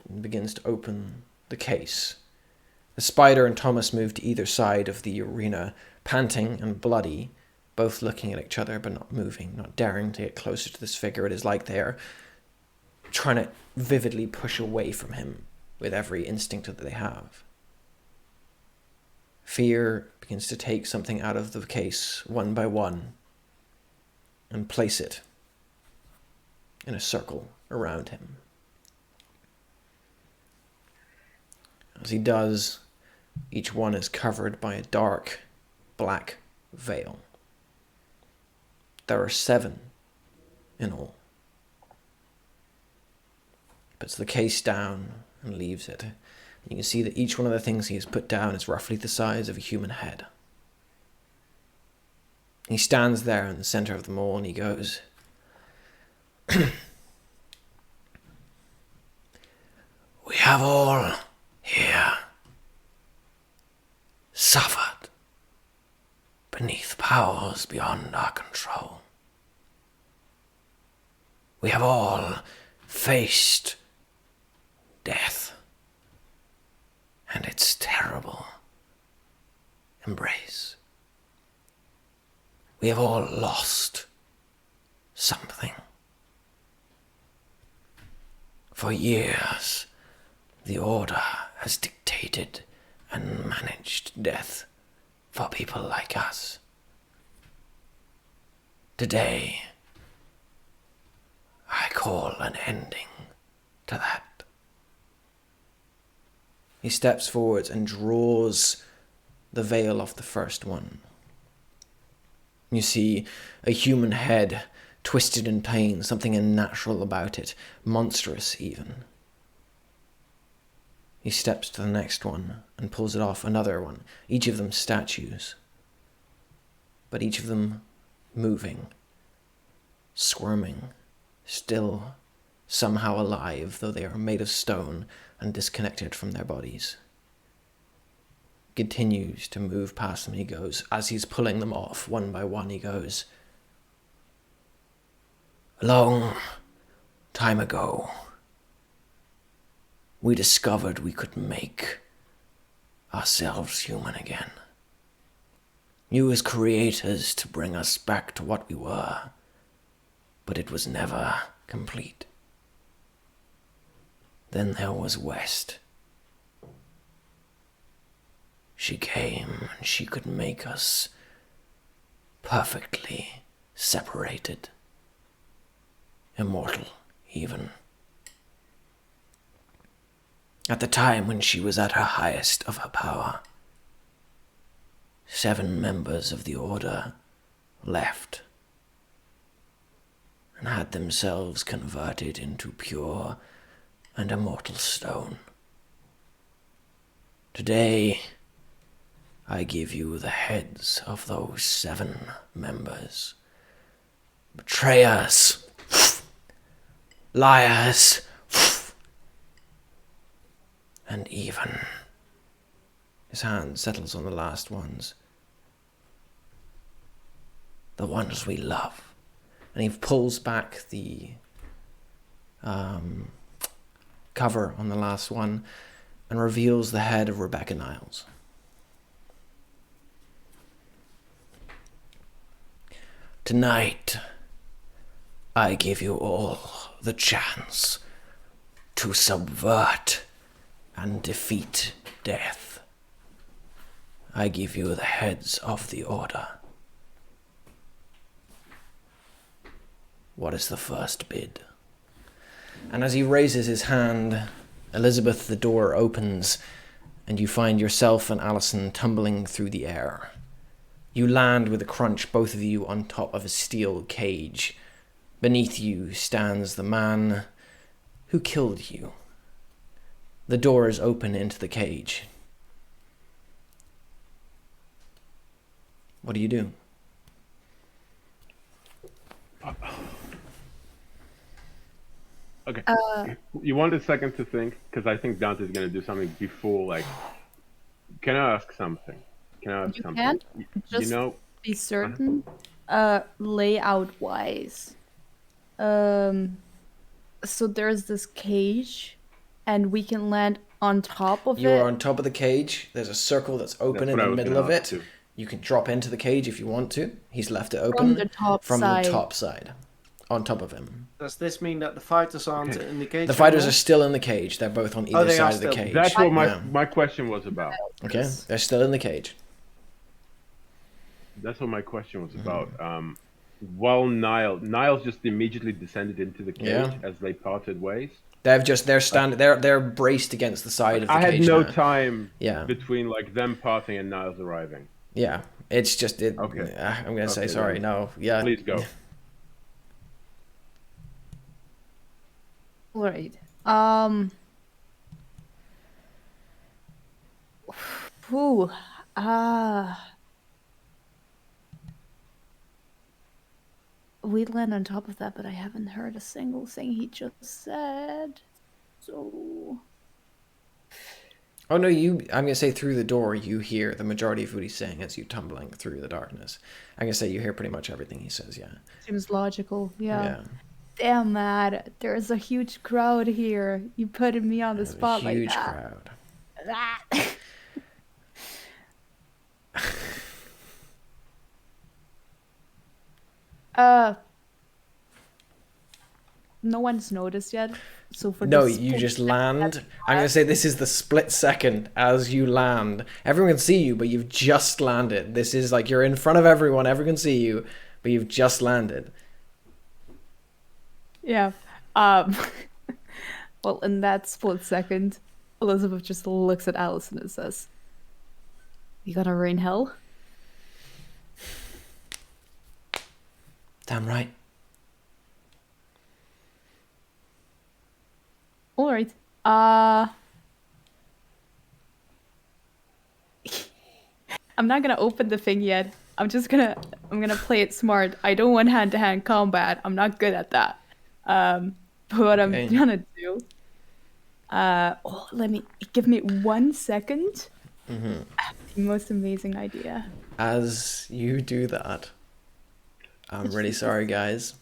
and begins to open the case. The spider and Thomas move to either side of the arena, panting and bloody, both looking at each other but not moving, not daring to get closer to this figure. It is like they are trying to vividly push away from him with every instinct that they have. Fear begins to take something out of the case one by one and place it in a circle around him. As he does, each one is covered by a dark black veil. There are 7 in all. He puts the case down and leaves it. You can see that each one of the things he has put down is roughly the size of a human head. He stands there in the center of them all and he goes, "We have all here suffered beneath powers beyond our control. We have all faced death and its terrible embrace. We have all lost something. For years, the Order has dictated and managed death for people like us. Today, I call an ending to that. He steps forwards and draws the veil off the first one. You see a human head, twisted in pain, something unnatural about it, monstrous even. He steps to the next one and pulls it off, another one, each of them statues, but each of them moving, squirming, still somehow alive, though they are made of stone and disconnected from their bodies. Continues to move past them. He goes, as he's pulling them off one by one, he goes, "A long time ago, we discovered we could make ourselves human again. You as creators to bring us back to what we were, but it was never complete. Then there was West. She came and she could make us perfectly separated, immortal even. At the time when she was at her highest of her power, 7 members of the Order left and had themselves converted into pure and immortal stone. Today, I give you the heads of those 7 members. Betrayers, liars, and even." His hand settles on the last ones. "The ones we love." And he pulls back the cover on the last one and reveals the head of Rebecca Niles. "Tonight, I give you all the chance to subvert and defeat death. I give you the heads of the Order. What is the first bid?" And as he raises his hand, Elizabeth, the door opens, and you find yourself and Allison tumbling through the air. You land with a crunch, both of you on top of a steel cage. Beneath you stands the man who killed you. The doors open into the cage. What do you do? Okay. You want a second to think? Because I think Dante's going to do something before, like... Can I ask something? You can just be certain. Layout-wise. So there's this cage, and we can land on top of it. You are on top of the cage. There's a circle that's open in the middle of it. You can drop into the cage if you want to. He's left it open from the top side, on top of him. Does this mean that the fighters aren't in the cage? The fighters are still in the cage. They're both on either side of the cage. That's what my question was about. Okay, they're still in the cage. That's what my question was about. While Niles just immediately descended into the cage as they parted ways. They're braced against the side of the cage. I had no time between like them parting and Niles arriving. Yeah, it's just it. Okay. I'm gonna say sorry. No, yeah. Please go. All right. We land on top of that, but I haven't heard a single thing he just said. So. Oh no, I'm gonna say through the door you hear the majority of what he's saying as you tumbling through the darkness. I'm gonna say you hear pretty much everything he says. Yeah. Seems logical. Yeah. Damn, Matt, there's a huge crowd here. You putting me on the spot like that. Huge crowd. No one's noticed yet. So for you just land. I'm gonna say this is the split second as you land. Everyone can see you, but you've just landed. This is like you're in front of everyone. Everyone can see you, but you've just landed. Yeah. Well, in that split second, Elizabeth just looks at Allison and says, "You gonna rain hell?" Damn right. All right. I'm not gonna open the thing yet. I'm gonna play it smart. I don't want hand-to-hand combat. I'm not good at that. But what Okay. I'm gonna do. Give me 1 second. Mm-hmm. The most amazing idea. As you do that, I'm really sorry, guys.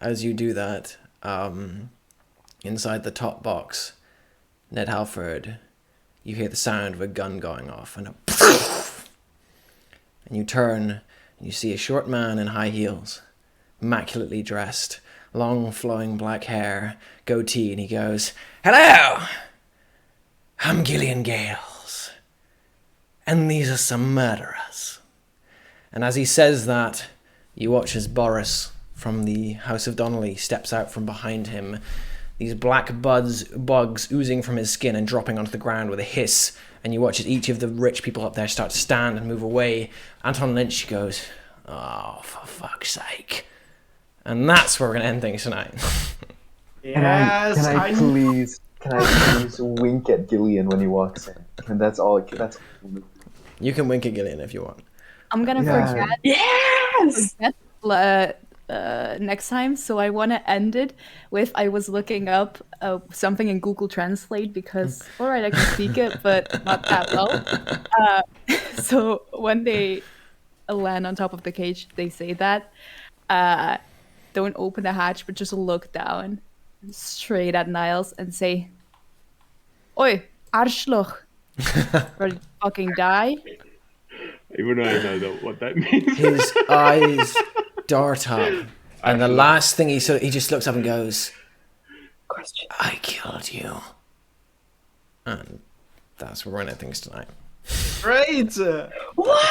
As you do that, inside the top box, Ned Halford, you hear the sound of a gun going off, and you turn and you see a short man in high heels, immaculately dressed, long flowing black hair, goatee, and he goes, "Hello! I'm Gillian Gales, and these are some murderers." And as he says that, you watch as Boris from the House of Donnelly steps out from behind him, these black bugs oozing from his skin and dropping onto the ground with a hiss, and you watch as each of the rich people up there start to stand and move away. Anton Lynch goes, "Oh, for fuck's sake." And that's where we're going to end things tonight. Yes, Can I please wink at Gillian when he walks in? And that's all. You can wink at Gillian if you want. I'm gonna forget next time, so I want to end it with I was looking up something in Google Translate because, alright, I can speak it, but not that well. So when they land on top of the cage, they say that don't open the hatch, but just look down straight at Niles and say, "Oi, Arschloch," or fucking die. Even I know what that means. His eyes dart up, and the last thing he just looks up and goes, Question. "I killed you." And that's where we're ending things tonight. Great! What?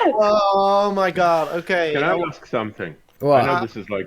Oh my god, okay. Can I ask something? What? I know this is like